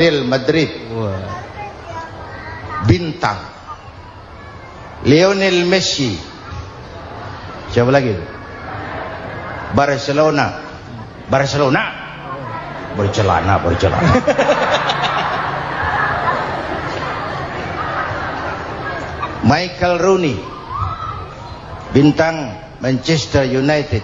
Real Madrid. Wah. Bintang Lionel Messi. Siapa lagi? Barcelona bercelana Michael Rooney, bintang Manchester United.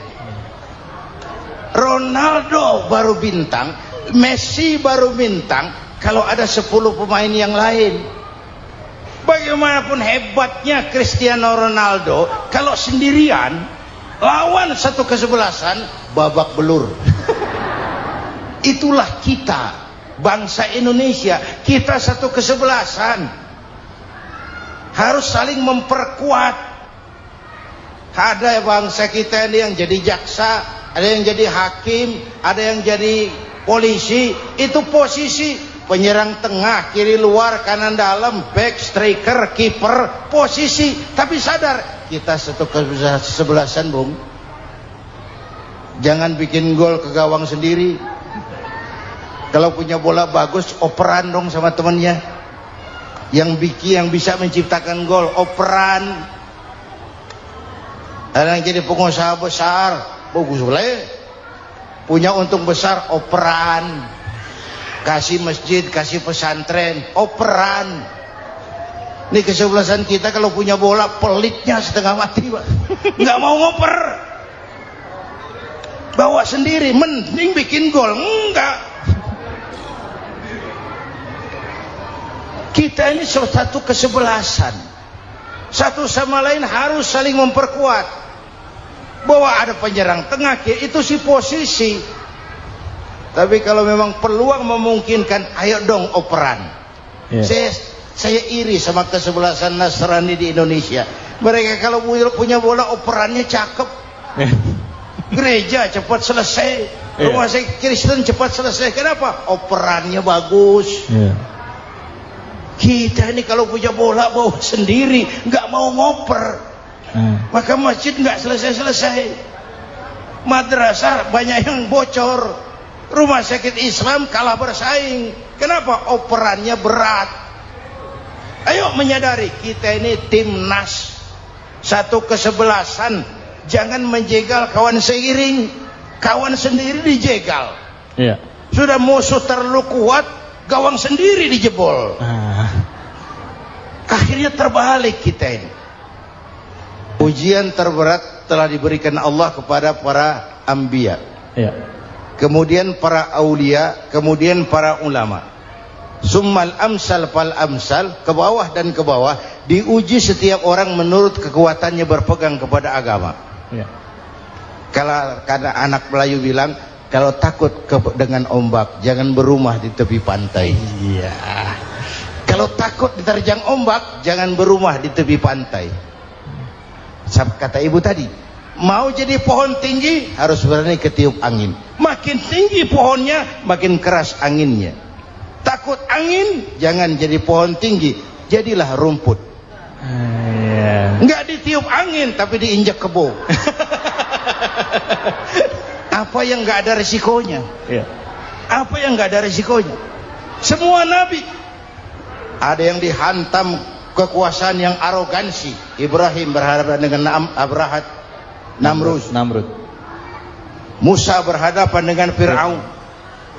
Ronaldo baru bintang, Messi baru bintang kalau ada 10 pemain yang lain. Bagaimanapun hebatnya Cristiano Ronaldo, kalau sendirian lawan satu kesebelasan, babak belur. Itulah kita, bangsa Indonesia. Kita satu kesebelasan, harus saling memperkuat. Ada bangsa kita ini yang jadi jaksa, ada yang jadi hakim, ada yang jadi polisi. Itu posisi penyerang tengah, kiri luar, kanan dalam, back, striker, kiper, posisi. Tapi sadar kita satu kesebelasan, Bung. Jangan bikin gol ke gawang sendiri. Kalau punya bola bagus, operan dong sama temannya. Yang bisa menciptakan gol, operan. Ada yang jadi pengusaha besar, bagus boleh. Punya untung besar, operan. Kasih masjid, kasih pesantren, operan. Ini kesebelasan kita kalau punya bola, pelitnya setengah mati, Pak. Nggak mau ngoper. Bawa sendiri, mending bikin gol. Enggak. Kita ini satu kesebelasan. Satu sama lain harus saling memperkuat. Bahwa ada penyerang tengah, itu si posisi. Tapi kalau memang peluang memungkinkan, ayo dong operan. Saya iri sama kesebelasan Nasrani di Indonesia. Mereka kalau punya bola, operannya cakep. Gereja cepat selesai, rumah sakit Kristen cepat selesai. Kenapa? Operannya bagus. Kita ini kalau punya bola bawa sendiri, nggak mau ngoper. Maka masjid nggak selesai-selesai. Madrasah banyak yang bocor. Rumah sakit Islam kalah bersaing. Kenapa? Operannya berat. Ayo menyadari kita ini timnas, satu kesebelasan. Jangan menjegal kawan seiring, kawan sendiri dijegal. Sudah musuh terlalu kuat, gawang sendiri dijebol. Akhirnya terbalik kita ini. Ujian terberat telah diberikan Allah kepada para anbiya, kemudian para aulia, kemudian para ulama. Summal amsal fal amsal, ke bawah dan ke bawah. Diuji setiap orang menurut kekuatannya berpegang kepada agama. Karena anak Melayu bilang, kalau takut dengan ombak, jangan berumah di tepi pantai. Kalau takut diterjang ombak, jangan berumah di tepi pantai. Kata ibu tadi, mau jadi pohon tinggi, harus berani ketiup angin. Makin tinggi pohonnya, makin keras anginnya. Takut angin, jangan jadi pohon tinggi, jadilah rumput. Nggak ditiup angin, tapi diinjak kebo. Apa yang nggak ada resikonya? Apa yang nggak ada resikonya? Semua nabi ada yang dihantam kekuasaan yang arogansi. Ibrahim berhadapan dengan Namrud. Musa berhadapan dengan Fir'aun.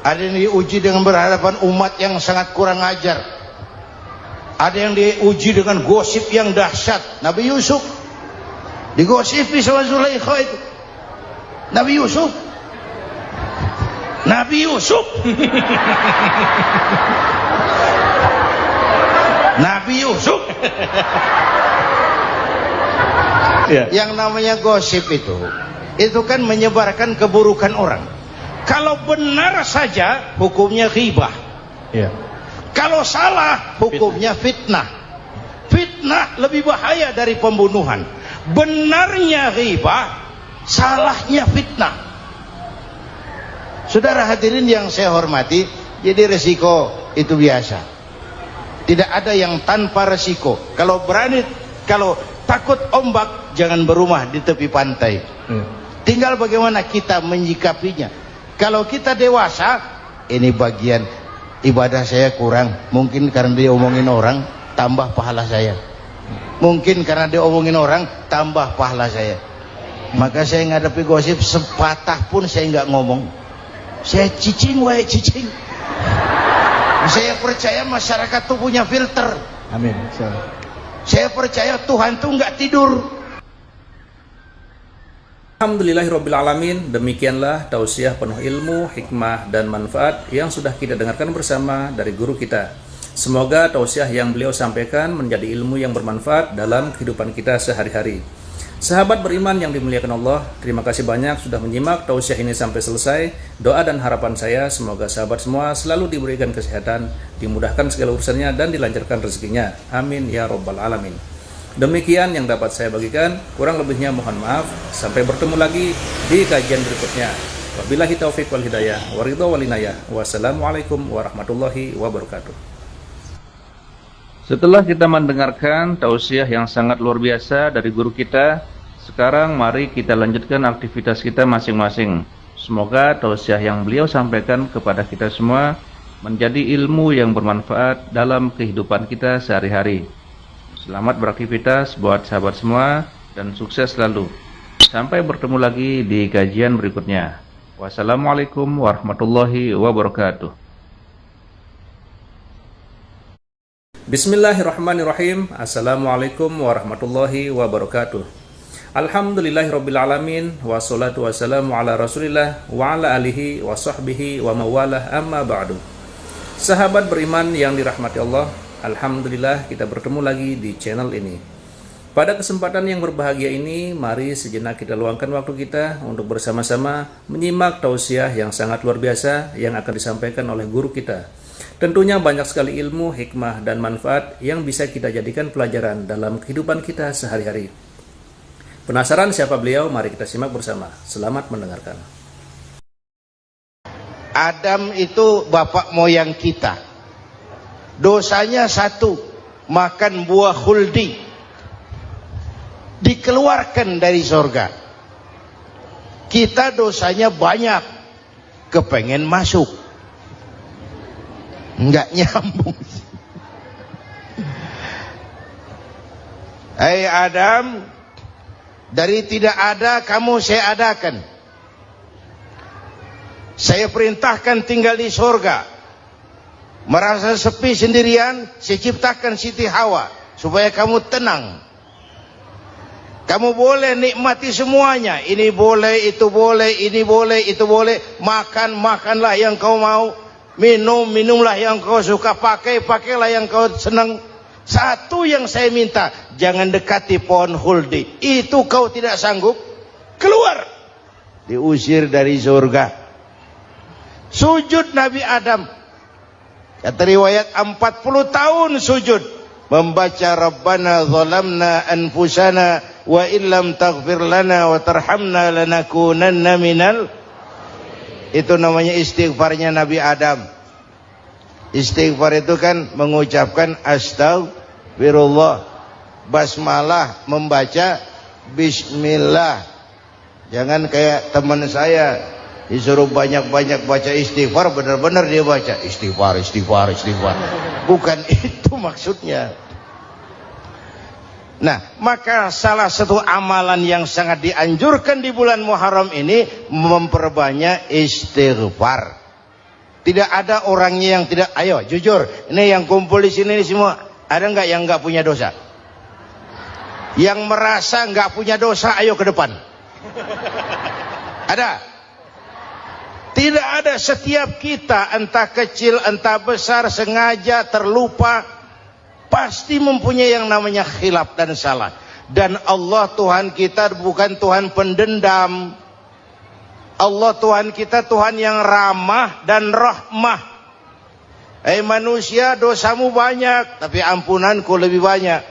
Ada yang diuji dengan berhadapan umat yang sangat kurang ajar. Ada yang diuji dengan gosip yang dahsyat. Nabi Yusuf digosipi sama Zulaikha itu. Nabi Yusuf Yang namanya gosip itu kan menyebarkan keburukan orang. Kalau benar saja hukumnya ghibah. Kalau salah hukumnya fitnah. Fitnah lebih bahaya dari pembunuhan. Benarnya ghibah, salahnya fitnah. Saudara hadirin yang saya hormati, jadi resiko itu biasa. Tidak ada yang tanpa resiko. Kalau takut ombak, jangan berumah di tepi pantai. Tinggal bagaimana kita menyikapinya. Kalau kita dewasa, ini bagian ibadah saya kurang. Mungkin karena dia omongin orang, tambah pahala saya. Mungkin karena dia omongin orang, tambah pahala saya. Maka saya ngadepi gosip sepatah pun saya nggak ngomong. Saya cicing wae cicing. Saya percaya masyarakat tuh punya filter. Amin. Saya percaya Tuhan tuh nggak tidur. Alhamdulillahirrabbilalamin. Demikianlah tausiah penuh ilmu, hikmah, dan manfaat yang sudah kita dengarkan bersama dari guru kita. Semoga tausiah yang beliau sampaikan menjadi ilmu yang bermanfaat dalam kehidupan kita sehari-hari. Sahabat beriman yang dimuliakan Allah, terima kasih banyak sudah menyimak tausiah ini sampai selesai. Doa dan harapan saya semoga sahabat semua selalu diberikan kesehatan, dimudahkan segala urusannya, dan dilancarkan rezekinya. Amin ya rabbal alamin. Demikian yang dapat saya bagikan, kurang lebihnya mohon maaf. Sampai bertemu lagi di kajian berikutnya. Wabillahi taufiq wal hidayah, waridho wal inayah. Wassalamualaikum warahmatullahi wabarakatuh. Setelah kita mendengarkan tausiah yang sangat luar biasa dari guru kita, sekarang mari kita lanjutkan aktivitas kita masing-masing. Semoga tausiah yang beliau sampaikan kepada kita semua menjadi ilmu yang bermanfaat dalam kehidupan kita sehari-hari. Selamat beraktivitas buat sahabat semua dan sukses selalu. Sampai bertemu lagi di kajian berikutnya. Wassalamualaikum warahmatullahi wabarakatuh. Bismillahirrahmanirrahim. Assalamualaikum warahmatullahi wabarakatuh. Alhamdulillahirrabbilalamin. Wassalatu wassalamu ala rasulillah wa ala alihi wa sahbihi wa mawalah, amma ba'du. Sahabat beriman yang dirahmati Allah, alhamdulillah kita bertemu lagi di channel ini. Pada kesempatan yang berbahagia ini, mari sejenak kita luangkan waktu kita untuk bersama-sama menyimak tausiah yang sangat luar biasa yang akan disampaikan oleh guru kita. Tentunya banyak sekali ilmu, hikmah, dan manfaat yang bisa kita jadikan pelajaran dalam kehidupan kita sehari-hari. Penasaran siapa beliau? Mari kita simak bersama. Selamat mendengarkan. Adam itu bapak moyang kita. Dosanya satu, makan buah khuldi, dikeluarkan dari surga. Kita dosanya banyak, kepengen masuk, nggak nyambung. Hai Adam, dari tidak ada kamu saya adakan. Saya perintahkan tinggal di surga. Merasa sepi sendirian, saya ciptakan Siti Hawa supaya kamu tenang. Kamu boleh nikmati semuanya. Ini boleh, itu boleh, ini boleh, itu boleh. Makan, makanlah yang kau mau. Minum, minumlah yang kau suka. Pakai, pakailah yang kau senang. Satu yang saya minta, jangan dekati pohon khuldi. Itu kau tidak sanggup, keluar. Diusir dari surga. Sujud Nabi Adam, kata riwayat 40 tahun sujud, membaca Rabbana zalamna anfusana wa illam taghfir lana wa tarhamna lanakunanna minal. Itu namanya istighfarnya Nabi Adam. Istighfar itu kan mengucapkan astagfirullah, basmalah, membaca bismillah. Jangan kayak teman saya disuruh banyak-banyak baca istighfar, benar-benar dia baca istighfar, istighfar, istighfar. Bukan itu maksudnya. Nah, maka salah satu amalan yang sangat dianjurkan di bulan Muharram ini memperbanyak istighfar. Tidak ada orangnya yang tidak. Ayo jujur, ini yang kumpul di sini semua, ada nggak yang nggak punya dosa? Yang merasa nggak punya dosa, ayo ke depan. Ada? Tidak ada. Setiap kita, entah kecil entah besar, sengaja terlupa, pasti mempunyai yang namanya khilaf dan salah. Dan Allah Tuhan kita bukan Tuhan pendendam. Allah Tuhan kita Tuhan yang ramah dan rahmah. Manusia, dosamu banyak, tapi ampunanku lebih banyak.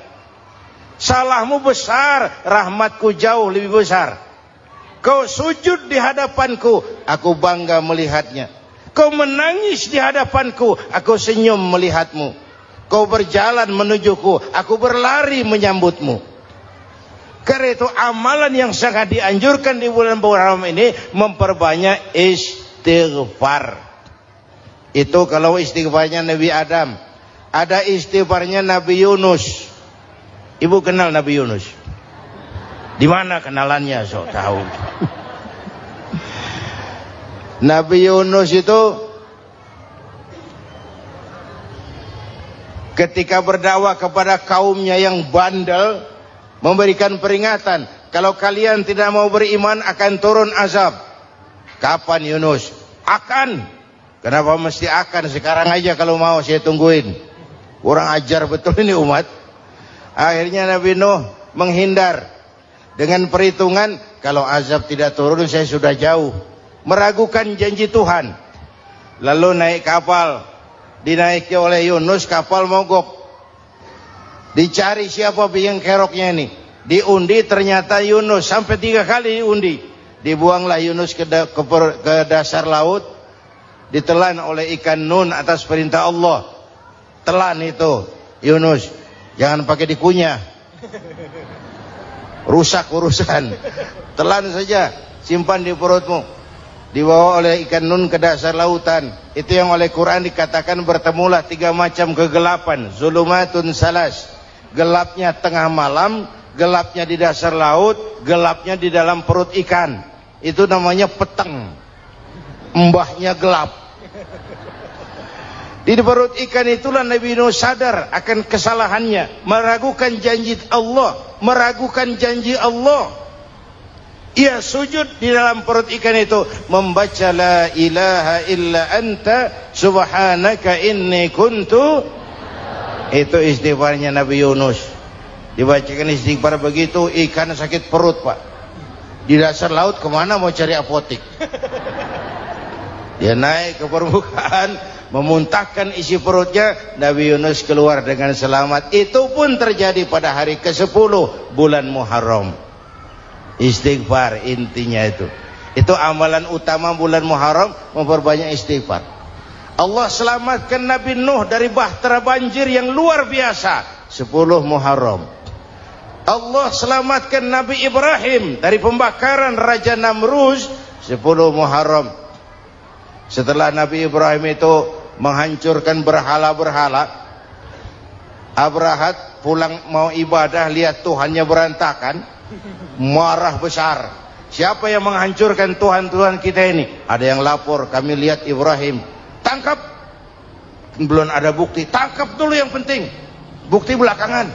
Salahmu besar, rahmatku jauh lebih besar. Kau sujud di hadapanku, aku bangga melihatnya. Kau menangis di hadapanku, aku senyum melihatmu. Kau berjalan menujuku, aku berlari menyambutmu. Karena itu amalan yang sangat dianjurkan di bulan Muharram ini memperbanyak istighfar. Itu kalau istighfarnya Nabi Adam. Ada istighfarnya Nabi Yunus. Ibu kenal Nabi Yunus? Di mana kenalannya? Sok tahu. Nabi Yunus itu ketika berdakwah kepada kaumnya yang bandel, memberikan peringatan, kalau kalian tidak mau beriman akan turun azab. Kapan Yunus? Akan. Kenapa mesti akan? Sekarang aja kalau mau, saya tungguin. Kurang ajar betul ini umat. Akhirnya Nabi Nuh menghindar dengan perhitungan, kalau azab tidak turun saya sudah jauh. Meragukan janji Tuhan. Lalu naik kapal, dinaiki oleh Yunus, kapal mogok. Dicari siapa biang keroknya ini. Diundi ternyata Yunus, sampai 3 kali diundi. Dibuanglah Yunus ke dasar laut, ditelan oleh ikan Nun atas perintah Allah. Telan itu Yunus, jangan pakai dikunyah, rusak urusan. Telan saja, simpan di perutmu. Dibawa oleh ikan Nun ke dasar lautan. Itu yang oleh Quran dikatakan bertemulah 3 macam kegelapan. Zulumatun salas, gelapnya tengah malam, gelapnya di dasar laut, gelapnya di dalam perut ikan. Itu namanya peteng, mbahnya gelap. Di perut ikan itulah Nabi Nuh sadar akan kesalahannya, meragukan janji Allah, meragukan janji Allah. Ia sujud di dalam perut ikan itu, membaca la ilaha illa anta subhanaka inni kuntu. Itu istighfarnya Nabi Yunus. Dibacakan istighfar begitu, ikan sakit perut, Pak. Di dasar laut kemana mau cari apotik? Dia naik ke permukaan, memuntahkan isi perutnya. Nabi Yunus keluar dengan selamat. Itu pun terjadi pada hari ke-10 bulan Muharram. Istighfar intinya itu. Itu amalan utama bulan Muharram, memperbanyak istighfar. Allah selamatkan Nabi Nuh dari bahtera banjir yang luar biasa 10 Muharram. Allah selamatkan Nabi Ibrahim dari pembakaran Raja Namruz 10 Muharram. Setelah Nabi Ibrahim itu menghancurkan berhala-berhala, Abrahat pulang mau ibadah, lihat Tuhannya berantakan, marah besar. Siapa yang menghancurkan Tuhan-Tuhan kita ini? Ada yang lapor, kami lihat Ibrahim. Tangkap. Belum ada bukti, tangkap dulu yang penting. Bukti belakangan.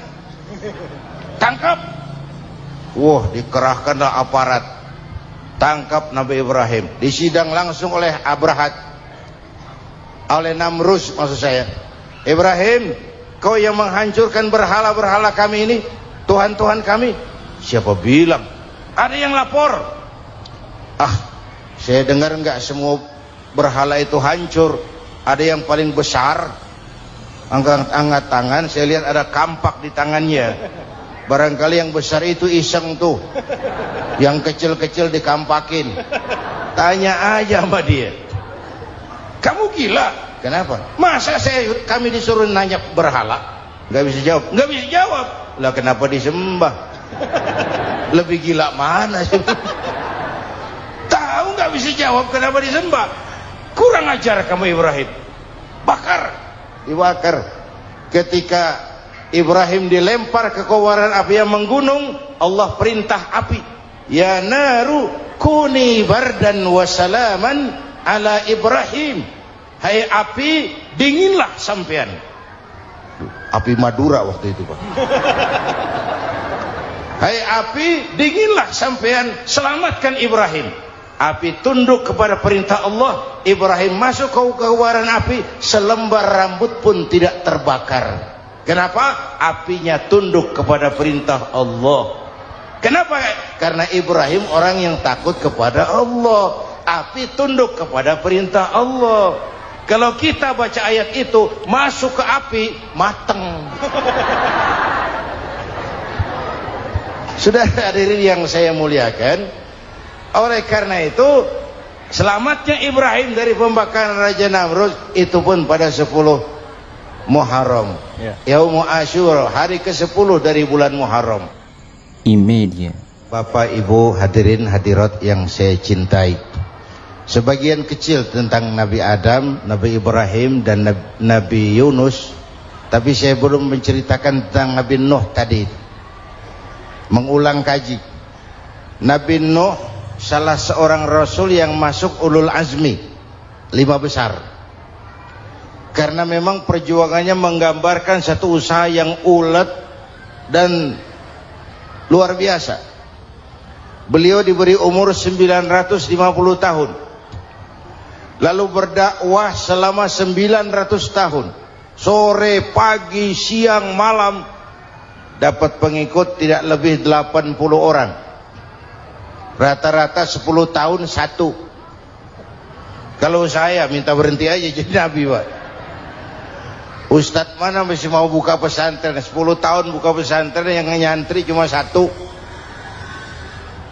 Tangkap. Wah, dikerahkanlah aparat. Tangkap Nabi Ibrahim, disidang langsung oleh Abrahat, oleh Namruz maksud saya. Ibrahim, kau yang menghancurkan berhala-berhala kami ini, Tuhan-Tuhan kami. Siapa bilang? Ada yang lapor. Saya dengar enggak semua berhala itu hancur. Ada yang paling besar, angkat tangan, saya lihat ada kampak di tangannya. Barangkali yang besar itu iseng tuh, yang kecil-kecil dikampakin. Tanya aja sama dia, kamu gila? Kenapa? Masa kami disuruh nanya berhala? Gak bisa jawab. Gak bisa jawab. Lah kenapa disembah? Lebih gila mana sih? Tahu gak bisa jawab kenapa disembah? Kurang ajar kamu Ibrahim. Bakar, dibakar. Ketika Ibrahim dilempar ke kobaran api yang menggunung, Allah perintah api, ya naru kuni bardan wa salaman ala Ibrahim. Hai api, dinginlah sampean. Api Madura waktu itu, Pak. Hai api, dinginlah sampean, selamatkan Ibrahim. Api tunduk kepada perintah Allah. Ibrahim masuk ke kobaran api, selembar rambut pun tidak terbakar. Kenapa? Apinya tunduk kepada perintah Allah. Kenapa? Karena Ibrahim orang yang takut kepada Allah. Api tunduk kepada perintah Allah. Kalau kita baca ayat itu, masuk ke api, mateng. Sudah hadirin yang saya muliakan, oleh karena itu selamatnya Ibrahim dari pembakaran Raja Namruz itu pun pada 10 Muharram, Yaumul Asyura, hari ke-10 dari bulan Muharram. Imedia. Bapak Ibu hadirin hadirat yang saya cintai, sebagian kecil tentang Nabi Adam, Nabi Ibrahim, dan Nabi Yunus. Tapi saya belum menceritakan tentang Nabi Nuh tadi. Mengulang kaji. Nabi Nuh salah seorang rasul yang masuk ulul azmi, 5 besar. Karena memang perjuangannya menggambarkan satu usaha yang ulet dan luar biasa. Beliau diberi umur 950 tahun. Lalu berdakwah selama 900 tahun. Sore, pagi, siang, malam, dapat pengikut tidak lebih 80 orang. Rata-rata 10 tahun satu. Kalau saya minta berhenti aja jadi nabi, Pak. Ustadz mana masih mau buka pesantren? 10 tahun buka pesantren, yang nyantri cuma 1.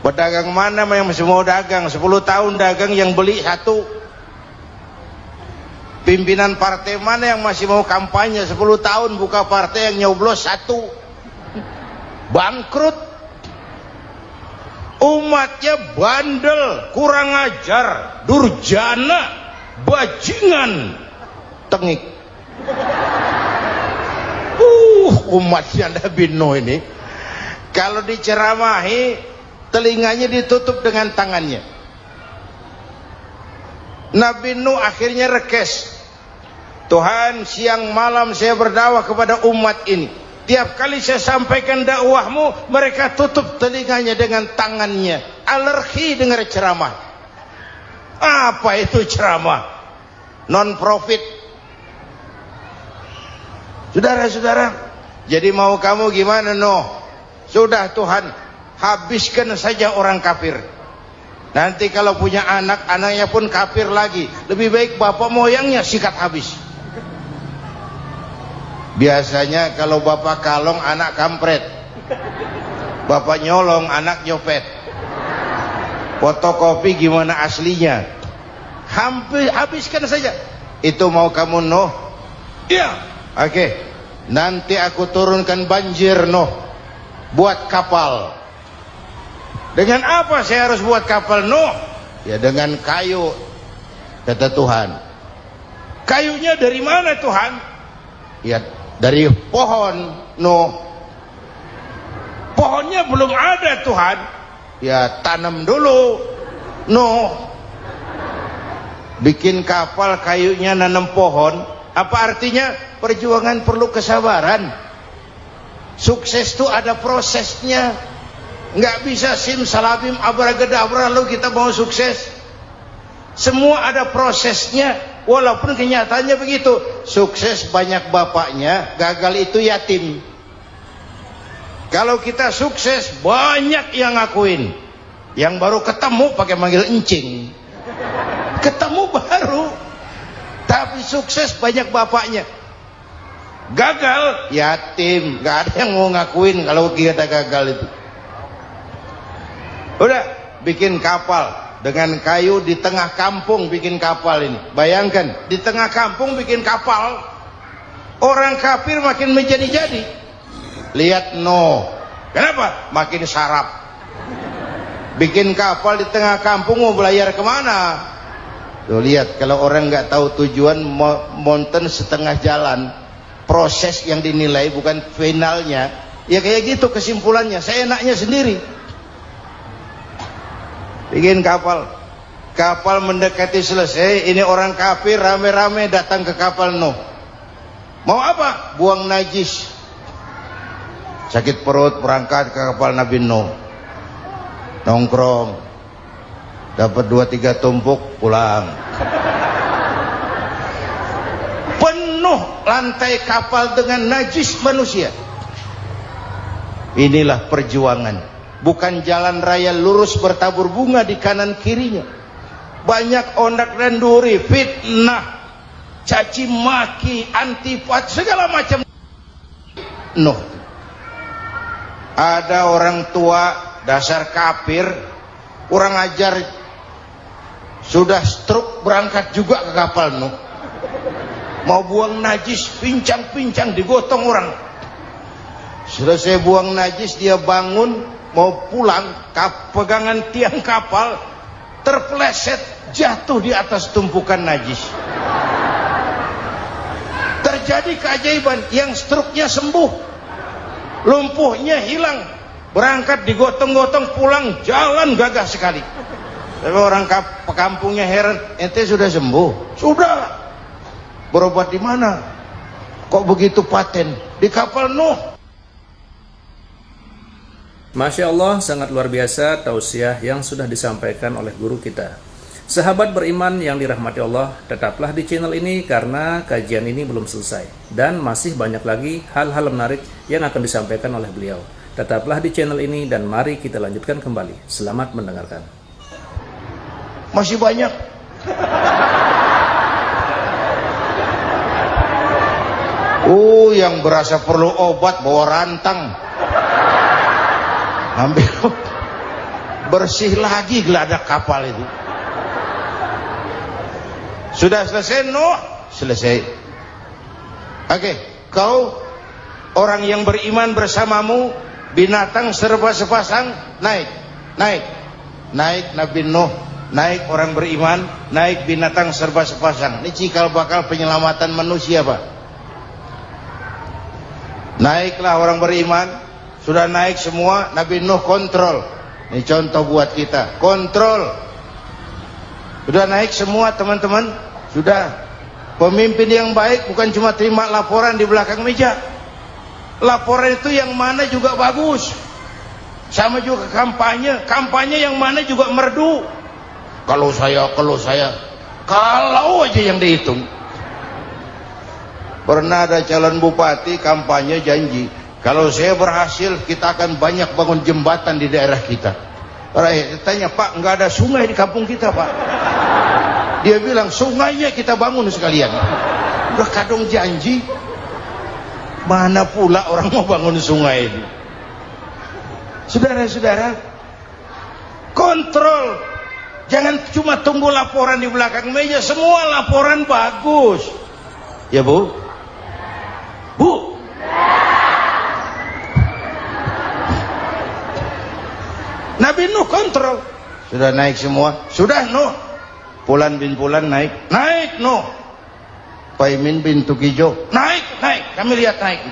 Pedagang mana yang masih mau dagang? 10 tahun dagang, yang beli 1. Pimpinan partai mana yang masih mau kampanye? 10 tahun buka partai, yang nyoblos 1. Bangkrut. Umatnya bandel, kurang ajar, durjana, bajingan, tengik. Umatnya Nabi Nuh ini kalau diceramahi, telinganya ditutup dengan tangannya. Nabi Nuh akhirnya rekes. Tuhan, siang malam saya berdakwah kepada umat ini. Tiap kali saya sampaikan dakwahmu, mereka tutup telinganya dengan tangannya. Alergi dengar ceramah. Apa itu ceramah? Non-profit. Saudara-saudara, jadi mau kamu gimana, Nuh? Sudah Tuhan, habiskan saja orang kafir. Nanti kalau punya anak, anaknya pun kafir lagi. Lebih baik bapak moyangnya sikat habis. Biasanya kalau bapak kalong, anak kampret. Bapak nyolong, anak nyopet. Fotokopi gimana aslinya? Habiskan saja. Itu mau kamu, Nuh? Iya. Oke. Nanti aku turunkan banjir, Nuh. Buat kapal. Dengan apa saya harus buat kapal, Nuh? Ya dengan kayu, kata Tuhan. Kayunya dari mana, Tuhan? Ya dari pohon, Nuh. Pohonnya belum ada, Tuhan. Ya tanam dulu, Nuh. Bikin kapal, kayunya nanam pohon. Apa artinya? Perjuangan perlu kesabaran. Sukses itu ada prosesnya. Nggak bisa simsalabim abracadabra lalu kita mau sukses. Semua ada prosesnya. Walaupun kenyataannya begitu. Sukses banyak bapaknya, gagal itu yatim. Kalau kita sukses banyak yang ngakuin. Yang baru ketemu pakai manggil encing. Ketemu baru. Tapi sukses banyak bapaknya. Gagal yatim, nggak ada yang mau ngakuin kalau kita gagal itu. Udah bikin kapal dengan kayu di tengah kampung, bikin kapal ini. Bayangkan di tengah kampung bikin kapal, orang kafir makin menjadi-jadi. Lihat Nuh, kenapa? Makin sarap. Bikin kapal di tengah kampung, mau belayar kemana? Tuh lihat, kalau orang nggak tahu tujuan, mountain setengah jalan. Proses yang dinilai bukan finalnya. Ya kayak gitu kesimpulannya. Saya enaknya sendiri. Bikin kapal. Kapal mendekati selesai. Ini orang kafir rame-rame datang ke kapal Nuh. Mau apa? Buang najis. Sakit perut berangkat ke kapal Nabi Nuh. Nongkrong. Dapat 2-3 tumpuk pulang. Penuh lantai kapal dengan najis manusia. Inilah perjuangan. Bukan jalan raya lurus bertabur bunga di kanan kirinya. Banyak ondak dan duri, fitnah, caci maki, antipat, segala macam. Nuh. Ada orang tua dasar kafir, kurang ajar, sudah stroke berangkat juga ke kapal Nuh. Mau buang najis, pincang-pincang digotong orang. Selesai buang najis, dia bangun mau pulang, pegangan tiang kapal terpeleset jatuh di atas tumpukan najis. Terjadi keajaiban, yang struknya sembuh, lumpuhnya hilang, berangkat digotong-gotong pulang jalan gagah sekali. Tapi orang kampungnya heran, ente sudah sembuh? Sudah. Berobat di mana? Kok begitu paten? Di kapal Nuh. Masya Allah, sangat luar biasa tausiah yang sudah disampaikan oleh guru kita. Sahabat beriman yang dirahmati Allah, tetaplah di channel ini karena kajian ini belum selesai dan masih banyak lagi hal-hal menarik yang akan disampaikan oleh beliau. Tetaplah di channel ini dan mari kita lanjutkan kembali. Selamat mendengarkan. Masih banyak. Yang berasa perlu obat bawa rantang. Ambil bersih lagi geladak kapal itu. Sudah selesai, Nuh? Selesai. Oke, kau orang yang beriman bersamamu, binatang serba sepasang, naik. Naik Nabi Nuh, naik orang beriman, naik binatang serba sepasang. Ini cikal bakal penyelamatan manusia, Pak. Naiklah orang beriman, sudah naik semua, Nabi Nuh kontrol. Ini contoh buat kita, kontrol. Sudah naik semua teman-teman, sudah. Pemimpin yang baik bukan cuma terima laporan di belakang meja. Laporan itu yang mana juga bagus. Sama juga kampanye, kampanye yang mana juga merdu. Kalau aja yang dihitung. Pernah ada calon bupati kampanye janji, kalau saya berhasil kita akan banyak bangun jembatan di daerah kita. Rakyat tanya, Pak, nggak ada sungai di kampung kita, Pak. Dia bilang, sungainya kita bangun sekalian. Udah kadung janji, mana pula orang mau bangun sungai ini. Saudara-saudara, kontrol. Jangan cuma tunggu laporan di belakang meja, semua laporan bagus. Ya, Bu? Bu? Nabi Nuh kontrol. Sudah naik semua? Sudah, Nuh. Pulan bin Pulan naik. Naik, Nuh. Paimin bin Tukijo. Naik. Kami lihat naik.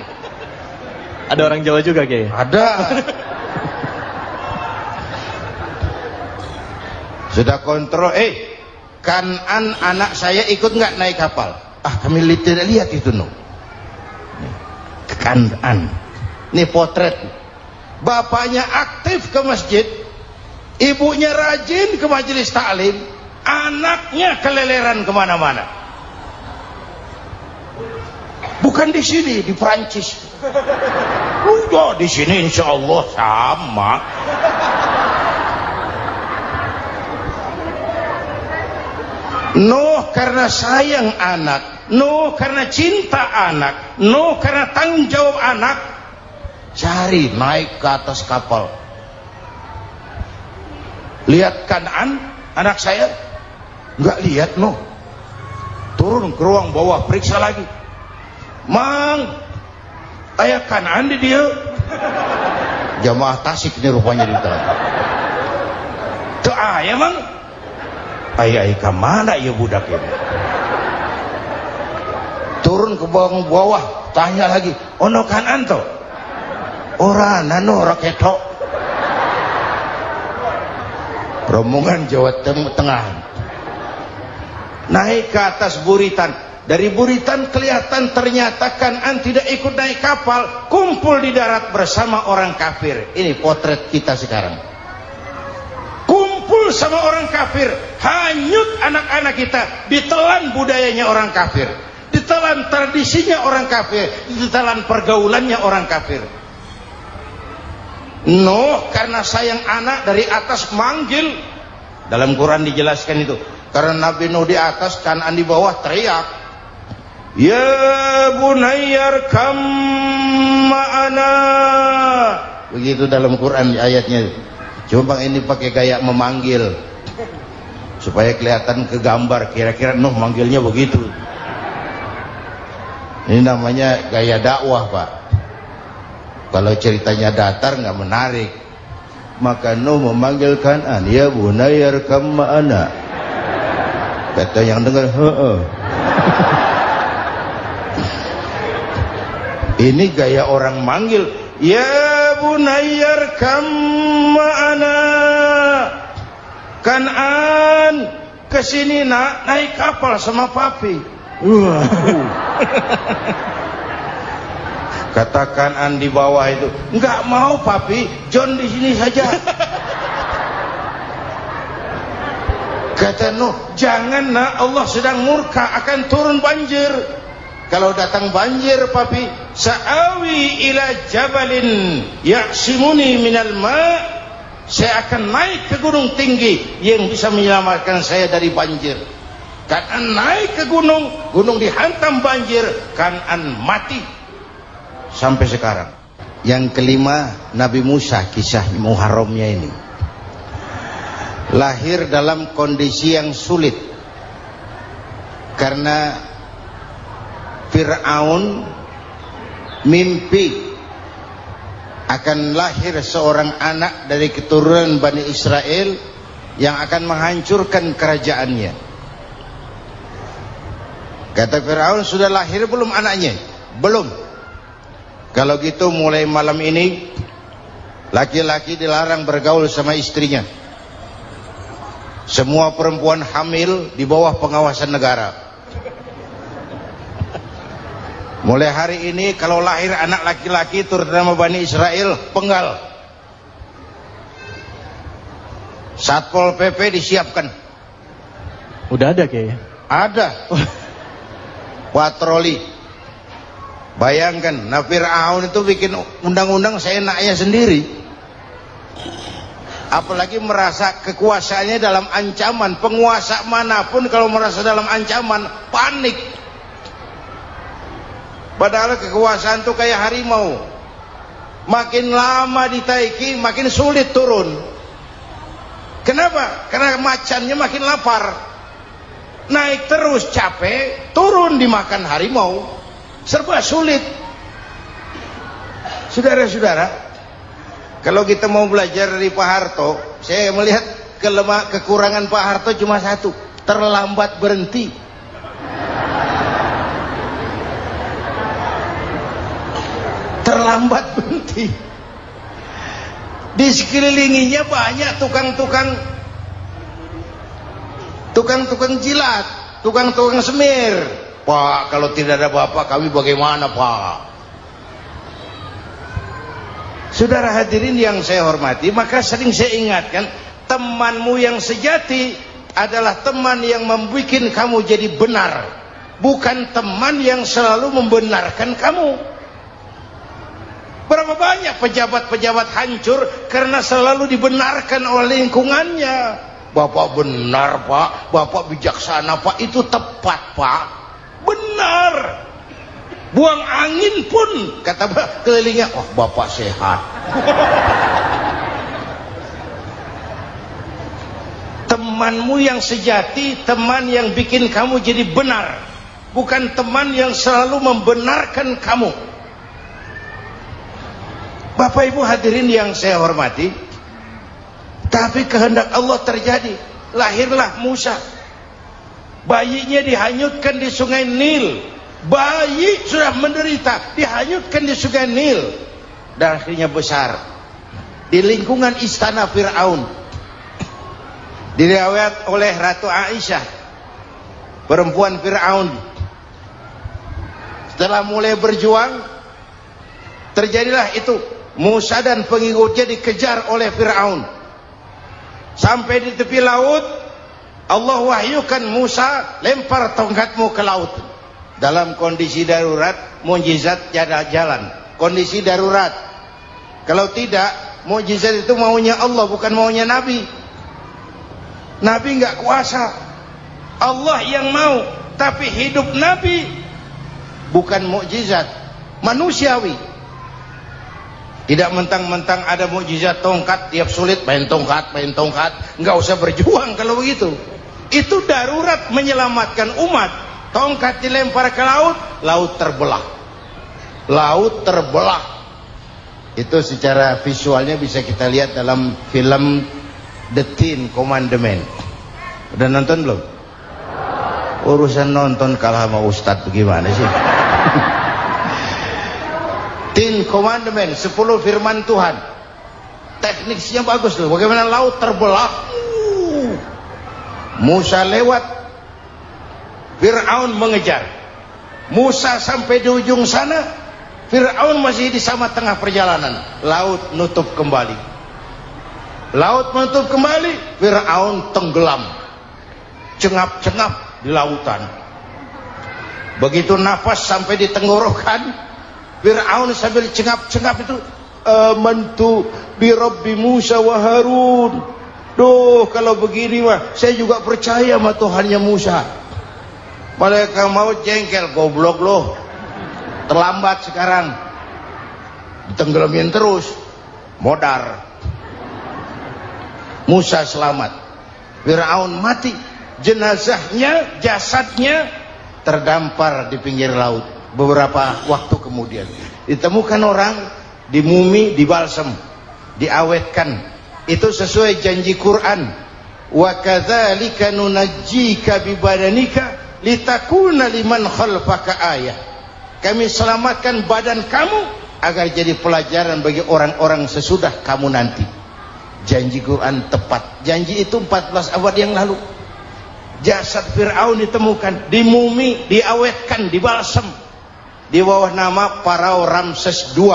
Ada orang Jawa juga, Kiai? Ada. Sudah kontrol. Kanan anak saya ikut nggak naik kapal? Kami tidak lihat itu, Nuh. Kanan. Ini potret. Bapaknya aktif ke masjid, ibunya rajin ke majelis taklim, anaknya keleleran kemana-mana. Bukan di sini, di Prancis. Udah di sini insya Allah sama. Nuh karena sayang anak, Nuh karena cinta anak, Nuh karena tanggung jawab anak, cari naik ke atas kapal. Lihat Kanaan, anak saya, nggak lihat, Nuh. Turun ke ruang bawah, periksa lagi. Mang, ayah Kanaan di dia. Jamaah Tasik ini rupanya di dalam. Tuh ayah, Mang. Ayah kemana ya budak ini? Turun ke bawah, tanya lagi. Ono Kanaan toh? Ora nano raketok. Rombongan Jawa Tengah naik ke atas buritan. Dari buritan kelihatan ternyata Kanaan tidak ikut naik kapal, kumpul di darat bersama orang kafir. Ini potret kita sekarang. Kumpul sama orang kafir, hanyut anak-anak kita, ditelan budayanya orang kafir, ditelan tradisinya orang kafir, ditelan pergaulannya orang kafir. Nuh karena sayang anak dari atas manggil. Dalam Quran dijelaskan itu. Karena Nabi Nuh di atas, Kanaan di bawah, teriak, ya bunayyar kam ma'ana. Begitu dalam Quran ayatnya. Cuma ini pakai gaya memanggil supaya kelihatan kegambar, kira-kira Nuh manggilnya begitu. Ini namanya gaya dakwah, Pak. Kalau ceritanya datar nggak menarik. Maka Nuh memanggil Kan'an, ya bunayya arkam ma'ana. Kata yang dengar, ini gaya orang manggil, ya bunayya arkam ma'ana. Kan'an, kesini nak, naik kapal sama papi. Kata Kan'an di bawah itu, enggak mau papi, John di sini saja. Kata Nuh, jangan nak, Allah sedang murka, akan turun banjir. Kalau datang banjir papi, sa'awi ila jabalin ya'simuni minal ma', saya akan naik ke gunung tinggi yang bisa menyelamatkan saya dari banjir. Kan'an naik ke gunung, gunung dihantam banjir, Kan'an mati. Sampai sekarang. Yang kelima, Nabi Musa, kisah Muharramnya ini lahir dalam kondisi yang sulit karena Fir'aun mimpi akan lahir seorang anak dari keturunan Bani Israel yang akan menghancurkan kerajaannya. Kata Fir'aun, sudah lahir belum anaknya? Belum. Kalau gitu mulai malam ini laki-laki dilarang bergaul sama istrinya. Semua perempuan hamil di bawah pengawasan negara. Mulai hari ini kalau lahir anak laki-laki terutama Bani Israel, penggal. Satpol PP disiapkan. Udah ada kayaknya. Ada. Patroli. Bayangkan, nah Fir'aun itu bikin undang-undang seenaknya sendiri. Apalagi merasa kekuasaannya dalam ancaman. Penguasa manapun kalau merasa dalam ancaman, panik. Padahal kekuasaan itu kayak harimau. Makin lama ditaiki, makin sulit turun. Kenapa? Karena macannya makin lapar. Naik terus capek, turun dimakan harimau. Serba sulit. Saudara-saudara, kalau kita mau belajar dari Pak Harto, saya melihat kekurangan Pak Harto cuma satu, terlambat berhenti. Terlambat berhenti. Di sekelilinginya banyak tukang-tukang jilat, tukang-tukang semir. Pak, kalau tidak ada bapak kami bagaimana Pak? Saudara hadirin yang saya hormati, maka sering saya ingatkan, temanmu yang sejati adalah teman yang membuat kamu jadi benar, bukan teman yang selalu membenarkan kamu. Berapa banyak pejabat-pejabat hancur karena selalu dibenarkan oleh lingkungannya. Bapak benar Pak, Bapak bijaksana Pak, itu tepat Pak. Benar. Buang angin pun kata kelilingnya, oh Bapak sehat. Temanmu yang sejati, teman yang bikin kamu jadi benar, bukan teman yang selalu membenarkan kamu. Bapak Ibu hadirin yang saya hormati, tapi kehendak Allah terjadi. Lahirlah Musa. Bayinya dihanyutkan di sungai Nil. Bayi sudah menderita, dihanyutkan di sungai Nil. Dan akhirnya besar di lingkungan istana Fir'aun. Diriwayat oleh Ratu Aisyah, perempuan Fir'aun. Setelah mulai berjuang, terjadilah itu. Musa dan pengikutnya dikejar oleh Fir'aun. Sampai di tepi laut, Allah wahyukan Musa, lempar tongkatmu ke laut. Dalam kondisi darurat, mukjizat jalan. Kondisi darurat. Kalau tidak, mukjizat itu maunya Allah, bukan maunya Nabi. Nabi nggak kuasa. Allah yang mau. Tapi hidup Nabi bukan mukjizat, manusiawi. Tidak mentang-mentang ada mukjizat tongkat, tiap sulit main tongkat. Nggak usah berjuang kalau begitu. Itu darurat menyelamatkan umat. Tongkat dilempar ke laut, laut terbelah. Laut terbelah. Itu secara visualnya bisa kita lihat dalam film The Ten Commandment. Udah nonton belum? Urusan nonton kalah sama Ustadz bagaimana sih? Ten Commandment, 10 firman Tuhan. Tekniknya bagus loh. Bagaimana laut terbelah, Musa lewat, Fir'aun mengejar. Musa sampai di ujung sana, Fir'aun masih di sama tengah perjalanan. Laut nutup kembali. Laut menutup kembali, Fir'aun tenggelam, cengap-cengap di lautan. Begitu nafas sampai di tenggorokan, Fir'aun sambil cengap-cengap itu, amantu bi Rabbi Musa wa Harun. Duh, kalau begini mah saya juga percaya sama Tuhannya Musa. Malaikat maut jengkel, goblok loh, terlambat sekarang, ditenggelamin terus, modar. Musa selamat, Fir'aun mati, jenazahnya, jasadnya terdampar di pinggir laut. Beberapa waktu kemudian ditemukan orang, dimumi, dibalsem, diawetkan. Itu sesuai janji Quran, wa kadzalika nunajjika bi badanika litakuna liman khalfaka ayah. Kami selamatkan badan kamu agar jadi pelajaran bagi orang-orang sesudah kamu nanti. Janji Quran tepat. Janji itu 14 abad yang lalu. Jasad Fir'aun ditemukan, dimumi, diawetkan, dibalsem di bawah nama Pharao Ramses II.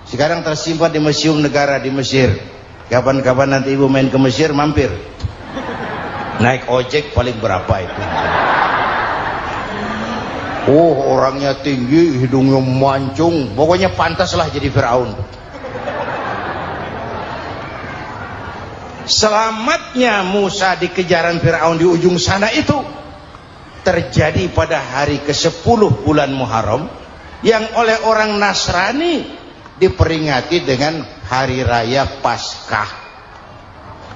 Sekarang tersimpan di Museum Negara di Mesir. Kapan-kapan nanti ibu main ke Mesir, mampir. Naik ojek paling berapa itu? Oh, orangnya tinggi, hidungnya mancung, pokoknya pantaslah jadi Fir'aun. Selamatnya Musa di kejaran Fir'aun di ujung sana itu terjadi pada hari ke-10 bulan Muharram, yang oleh orang Nasrani diperingati dengan hari raya Paskah.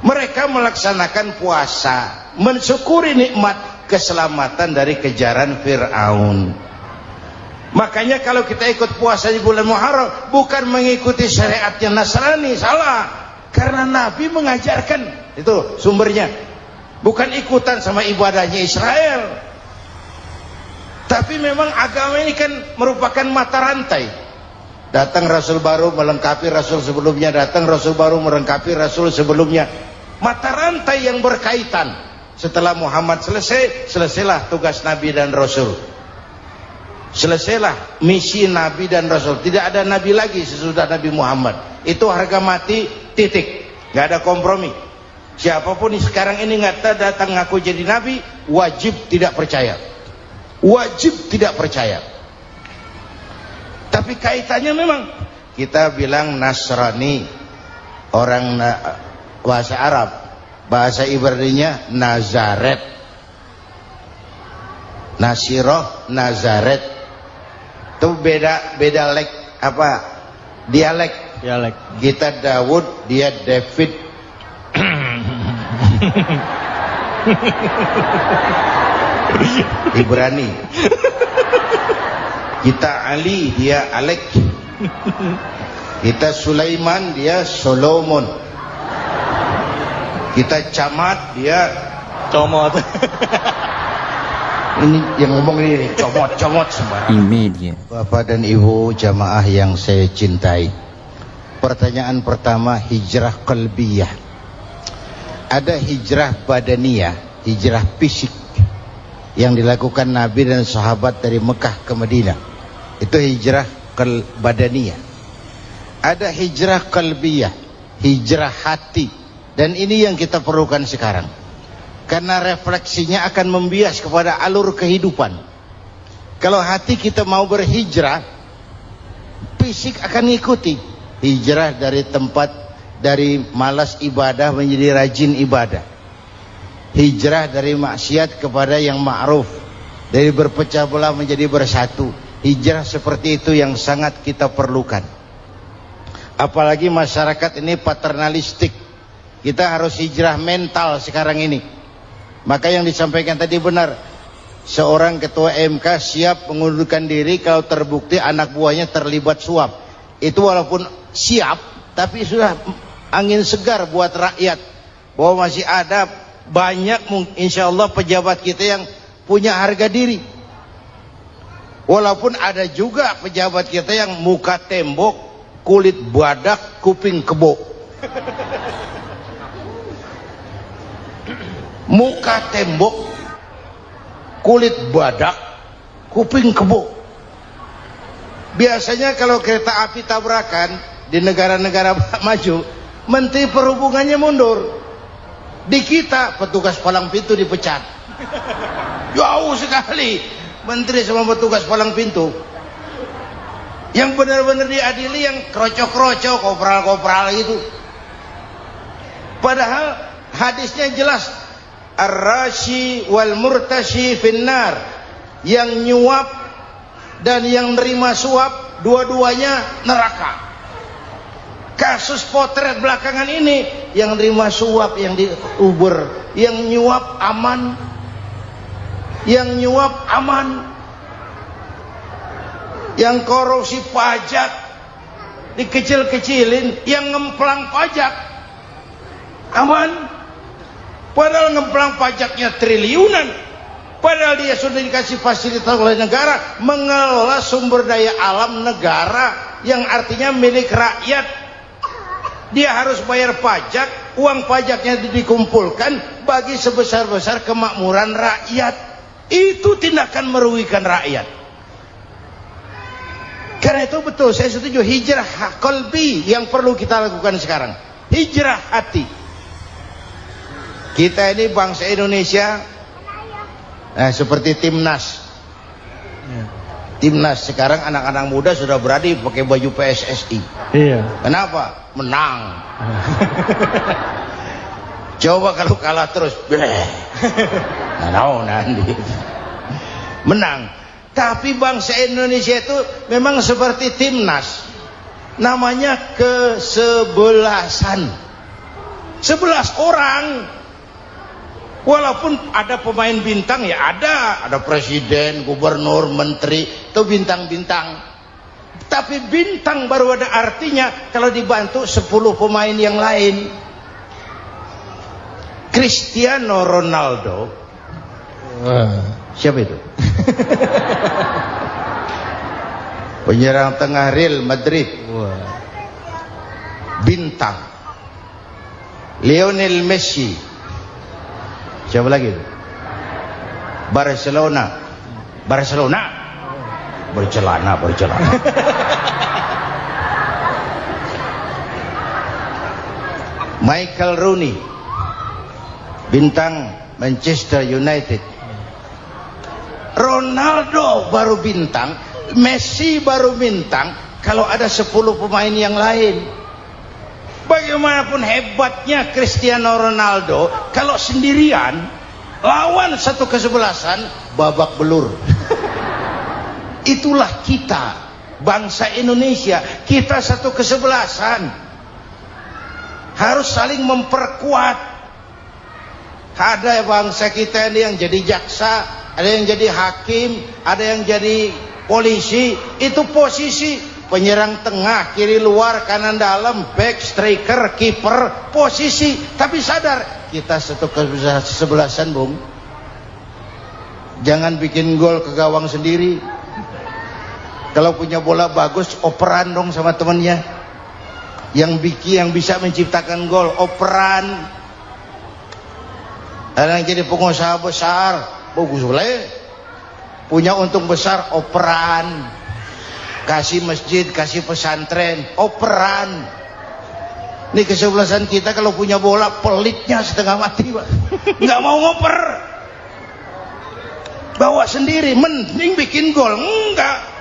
Mereka melaksanakan puasa, mensyukuri nikmat keselamatan dari kejaran Fir'aun. Makanya kalau kita ikut puasa di bulan Muharram, bukan mengikuti syariatnya Nasrani, salah. Karena Nabi mengajarkan, itu sumbernya, bukan ikutan sama ibadahnya Israel. Tapi memang agama ini kan merupakan mata rantai. Datang Rasul baru melengkapi Rasul sebelumnya, datang Rasul baru melengkapi Rasul sebelumnya. Mata rantai yang berkaitan. Setelah Muhammad selesai, selesailah tugas Nabi dan Rasul. Selesailah misi Nabi dan Rasul. Tidak ada Nabi lagi sesudah Nabi Muhammad. Itu harga mati, titik. Gak ada kompromi. Siapapun sekarang ini nggak datang ngaku jadi Nabi, wajib tidak percaya. Wajib tidak percaya. Tapi kaitannya memang, kita bilang Nasrani, orang bahasa Arab, bahasa Ibraninya Nazaret, Nasiroh, Nazaret. Itu beda dialek. Kita Daud, dia David. Ibrani. Kita Ali, dia Alek. Kita Sulaiman, dia Solomon. Kita Camat, dia Comot. Ini yang ngomong ini comot semua. Ini Bapak dan Ibu jamaah yang saya cintai. Pertanyaan pertama, hijrah qalbiyah. Ada hijrah badaniyah, hijrah fisik yang dilakukan Nabi dan sahabat dari Mekah ke Madinah. Itu hijrah badaniyah. Ada hijrah qalbiyah, hijrah hati. Dan ini yang kita perlukan sekarang. Karena refleksinya akan membias kepada alur kehidupan. Kalau hati kita mau berhijrah, fisik akan ngikuti. Hijrah dari tempat, dari malas ibadah menjadi rajin ibadah. Hijrah dari maksiat kepada yang ma'ruf, dari berpecah belah menjadi bersatu. Hijrah seperti itu yang sangat kita perlukan. Apalagi masyarakat ini paternalistik. Kita harus hijrah mental sekarang ini. Maka yang disampaikan tadi benar. Seorang ketua MK siap mengundurkan diri kalau terbukti anak buahnya terlibat suap. itu walaupun siap, tapi sudah angin segar buat rakyat, bahwa masih ada banyak insya Allah pejabat kita yang punya harga diri. Walaupun ada juga pejabat kita yang muka tembok, kulit badak, kuping kebo. Muka tembok, kulit badak, kuping kebo. Biasanya kalau kereta api tabrakan di negara-negara maju, Menteri Perhubungannya mundur. Di kita petugas palang pintu dipecat. Jauh sekali menteri sama petugas palang pintu. Yang benar-benar diadili yang krocok-krocok, kopral-kopral itu. Padahal hadisnya jelas, ar-rashi wal murtashi finnar, yang nyuap dan yang nerima suap dua-duanya neraka. Kasus potret belakangan ini, yang nerima suap yang diuber, yang nyuap aman, yang nyuap aman, yang korupsi pajak dikecil-kecilin, yang ngemplang pajak aman, padahal ngemplang pajaknya triliunan, padahal dia sudah dikasih fasilitas oleh negara mengelola sumber daya alam negara yang artinya milik rakyat. Dia harus bayar pajak, uang pajaknya dikumpulkan bagi sebesar-besar kemakmuran rakyat. Itu tindakan merugikan rakyat. Karena itu betul, saya setuju, hijrah qalbi yang perlu kita lakukan sekarang. Hijrah hati. Kita ini bangsa Indonesia, seperti timnas. Timnas sekarang anak-anak muda sudah berani pakai baju PSSI. Iya. Kenapa? Menang. Coba kalau kalah terus, nanti menang. Tapi bangsa Indonesia itu memang seperti timnas, namanya kesebelasan. 11 orang. Walaupun ada pemain bintang, ya ada presiden, gubernur, menteri, itu bintang-bintang. Tapi bintang baru ada artinya kalau dibantu 10 pemain yang lain. Cristiano Ronaldo, siapa itu? Penyerang tengah Real Madrid, bintang. Lionel Messi, siapa lagi? Barcelona, bercelana. Michael Rooney, bintang Manchester United. Ronaldo baru bintang, Messi baru bintang kalau ada 10 pemain yang lain. Bagaimanapun hebatnya Cristiano Ronaldo, kalau sendirian lawan satu kesebelasan, babak belur. Itulah kita, bangsa Indonesia. Kita satu kesebelasan, harus saling memperkuat. Ada bangsa kita ini yang jadi jaksa, ada yang jadi hakim, ada yang jadi polisi. Itu posisi penyerang tengah, kiri luar, kanan dalam, back, striker, kiper, posisi. Tapi sadar, kita satu kesebelasan, Bung. Jangan bikin gol ke gawang sendiri. Kalau punya bola bagus, operan dong sama temennya. Yang bisa menciptakan gol, operan. Ada yang jadi pengusaha besar, bagus boleh. Punya untung besar, operan. Kasih masjid, kasih pesantren, operan. Ini kesebelasan kita kalau punya bola, pelitnya setengah mati, Pak. Nggak mau ngoper. Bawa sendiri, mending bikin gol. Enggak.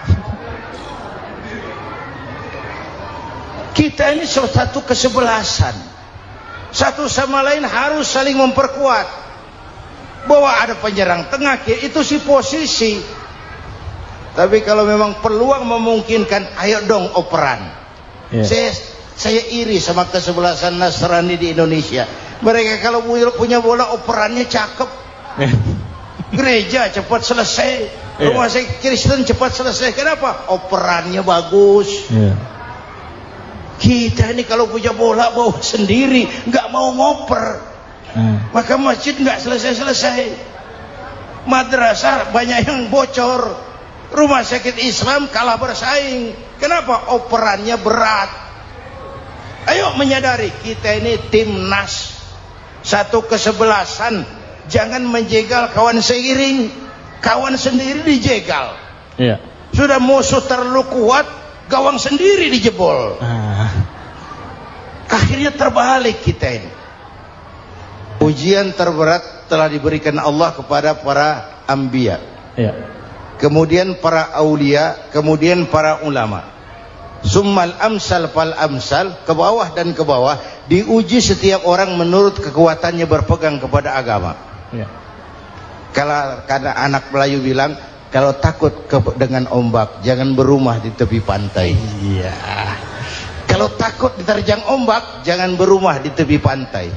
Kita ini satu kesebelasan, satu sama lain harus saling memperkuat. Bahwa ada penyerang tengah, itu si posisi. Tapi kalau memang peluang memungkinkan, ayo dong operan. Saya iri sama kesebelasan Nasrani di Indonesia. Mereka kalau punya bola, operannya cakep. Gereja cepat selesai, rumah sakit Kristen cepat selesai. Kenapa? Operannya bagus. Kita ini kalau punya bola bawa sendiri, nggak mau ngoper, maka masjid nggak selesai-selesai. Madrasah banyak yang bocor, rumah sakit Islam kalah bersaing. Kenapa? Operannya berat. Ayo menyadari kita ini timnas, satu kesebelasan. Jangan menjegal kawan seiring, kawan sendiri dijegal. Iya. Sudah musuh terlalu kuat, gawang sendiri dijebol. Akhirnya terbalik kita ini. Ujian terberat telah diberikan Allah kepada para anbiya, kemudian para aulia, kemudian para ulama. Summal amsal fal amsal, ke bawah dan ke bawah, diuji setiap orang menurut kekuatannya berpegang kepada agama. Kalau karena anak Melayu bilang, kalau takut dengan ombak, jangan berumah di tepi pantai. Iya. Kalau takut diterjang ombak, jangan berumah di tepi pantai.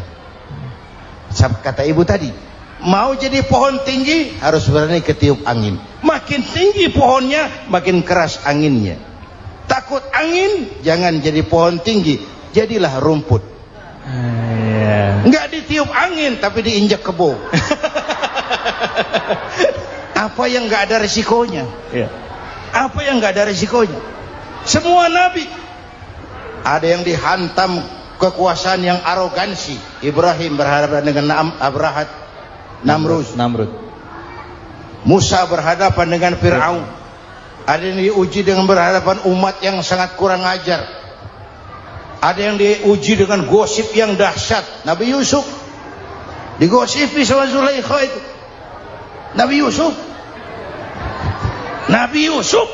Kata ibu tadi, mau jadi pohon tinggi harus berani ketiup angin. Makin tinggi pohonnya, makin keras anginnya. Takut angin, jangan jadi pohon tinggi, jadilah rumput. Enggak ditiup angin, tapi diinjak kebo. Apa yang enggak ada resikonya? Apa yang enggak ada resikonya? Semua nabi ada yang dihantam kekuasaan yang arogansi. Ibrahim berhadapan dengan Namrud. Musa berhadapan dengan Fir'aun. Ada yang diuji dengan berhadapan umat yang sangat kurang ajar. Ada yang diuji dengan gosip yang dahsyat. Nabi Yusuf digosipi sama Zulaikha itu. Nabi Yusuf Nabi Yusuf.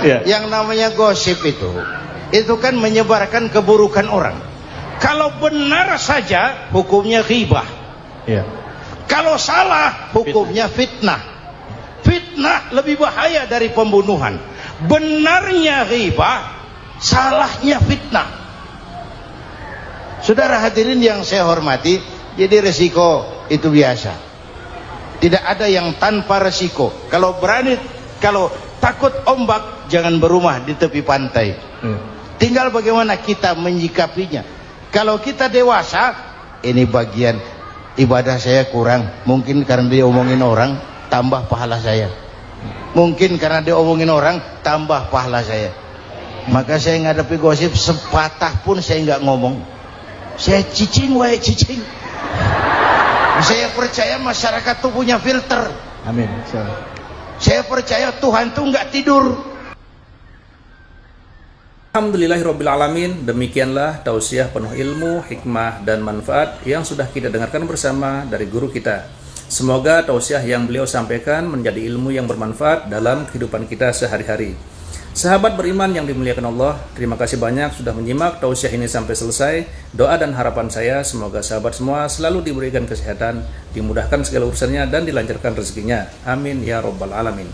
Yang namanya gosip itu kan menyebarkan keburukan orang. Kalau benar saja hukumnya ghibah. Kalau salah hukumnya fitnah. Fitnah lebih bahaya dari pembunuhan. Benarnya ghibah, salahnya fitnah. Saudara hadirin yang saya hormati, jadi resiko itu biasa. Tidak ada yang tanpa resiko. Kalau takut ombak, jangan berumah di tepi pantai. Tinggal bagaimana kita menyikapinya. Kalau kita dewasa, ini bagian ibadah saya kurang. Mungkin karena dia omongin orang, tambah pahala saya. Mungkin karena dia omongin orang, tambah pahala saya. Maka saya ngadapi gosip, sepatah pun saya nggak ngomong. Saya cicing. Saya percaya masyarakat itu punya filter. Amin. Saya percaya Tuhan itu nggak tidur. Alhamdulillahirrabbilalamin. Demikianlah tausiah penuh ilmu, hikmah, dan manfaat yang sudah kita dengarkan bersama dari guru kita. Semoga tausiah yang beliau sampaikan menjadi ilmu yang bermanfaat dalam kehidupan kita sehari-hari. Sahabat beriman yang dimuliakan Allah, terima kasih banyak sudah menyimak tausiah ini sampai selesai. Doa dan harapan saya semoga sahabat semua selalu diberikan kesehatan, dimudahkan segala urusannya, dan dilancarkan rezekinya. Amin ya rabbal alamin.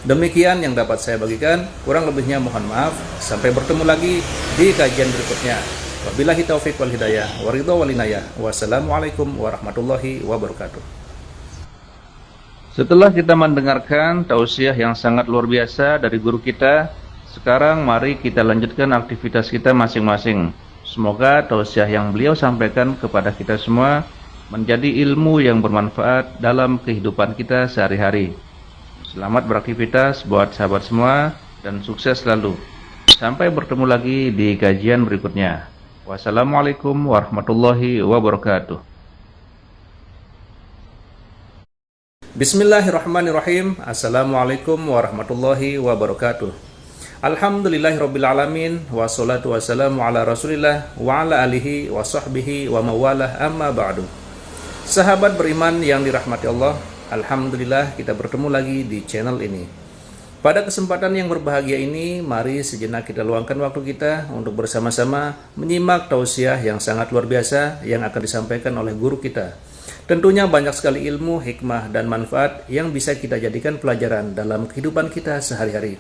Demikian yang dapat saya bagikan, kurang lebihnya mohon maaf. Sampai bertemu lagi di kajian berikutnya. Wabillahi taufiq wal hidayah, waridho wal inayah. Wassalamualaikum warahmatullahi wabarakatuh. Setelah kita mendengarkan tausiah yang sangat luar biasa dari guru kita, sekarang mari kita lanjutkan aktivitas kita masing-masing. Semoga tausiah yang beliau sampaikan kepada kita semua menjadi ilmu yang bermanfaat dalam kehidupan kita sehari-hari. Selamat beraktivitas buat sahabat semua dan sukses selalu. Sampai bertemu lagi di kajian berikutnya. Wassalamualaikum warahmatullahi wabarakatuh. Bismillahirrahmanirrahim. Assalamualaikum warahmatullahi wabarakatuh. Alhamdulillahirrabbilalamin. Wassalatu wassalamu ala rasulillah wa ala alihi wa sahbihi wa mawalah, amma ba'du. Sahabat beriman yang dirahmati Allah, alhamdulillah kita bertemu lagi di channel ini. Pada kesempatan yang berbahagia ini, mari sejenak kita luangkan waktu kita untuk bersama-sama menyimak tausiah yang sangat luar biasa yang akan disampaikan oleh guru kita. Tentunya banyak sekali ilmu, hikmah, dan manfaat yang bisa kita jadikan pelajaran dalam kehidupan kita sehari-hari.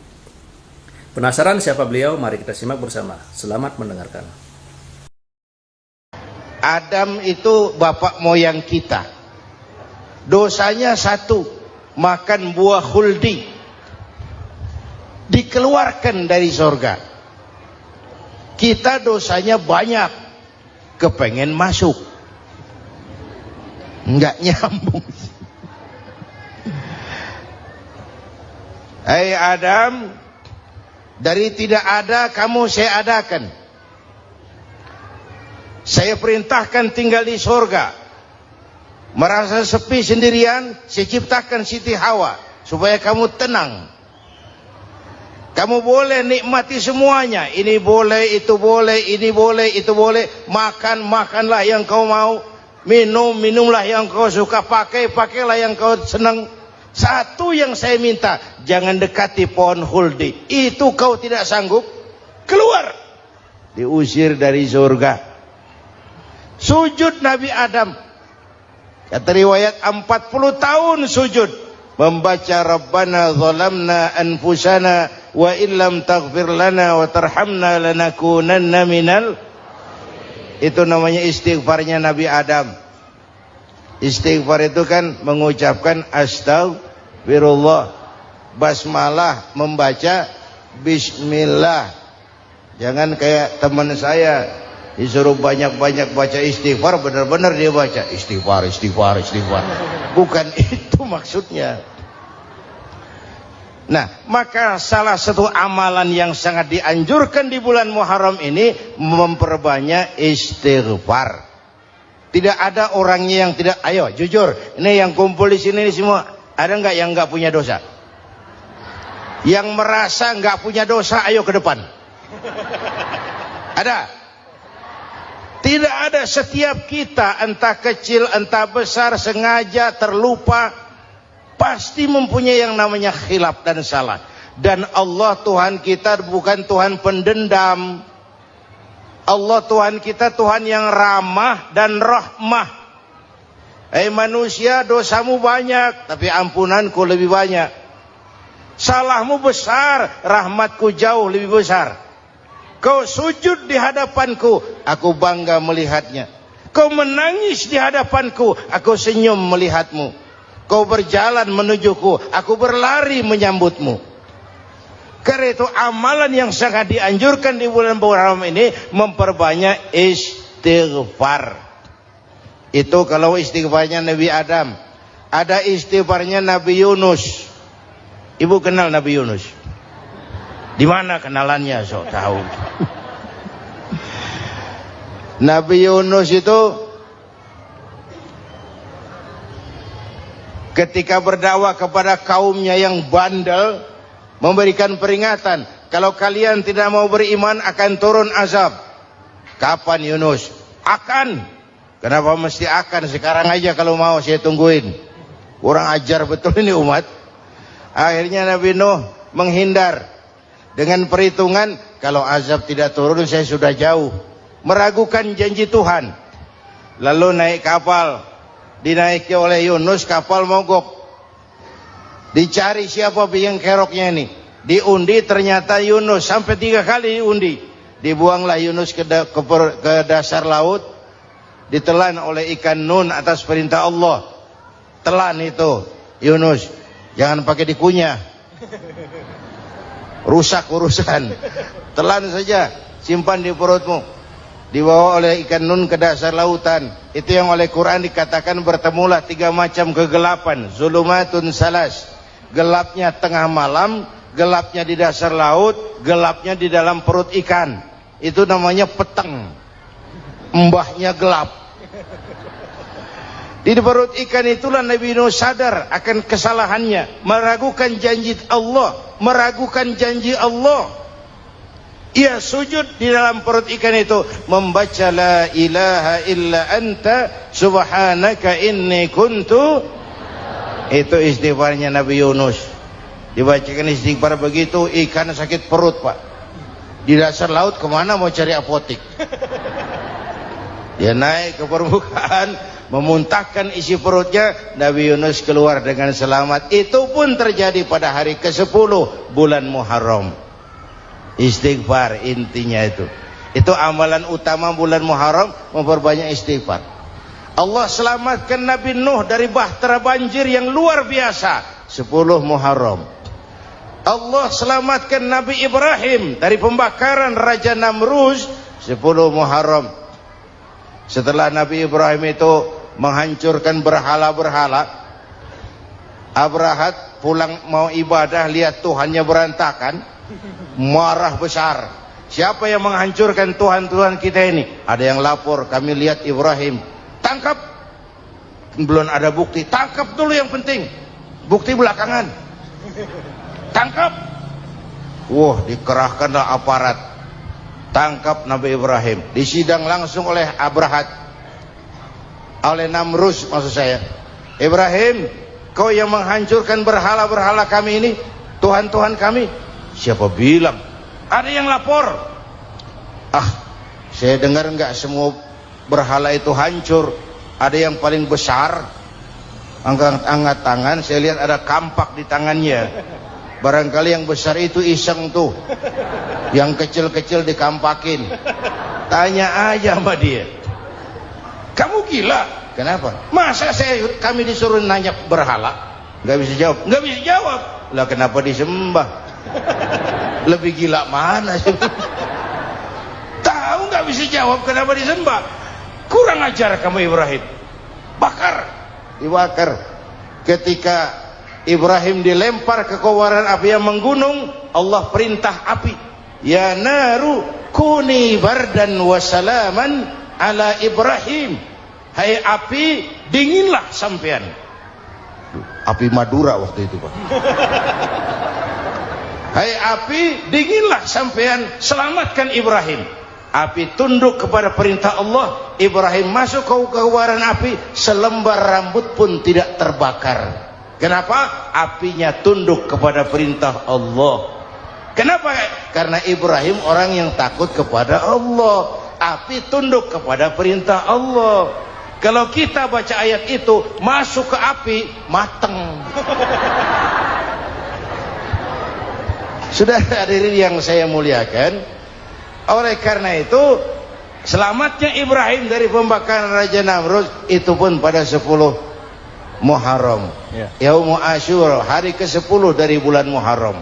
Penasaran siapa beliau? Mari kita simak bersama. Selamat mendengarkan. Adam itu bapak moyang kita. dosanya satu, makan buah khuldi, dikeluarkan dari surga. Kita dosanya banyak, kepengen masuk, enggak nyambung. Hai Adam, dari tidak ada kamu saya adakan. Saya perintahkan tinggal di surga. Merasa sepi sendirian, saya ciptakan Siti Hawa supaya kamu tenang. Kamu boleh nikmati semuanya. Ini boleh, itu boleh, ini boleh, itu boleh. Makan, makanlah yang kau mau. Minum, minumlah yang kau suka. Pakai, pakailah yang kau senang. Satu yang saya minta, jangan dekati pohon khuldi. Itu kau tidak sanggup, keluar. Diusir dari surga. Sujud Nabi Adam, kata riwayat 40 tahun sujud, membaca Rabbana zalamna anfusana wa illam taghfir lana wa tarhamna lanakunanna minal. Itu namanya istighfarnya Nabi Adam. Istighfar itu kan mengucapkan astagfirullah, basmalah, membaca bismillah. Jangan kayak teman saya disuruh banyak-banyak baca istighfar, benar-benar dia baca istighfar, istighfar, istighfar. Bukan itu maksudnya. Nah, maka salah satu amalan yang sangat dianjurkan di bulan Muharram ini memperbanyak istighfar. Tidak ada orangnya yang tidak. Ayo jujur, ini yang kumpul di sini ini semua, ada nggak yang nggak punya dosa? Yang merasa nggak punya dosa, ayo ke depan. Ada? Tidak ada. Setiap kita, entah kecil entah besar, sengaja terlupa, pasti mempunyai yang namanya khilaf dan salah. Dan Allah Tuhan kita bukan Tuhan pendendam. Allah Tuhan kita Tuhan yang ramah dan rahmah. Manusia, dosamu banyak, tapi ampunanku lebih banyak. Salahmu besar, rahmatku jauh lebih besar. Kau sujud di hadapanku, aku bangga melihatnya. Kau menangis di hadapanku, aku senyum melihatmu. Kau berjalan menujuku, aku berlari menyambutmu. Karena itu amalan yang sangat dianjurkan di bulan Muharram ini memperbanyak istighfar. Itu kalau istighfarnya Nabi Adam. Ada istighfarnya Nabi Yunus. Ibu kenal Nabi Yunus? Di mana kenalannya? Sok tahu. Nabi Yunus itu ketika berdakwah kepada kaumnya yang bandel, memberikan peringatan, kalau kalian tidak mau beriman akan turun azab. Kapan Yunus? Akan. Kenapa mesti akan? Sekarang aja kalau mau, saya tungguin. Kurang ajar betul ini umat. Akhirnya Nabi Nuh menghindar dengan perhitungan, kalau azab tidak turun saya sudah jauh. Meragukan janji Tuhan. Lalu naik kapal, dinaiki oleh Yunus, kapal mogok. Dicari siapa biang keroknya ini. Diundi, ternyata Yunus. Sampai 3 kali diundi. Dibuanglah Yunus ke dasar laut. Ditelan oleh ikan Nun atas perintah Allah. Telan itu Yunus. Jangan pakai dikunyah, rusak urusan. Telan saja, simpan di perutmu. Dibawa oleh ikan Nun ke dasar lautan. Itu yang oleh Quran dikatakan bertemulah 3 macam kegelapan. Zulumatun salas. Gelapnya tengah malam, gelapnya di dasar laut, gelapnya di dalam perut ikan. Itu namanya peteng. Mbahnya gelap. Di perut ikan itulah Nabi Nuh sadar akan kesalahannya, meragukan janji Allah, meragukan janji Allah. Ia sujud di dalam perut ikan itu, membaca la ilaha illa anta subhanaka inni kuntu. Itu istighfarnya Nabi Yunus. Dibacakan istighfar begitu, ikan sakit perut pak. Di dasar laut kemana mau cari apotik? Dia naik ke permukaan, memuntahkan isi perutnya. Nabi Yunus keluar dengan selamat. Itu pun terjadi pada hari ke-10 bulan Muharram. Istighfar intinya itu. Itu amalan utama bulan Muharram, memperbanyak istighfar. Allah selamatkan Nabi Nuh dari bahtera banjir yang luar biasa, 10 Muharram. Allah selamatkan Nabi Ibrahim dari pembakaran Raja Namruz, 10 Muharram. Setelah Nabi Ibrahim itu menghancurkan berhala-berhala, Abrahat pulang mau ibadah, lihat Tuhannya berantakan, marah besar. Siapa yang menghancurkan Tuhan-Tuhan kita ini? Ada yang lapor, kami lihat Ibrahim. Tangkap. Belum ada bukti, tangkap dulu yang penting, bukti belakangan. Tangkap. Wah, dikerahkanlah aparat, tangkap Nabi Ibrahim, disidang langsung oleh Abrahat, oleh Namruz maksud saya. Ibrahim, kau yang menghancurkan berhala-berhala kami ini, Tuhan-Tuhan kami. Siapa bilang? Ada yang lapor. Saya dengar enggak semua berhala itu hancur. Ada yang paling besar, angkat tangan, saya lihat ada kampak di tangannya. Barangkali yang besar itu iseng tuh, yang kecil-kecil dikampakin. Tanya aja sama dia, kamu gila? Kenapa? Masa kami disuruh nanya berhala? Nggak bisa jawab. Nggak bisa jawab. Lah kenapa disembah? Lebih gila mana sih? Tahu nggak bisa jawab kenapa disembah? Kurang ajar kamu Ibrahim. Bakar, dibakar. Ketika Ibrahim dilempar ke kobaran api yang menggunung, Allah perintah api, ya naru kuni bardan wa salaman ala Ibrahim. Hai api, dinginlah sampean. Api Madura waktu itu, Pak. Hai api, dinginlah sampean, selamatkan Ibrahim. Api tunduk kepada perintah Allah. Ibrahim masuk ke kobaran api, selembar rambut pun tidak terbakar. Kenapa? Apinya tunduk kepada perintah Allah. Kenapa? Karena Ibrahim orang yang takut kepada Allah. Api tunduk kepada perintah Allah. Kalau kita baca ayat itu, masuk ke api, mateng. Sudah hadirin yang saya muliakan, oleh karena itu selamatnya Ibrahim dari pembakaran Raja Namruz itu pun pada 10 Muharram, Yaumul Asyura, hari ke-10 dari bulan Muharram.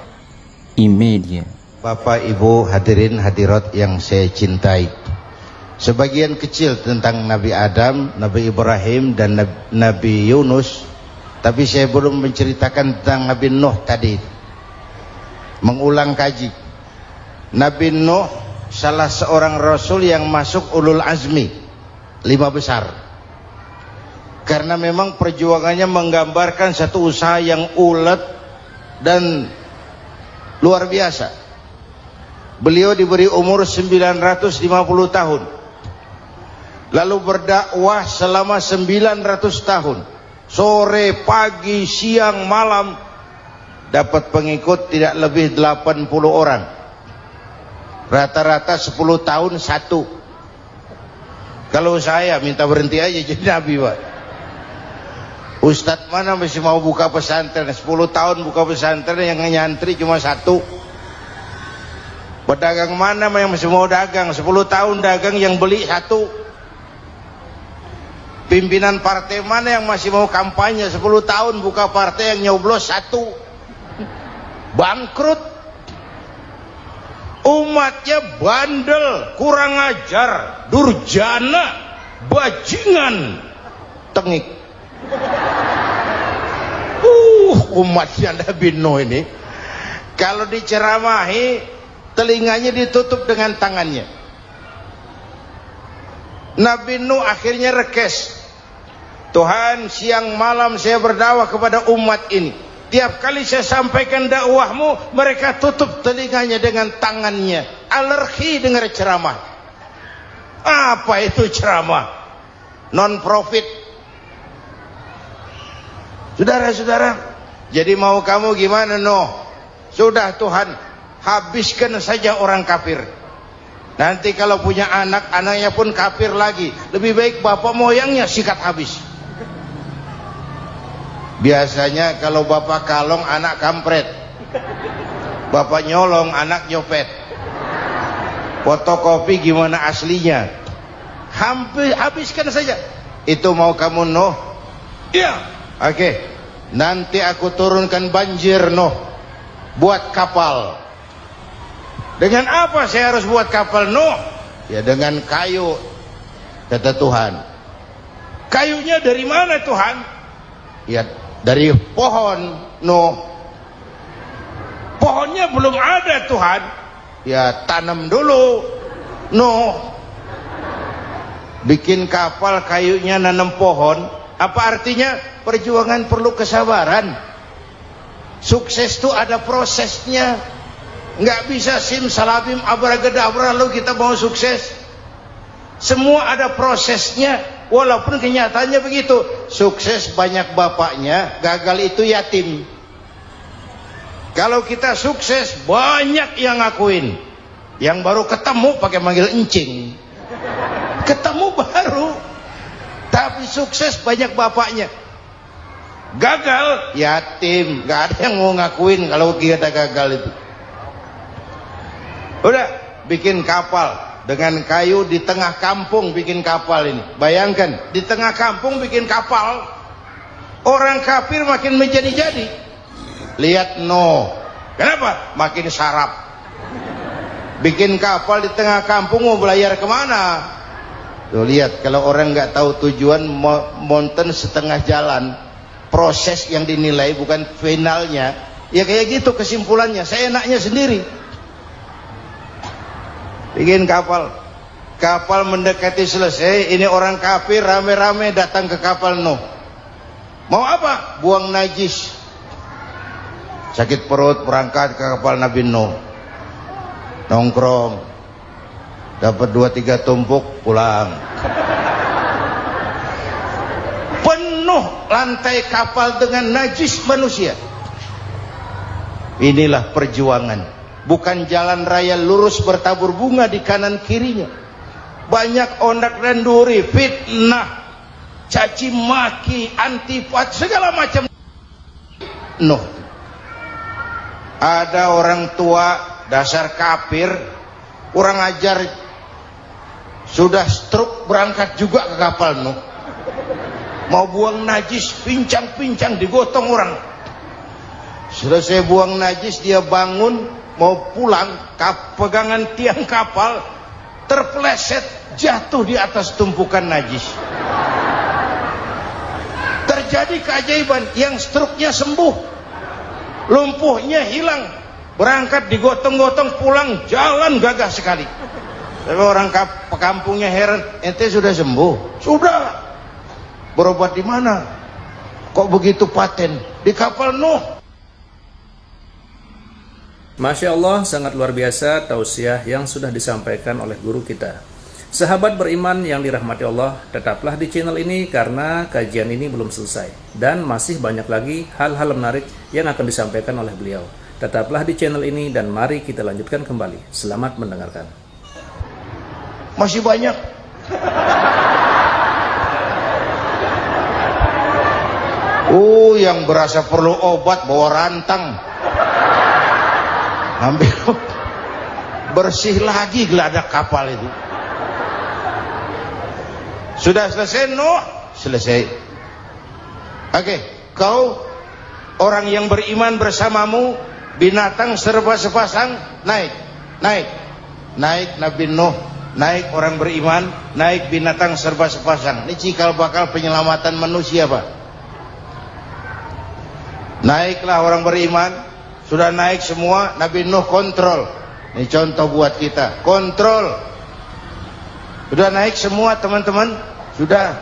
Imedia. Bapak Ibu hadirin hadirat yang saya cintai, sebagian kecil tentang Nabi Adam, Nabi Ibrahim dan Nabi Yunus, tapi saya belum menceritakan tentang Nabi Nuh tadi. Mengulang kaji, Nabi Nuh salah seorang rasul yang masuk ulul azmi 5 besar, karena memang perjuangannya menggambarkan satu usaha yang ulet dan luar biasa. Beliau diberi umur 950 tahun, lalu berdakwah selama 900 tahun, sore, pagi, siang, malam, dapat pengikut tidak lebih 80 orang. Rata-rata 10 tahun satu. Kalau saya minta berhenti aja jadi nabi, Pak. Ustadz mana masih mau buka pesantren? 10 tahun buka pesantren, yang nyantri cuma satu. Pedagang mana yang masih mau dagang? 10 tahun dagang, yang beli satu. Pimpinan partai mana yang masih mau kampanye? 10 tahun buka partai, yang nyoblos satu. Bangkrut. Umatnya bandel, kurang ajar, durjana, bajingan, tengik. Umatnya Nabi Nuh ini kalau diceramahi, telinganya ditutup dengan tangannya. Nabi Nuh akhirnya rekes, Tuhan, siang malam saya berdakwah kepada umat ini. Tiap kali saya sampaikan dakwahmu, mereka tutup telinganya dengan tangannya. Alergi dengar ceramah. Apa itu ceramah? Non profit. Saudara-saudara, jadi mau kamu gimana, Nuh? Sudah Tuhan, habiskan saja orang kafir. Nanti kalau punya anak, anaknya pun kafir lagi. Lebih baik bapak moyangnya sikat habis. Biasanya kalau bapak kalong, anak kampret. Bapak nyolong, anak nyopet. Fotokopi gimana aslinya? Hampir habiskan saja. Itu mau kamu Nuh? Iya. Oke. Nanti aku turunkan banjir Nuh. Buat kapal. Dengan apa saya harus buat kapal Nuh? Ya dengan kayu, kata Tuhan. Kayunya dari mana Tuhan? Ya dari pohon Nuh. Pohonnya belum ada Tuhan. Ya tanam dulu Nuh. Bikin kapal, kayunya nanam pohon. Apa artinya? Perjuangan perlu kesabaran. Sukses itu ada prosesnya. Nggak bisa simsalabim abracadabra lalu kita mau sukses. Semua ada prosesnya. Walaupun kenyataannya begitu. Sukses banyak bapaknya, gagal itu yatim. Kalau kita sukses banyak yang ngakuin. Yang baru ketemu pakai manggil encing. Ketemu baru, tapi sukses banyak bapaknya. Gagal yatim, nggak ada yang mau ngakuin kalau kita gagal itu. Udah bikin kapal dengan kayu di tengah kampung, bikin kapal ini. Bayangkan di tengah kampung bikin kapal, orang kafir makin menjadi-jadi. Lihat Nuh, kenapa? Makin sarap. Bikin kapal di tengah kampung, mau belayar kemana? Tuh lihat, kalau orang nggak tahu tujuan, mountain setengah jalan, proses yang dinilai bukan finalnya, ya kayak gitu kesimpulannya. Saya enaknya sendiri. Bikin kapal, kapal mendekati selesai, ini orang kafir rame-rame datang ke kapal Nuh. Mau apa? Buang najis. Sakit perut, berangkat ke kapal Nabi Nuh. Nongkrong. Dapat 2-3 tumpuk, pulang. Penuh lantai kapal dengan najis manusia. Inilah perjuangan. Bukan jalan raya lurus bertabur bunga di kanan kirinya. Banyak ondak dan duri, fitnah, caci maki, antipat, segala macam. Nuh. Ada orang tua dasar kafir, kurang ajar, sudah stroke berangkat juga ke kapal Nuh. Mau buang najis, pincang-pincang digotong orang. Selesai buang najis, dia bangun mau pulang, pegangan tiang kapal terpeleset, jatuh di atas tumpukan najis. Terjadi keajaiban, yang stroke-nya sembuh, lumpuhnya hilang, berangkat digotong-gotong pulang, jalan gagah sekali. Tapi orang kampungnya heran, ente sudah sembuh? Sudah. Berobat di mana? Kok begitu paten? Di kapal Nuh. Masya Allah, sangat luar biasa tausiah yang sudah disampaikan oleh guru kita. Sahabat beriman yang dirahmati Allah, tetaplah di channel ini karena kajian ini belum selesai. Dan masih banyak lagi hal-hal menarik yang akan disampaikan oleh beliau. Tetaplah di channel ini dan mari kita lanjutkan kembali. Selamat mendengarkan. Masih banyak. Yang berasa perlu obat bawa rantang. Ambil bersih lagi geladak kapal itu. Sudah selesai Nuh? Selesai. Oke, kau orang yang beriman bersamamu, binatang serba sepasang, naik Nabi Nuh, naik orang beriman, naik binatang serba sepasang. Ini cikal bakal penyelamatan manusia, Pak. Naiklah orang beriman, sudah naik semua, Nabi Nuh kontrol. Ini contoh buat kita, kontrol. Sudah naik semua teman-teman, sudah.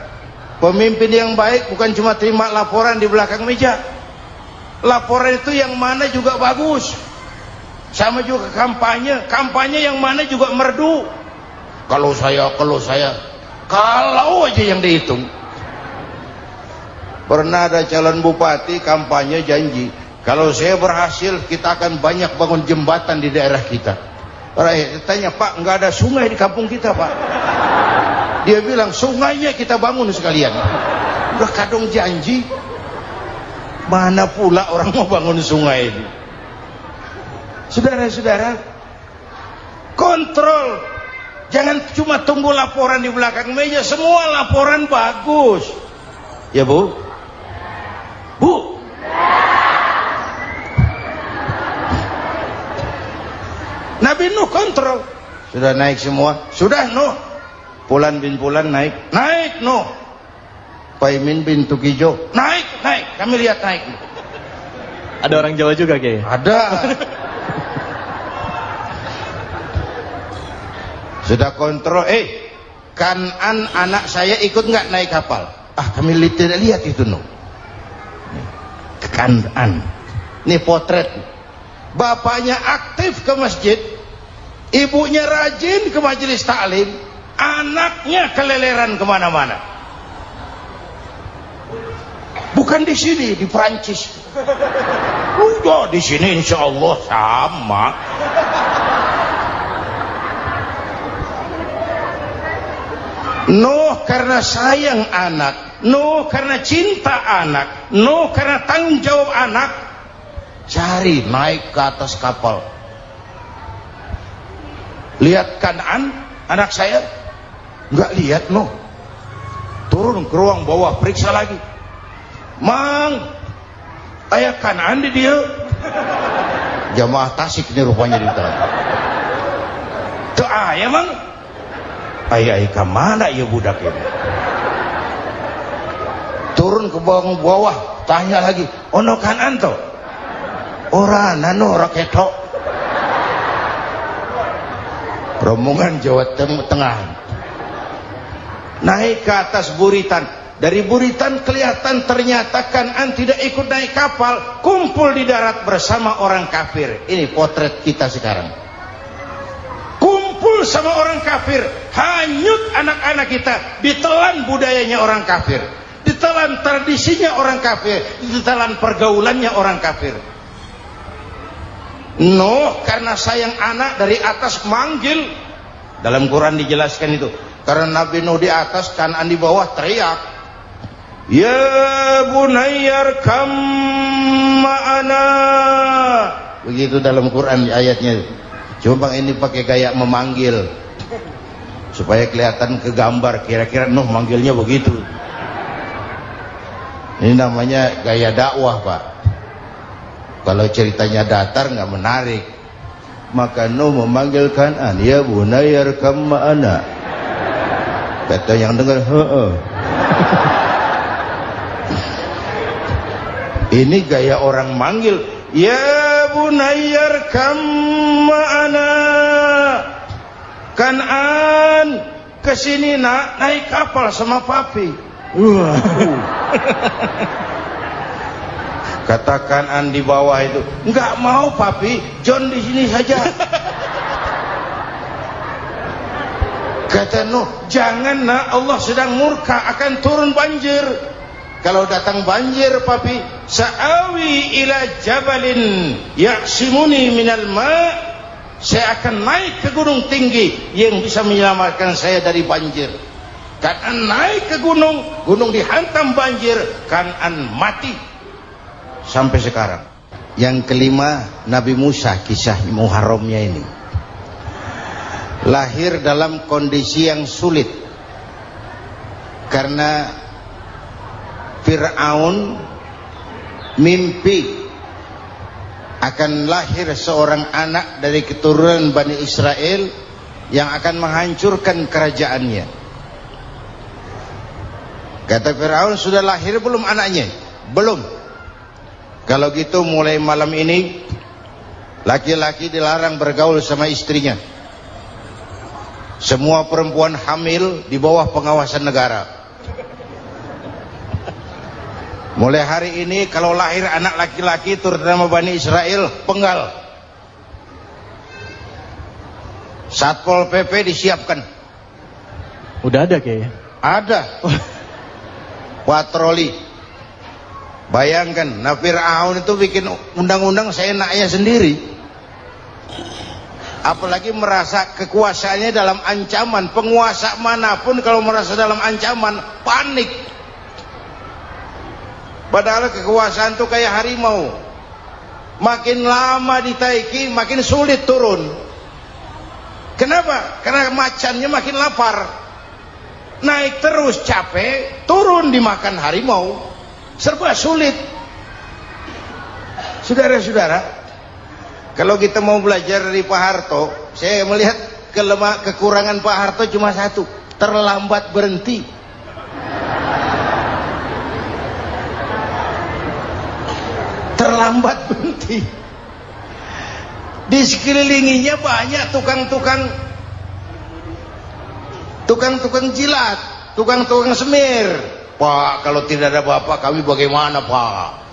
Pemimpin yang baik bukan cuma terima laporan di belakang meja. Laporan itu yang mana juga bagus. Sama juga kampanye, kampanye yang mana juga merdu. Kalau saya, kalau aja yang dihitung. Pernah ada calon bupati kampanye janji, kalau saya berhasil kita akan banyak bangun jembatan di daerah kita. Rakyat tanya, Pak, nggak ada sungai di kampung kita, Pak. Dia bilang, sungainya kita bangun sekalian. Udah kadung janji, mana pula orang mau bangun sungai ini. Saudara-saudara, kontrol. Jangan cuma tunggu laporan di belakang meja, semua laporan bagus. Ya Bu? Bu? Nabi Nuh kontrol. Sudah naik semua? Sudah Nuh. Pulan bin Pulan naik. Naik Nuh. Paimin bin Tukijo. Naik. Kami lihat naik. Ada orang Jawa juga Kiai? Ada. Sudah kontrol. Kanan anak saya ikut nggak naik kapal? Kami tidak lihat itu Nuh. Kanan. Ini potret. Bapaknya aktif ke masjid, ibunya rajin ke majelis taklim, anaknya keleleran kemana-mana. Bukan di sini, di Perancis. Udah di sini insya Allah sama. Nuh karena sayang anak, Nuh karena cinta anak, Nuh karena tanggung jawab anak, cari naik ke atas kapal. Lihat Kanan anak saya, nggak lihat Nuh. Turun ke ruang bawah, periksa lagi. Mang, ayah Kanan di dia. Jamaah Tasik ini rupanya di dalam. Tuh ayah Mang. Ayah kemana ya budak ini? Turun ke bawah, tanya lagi. Ono Kanan tuh? Orang nano raketok. Rombongan Jawa Tengah naik ke atas buritan. Dari buritan kelihatan ternyata Kanan tidak ikut naik kapal, kumpul di darat bersama orang kafir. Ini potret kita sekarang. Kumpul sama orang kafir, hanyut anak-anak kita, ditelan budayanya orang kafir, ditelan tradisinya orang kafir, ditelan pergaulannya orang kafir. Nuh karena sayang anak dari atas manggil. Dalam Quran dijelaskan itu. Karena Nabi Nuh di atas, Kanan di bawah, teriak, ya bunayyar kam ma'ana. Begitu dalam Quran ayatnya. Cuma ini pakai gaya memanggil supaya kelihatan ke gambar, kira-kira Nuh manggilnya begitu. Ini namanya gaya dakwah Pak. Kalau ceritanya datar nggak menarik. Maka Nuh memanggil Kanan, ya bunayyar kam ma'ana. Kata yang dengar, ini gaya orang manggil, ya bunayyar kam ma'ana. Kanan kesini nak, naik kapal sama papi. Kata Kanan di bawah itu, nggak mau papi, John di sini saja. Kata Nuh, jangan nak, Allah sedang murka, akan turun banjir. Kalau datang banjir papi, sa'awi ila jabalin ya'simuni minal ma', saya akan naik ke gunung tinggi yang bisa menyelamatkan saya dari banjir. Kanan naik ke gunung, gunung dihantam banjir, Kanan mati. Sampai sekarang. Yang kelima, Nabi Musa, kisah Muharramnya ini. Lahir dalam kondisi yang sulit. Karena Fir'aun mimpi akan lahir seorang anak dari keturunan Bani Israel yang akan menghancurkan kerajaannya. Kata Fir'aun, sudah lahir belum anaknya? Belum. Kalau gitu mulai malam ini laki-laki dilarang bergaul sama istrinya. Semua perempuan hamil di bawah pengawasan negara. Mulai hari ini kalau lahir anak laki-laki terutama Bani Israel, penggal. Satpol PP disiapkan. Udah ada kayaknya. Ada. Patroli. Bayangkan, nah Fir'aun itu bikin undang-undang seenaknya sendiri. Apalagi merasa kekuasaannya dalam ancaman. Penguasa manapun kalau merasa dalam ancaman, panik. Padahal kekuasaan itu kayak harimau. Makin lama ditaiki, makin sulit turun. Kenapa? Karena macannya makin lapar. Naik terus capek, turun dimakan harimau. Serba sulit. Saudara-saudara, kalau kita mau belajar dari Pak Harto, saya melihat kekurangan Pak Harto cuma satu, terlambat berhenti. Terlambat berhenti. Di sekelilinginya banyak tukang-tukang jilat, tukang-tukang semir. Pak, kalau tidak ada Bapak kami bagaimana, Pak?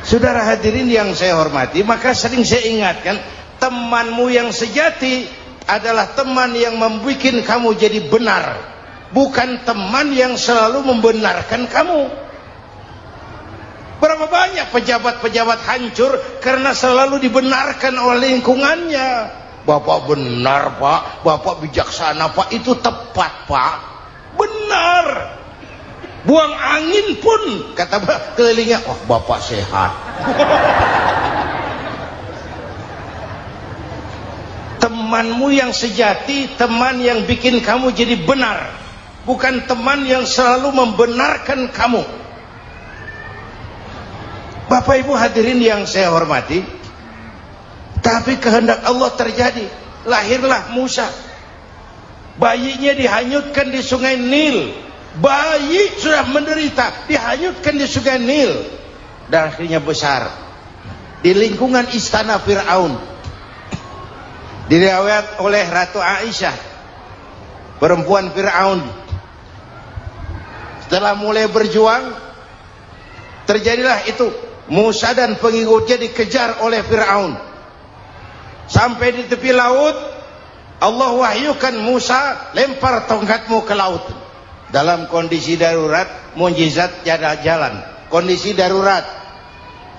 Saudara hadirin yang saya hormati, maka sering saya ingatkan, temanmu yang sejati adalah teman yang membuat kamu jadi benar, bukan teman yang selalu membenarkan kamu. Berapa banyak pejabat-pejabat hancur karena selalu dibenarkan oleh lingkungannya. Bapak benar, Pak. Bapak bijaksana, Pak. Itu tepat, Pak. Benar. Buang angin pun kata kelilingnya, oh Bapak sehat. Temanmu yang sejati, teman yang bikin kamu jadi benar, bukan teman yang selalu membenarkan kamu. Bapak Ibu hadirin yang saya hormati, tapi kehendak Allah terjadi. Lahirlah Musa. Bayinya dihanyutkan di sungai Nil. Bayi sudah menderita, dihanyutkan di sungai Nil, dan akhirnya besar di lingkungan istana Fir'aun. Diriwayat oleh Ratu Aisyah, perempuan Fir'aun, setelah mulai berjuang, terjadilah itu. Musa dan pengikutnya dikejar oleh Fir'aun. Sampai di tepi laut, Allah wahyukan, Musa, lempar tongkatmu ke laut. Dalam kondisi darurat, mukjizat tiada jalan. Kondisi darurat.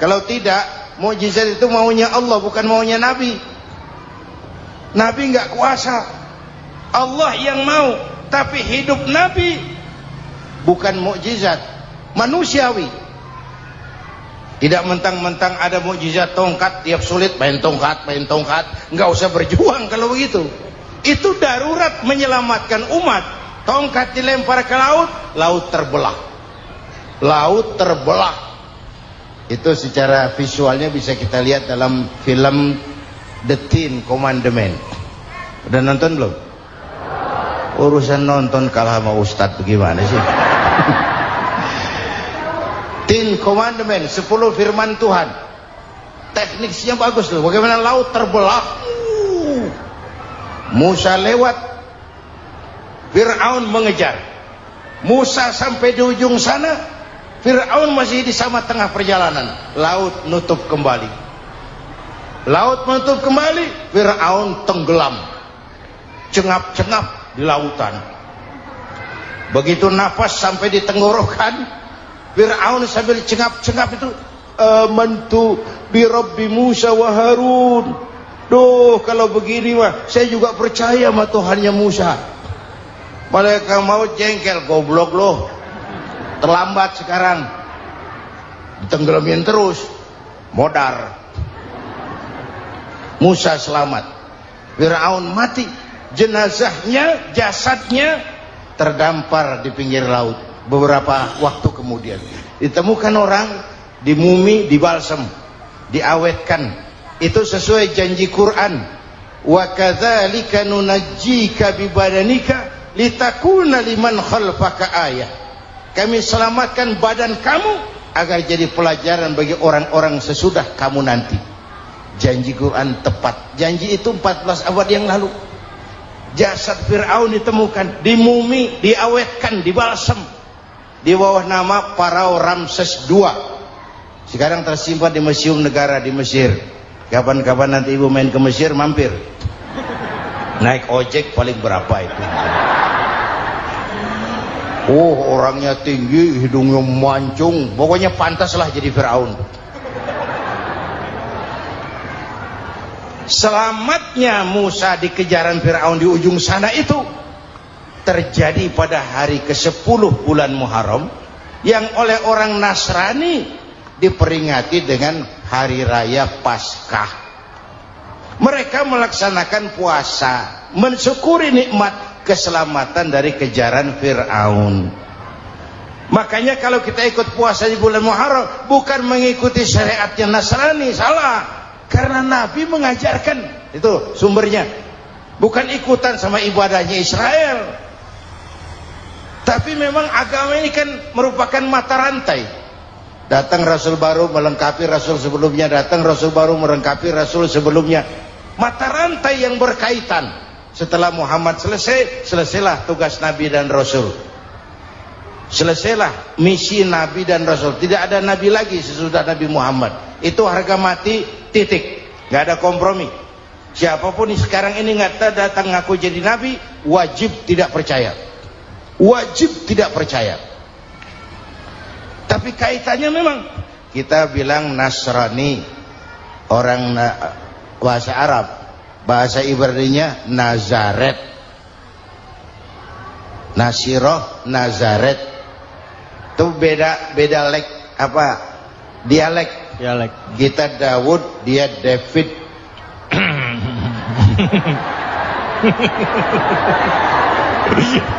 Kalau tidak, mukjizat itu maunya Allah, bukan maunya Nabi. Nabi nggak kuasa. Allah yang mau. Tapi hidup Nabi bukan mukjizat, manusiawi. Tidak mentang-mentang ada mukjizat tongkat, tiap sulit main tongkat. Nggak usah berjuang kalau begitu. Itu darurat menyelamatkan umat. Tongkat dilempar ke laut, laut terbelah. Laut terbelah. Itu secara visualnya bisa kita lihat dalam film The Ten Commandment. Udah nonton belum? Urusan nonton kalah sama Ustadz bagaimana sih? Ten Commandment, 10 firman Tuhan. Tekniknya bagus loh. Bagaimana laut terbelah. Musa lewat, Fir'aun mengejar. Musa sampai di ujung sana, Fir'aun masih di sama tengah perjalanan. Laut nutup kembali. Laut menutup kembali, Fir'aun tenggelam, cengap-cengap di lautan. Begitu nafas sampai di tenggorokan, Fir'aun sambil cengap-cengap itu, amantu bi Rabbi Musa wa Harun. Duh, kalau begini mah saya juga percaya sama Tuhannya Musa. Malaikat maut jengkel, goblok loh, terlambat sekarang, ditenggelamin terus, modar. Musa selamat, Fir'aun mati, jenazahnya, jasadnya terdampar di pinggir laut. Beberapa waktu kemudian ditemukan orang, dimumi, dibalsem, diawetkan. Itu sesuai janji Quran, wa kadzalika nunajjika bi badanika litakuna liman khalfaka ayah. Kami selamatkan badan kamu agar jadi pelajaran bagi orang-orang sesudah kamu nanti. Janji Quran tepat. Janji itu 14 abad yang lalu. Jasad Fir'aun ditemukan, dimumi, diawetkan, dibalsem di bawah nama Pharao Ramses II. Sekarang tersimpan di Museum Negara di Mesir. Kapan-kapan nanti ibu main ke Mesir, mampir. Naik ojek paling berapa itu? Oh, orangnya tinggi, hidungnya mancung, pokoknya pantaslah jadi Fir'aun. Selamatnya Musa di kejaran Fir'aun di ujung sana itu terjadi pada hari ke-10 bulan Muharram, yang oleh orang Nasrani diperingati dengan hari raya Paskah. Mereka mereka melaksanakan puasa, mensyukuri nikmat keselamatan dari kejaran Fir'aun. Makanya kalau kita ikut puasa di bulan Muharram bukan mengikuti syariatnya Nasrani, salah. Karena Nabi mengajarkan, itu sumbernya. Bukan ikutan sama ibadahnya Israel. Tapi memang agama ini kan merupakan mata rantai. Datang Rasul baru melengkapi Rasul sebelumnya, datang Rasul baru melengkapi Rasul sebelumnya. Mata rantai yang berkaitan. Setelah Muhammad selesai, selesailah tugas Nabi dan Rasul. Selesailah misi Nabi dan Rasul. Tidak ada Nabi lagi sesudah Nabi Muhammad. Itu harga mati, titik. Gak ada kompromi. Siapapun sekarang ini nggak datang ngaku jadi Nabi, wajib tidak percaya. Wajib tidak percaya. Tapi kaitannya memang kita bilang Nasrani, orang bahasa Arab, bahasa Ibraninya Nazaret, Nasiroh, Nazaret. Itu beda dialek. Kita Daud, dia David.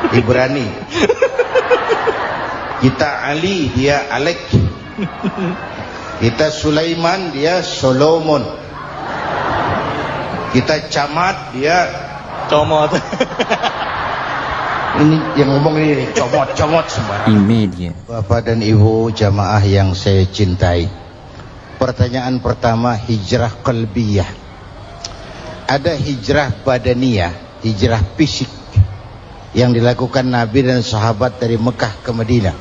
Ibrani. Kita Ali, dia Alek. Kita Sulaiman, dia Solomon. Kita Camat, dia Comot. Ini yang ngomong ini comot sembarang. Media. Bapak dan Ibu jamaah yang saya cintai, pertanyaan pertama, hijrah qalbiyah. Ada hijrah badaniyah, hijrah fisik yang dilakukan Nabi dan sahabat dari Mekah ke Madinah.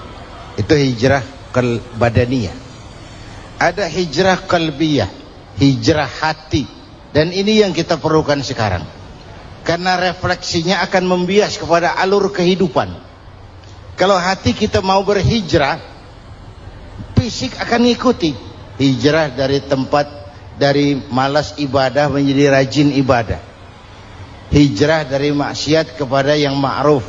Itu hijrah badaniyah. Ada hijrah qalbiyah, hijrah hati. Dan ini yang kita perlukan sekarang. Karena refleksinya akan membias kepada alur kehidupan. Kalau hati kita mau berhijrah, fisik akan ngikuti. Hijrah dari tempat, dari malas ibadah menjadi rajin ibadah. Hijrah dari maksiat kepada yang ma'ruf,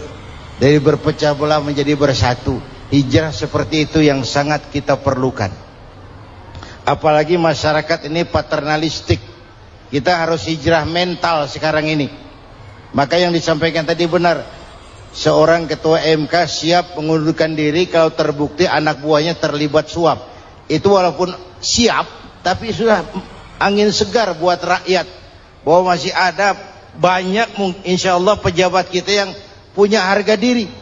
dari berpecah belah menjadi bersatu. Hijrah seperti itu yang sangat kita perlukan. Apalagi masyarakat ini paternalistik. Kita harus hijrah mental sekarang ini. Maka yang disampaikan tadi benar. Seorang ketua MK siap mengundurkan diri kalau terbukti anak buahnya terlibat suap. Itu walaupun siap, tapi sudah angin segar buat rakyat. Bahwa masih ada banyak insya Allah pejabat kita yang punya harga diri.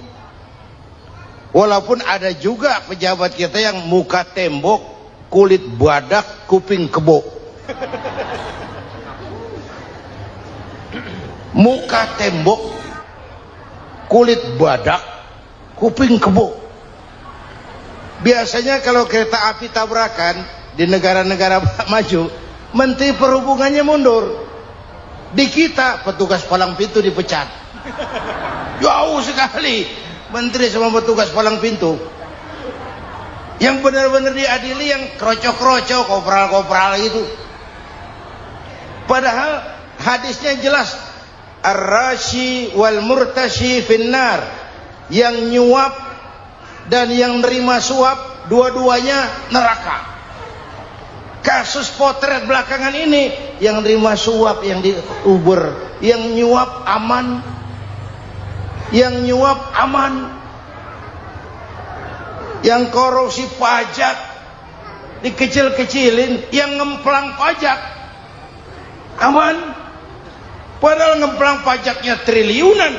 Walaupun ada juga pejabat kita yang muka tembok, kulit badak, kuping kebo. Muka tembok, kulit badak, kuping kebo. Biasanya kalau kereta api tabrakan di negara-negara maju, Menteri Perhubungannya mundur. Di kita petugas palang pintu dipecat. Jauh sekali Menteri sama petugas palang pintu. Yang benar-benar diadili yang krocok-krocok, kopral-kopral itu. Padahal hadisnya jelas, ar-rashi wal murtashi finnar, yang nyuap dan yang nerima suap dua-duanya neraka. Kasus potret belakangan ini, yang nerima suap yang diuber, yang nyuap aman, yang nyuap aman, yang korupsi pajak dikecil-kecilin, yang ngemplang pajak aman. Padahal ngemplang pajaknya triliunan.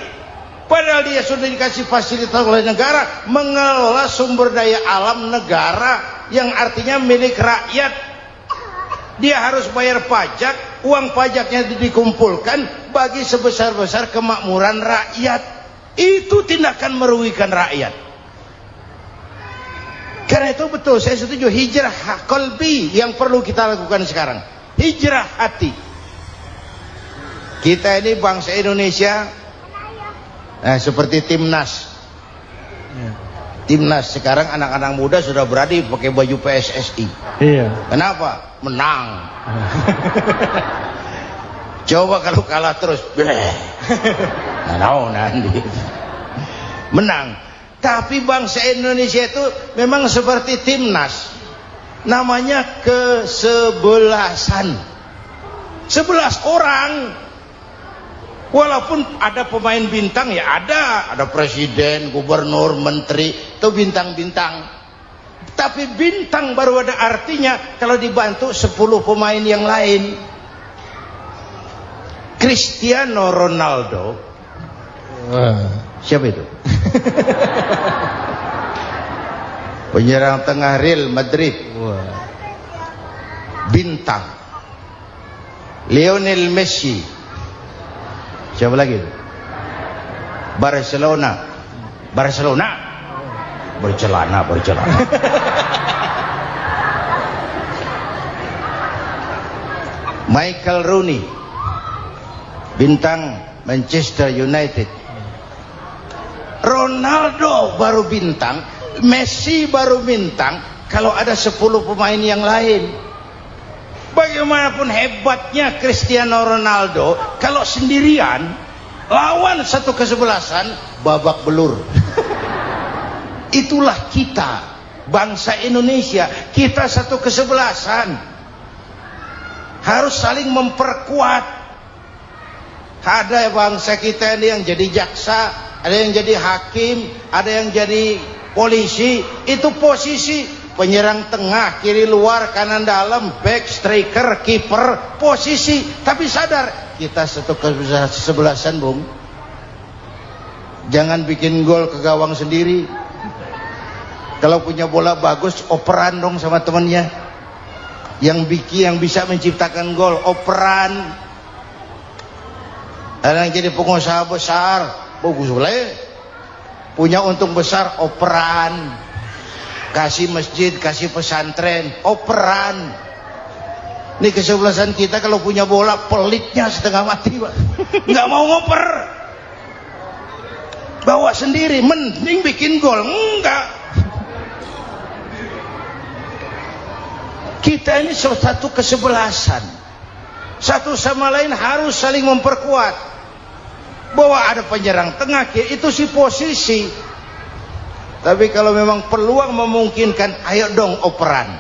Padahal dia sudah dikasih fasilitas oleh negara mengelola sumber daya alam negara yang artinya milik rakyat. Dia harus bayar pajak, uang pajaknya dikumpulkan bagi sebesar-besar kemakmuran rakyat. Itu tindakan merugikan rakyat. Karena itu betul, saya setuju, hijrah qalbi yang perlu kita lakukan sekarang. Hijrah hati. Kita ini bangsa Indonesia, seperti timnas. Timnas sekarang anak-anak muda sudah berani pakai baju PSSI. Iya. Kenapa? Menang. Coba kalau kalah terus, nanti menang. Tapi bangsa Indonesia itu memang seperti timnas. Namanya kesebelasan. 11 orang. Walaupun ada pemain bintang, ya ada presiden, gubernur, menteri, itu bintang-bintang. Tapi bintang baru ada artinya kalau dibantu 10 pemain yang lain. Cristiano Ronaldo, siapa itu? Penyerang tengah Real Madrid, bintang. Lionel Messi, siapa lagi itu? Barcelona, bercelana. Michael Rooney, bintang Manchester United. Ronaldo baru bintang, Messi baru bintang kalau ada 10 pemain yang lain. Bagaimanapun hebatnya Cristiano Ronaldo, kalau sendirian lawan satu kesebelasan, babak belur. Itulah kita, bangsa Indonesia. Kita satu kesebelasan, harus saling memperkuat. Ada bangsa kita ini yang jadi jaksa, ada yang jadi hakim, ada yang jadi polisi. Itu posisi penyerang tengah, kiri luar, kanan dalam, back, striker, kiper, posisi. Tapi sadar, kita satu kesebelasan, Bung. Jangan bikin gol ke gawang sendiri. Kalau punya bola bagus, operan dong sama temannya. Yang bisa menciptakan gol, operan. Ada yang jadi pengusaha besar, bagus boleh. Punya untung besar, operan. Kasih masjid, kasih pesantren, operan. Ini kesebelasan kita kalau punya bola, pelitnya setengah mati, Pak. Nggak mau ngoper. Bawa sendiri, mending bikin gol. Enggak. Kita ini satu kesebelasan. Satu sama lain harus saling memperkuat. Bahwa ada penyerang tengah, itu si posisi. Tapi kalau memang peluang memungkinkan, ayo dong operan.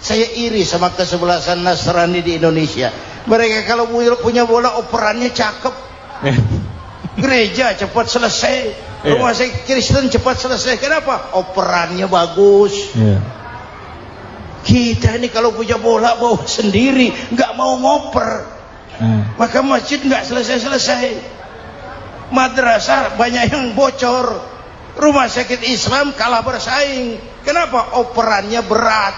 Saya iri sama kesebelasan Nasrani di Indonesia. Mereka kalau punya bola, operannya cakep. Gereja cepat selesai, rumah saya Kristen cepat selesai. Kenapa? Operannya bagus. Kita ini kalau punya bola bawa sendiri, nggak mau ngoper. Maka masjid nggak selesai-selesai. Madrasah banyak yang bocor. Rumah sakit Islam kalah bersaing. Kenapa? Operannya berat.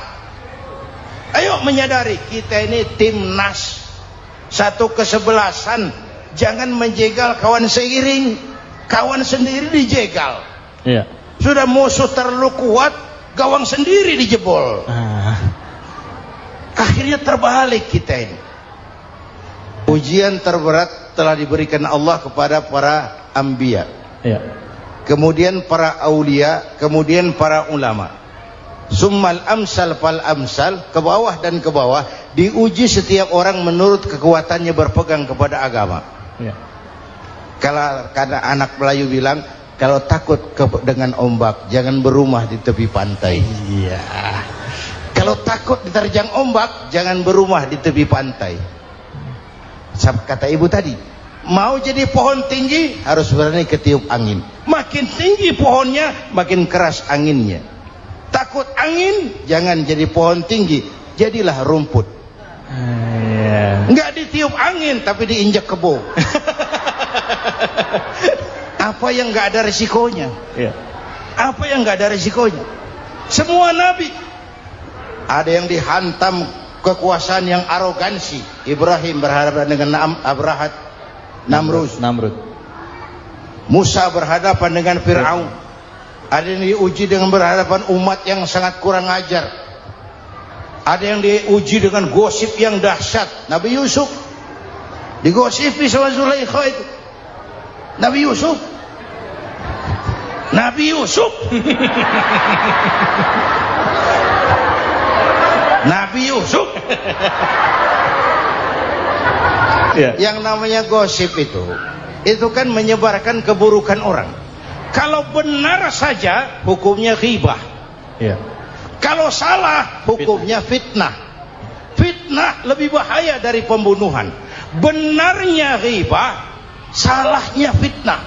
Ayo menyadari, kita ini timnas, satu kesebelasan. Jangan menjegal kawan seiring, kawan sendiri dijegal. Sudah musuh terlalu kuat, gawang sendiri dijebol. Akhirnya terbalik kita ini. Ujian terberat telah diberikan Allah kepada para anbiya. Kemudian para aulia, kemudian para ulama. Summal amsal fal amsal, ke bawah dan ke bawah, diuji setiap orang menurut kekuatannya berpegang kepada agama. Kalau karena anak Melayu bilang, kalau takut dengan ombak, jangan berumah di tepi pantai. Kalau takut diterjang ombak, jangan berumah di tepi pantai. Kata ibu tadi, mau jadi pohon tinggi harus berani ketiup angin. Makin tinggi pohonnya, makin keras anginnya. Takut angin, jangan jadi pohon tinggi, jadilah rumput. Nggak ditiup angin, tapi diinjak kebo. Apa yang nggak ada resikonya? Apa yang nggak ada resikonya? Semua nabi ada yang dihantam kekuasaan yang arogansi. Ibrahim berhadapan dengan Namrud. Musa berhadapan dengan Fir'aun. Ada yang diuji dengan berhadapan umat yang sangat kurang ajar. Ada yang diuji dengan gosip yang dahsyat. Nabi Yusuf digosipi sama Zulaikha itu. Nabi Yusuf Yang namanya gosip itu kan menyebarkan keburukan orang. Kalau benar saja hukumnya ghibah. Kalau salah hukumnya fitnah. Fitnah lebih bahaya dari pembunuhan. Benarnya ghibah, salahnya fitnah.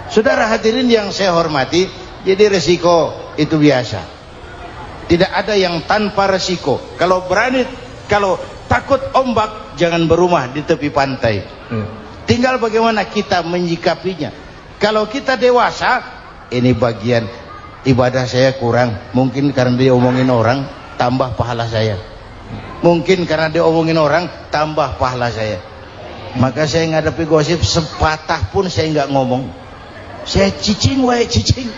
Saudara hadirin yang saya hormati, jadi resiko itu biasa. Tidak ada yang tanpa resiko. Kalau berani, kalau takut ombak, jangan berumah di tepi pantai. Tinggal bagaimana kita menyikapinya. Kalau kita dewasa, ini bagian ibadah saya kurang, mungkin karena dia omongin orang, tambah pahala saya. Mungkin karena dia omongin orang, tambah pahala saya. Maka saya ngadapi gosip sepatah pun saya nggak ngomong. Saya cicing, wae cicing.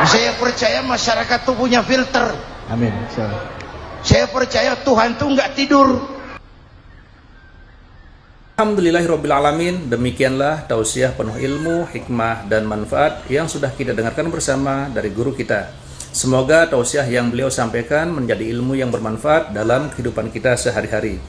Saya percaya masyarakat itu punya filter. Amin. Saya percaya Tuhan itu nggak tidur. Alhamdulillahirrabbilalamin, demikianlah tausiah penuh ilmu, hikmah, dan manfaat yang sudah kita dengarkan bersama dari guru kita. Semoga tausiah yang beliau sampaikan menjadi ilmu yang bermanfaat dalam kehidupan kita sehari-hari.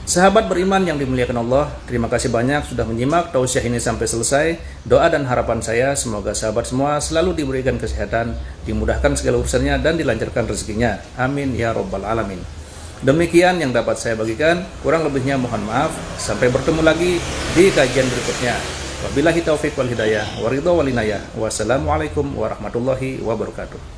Sahabat beriman yang dimuliakan Allah, terima kasih banyak sudah menyimak tausiah ini sampai selesai. Doa dan harapan saya semoga sahabat semua selalu diberikan kesehatan, dimudahkan segala urusannya, dan dilancarkan rezekinya. Amin ya rabbal alamin. Demikian yang dapat saya bagikan, kurang lebihnya mohon maaf. Sampai bertemu lagi di kajian berikutnya. Wabillahi taufiq wal hidayah, waridho wal inayah. Wassalamualaikum warahmatullahi wabarakatuh.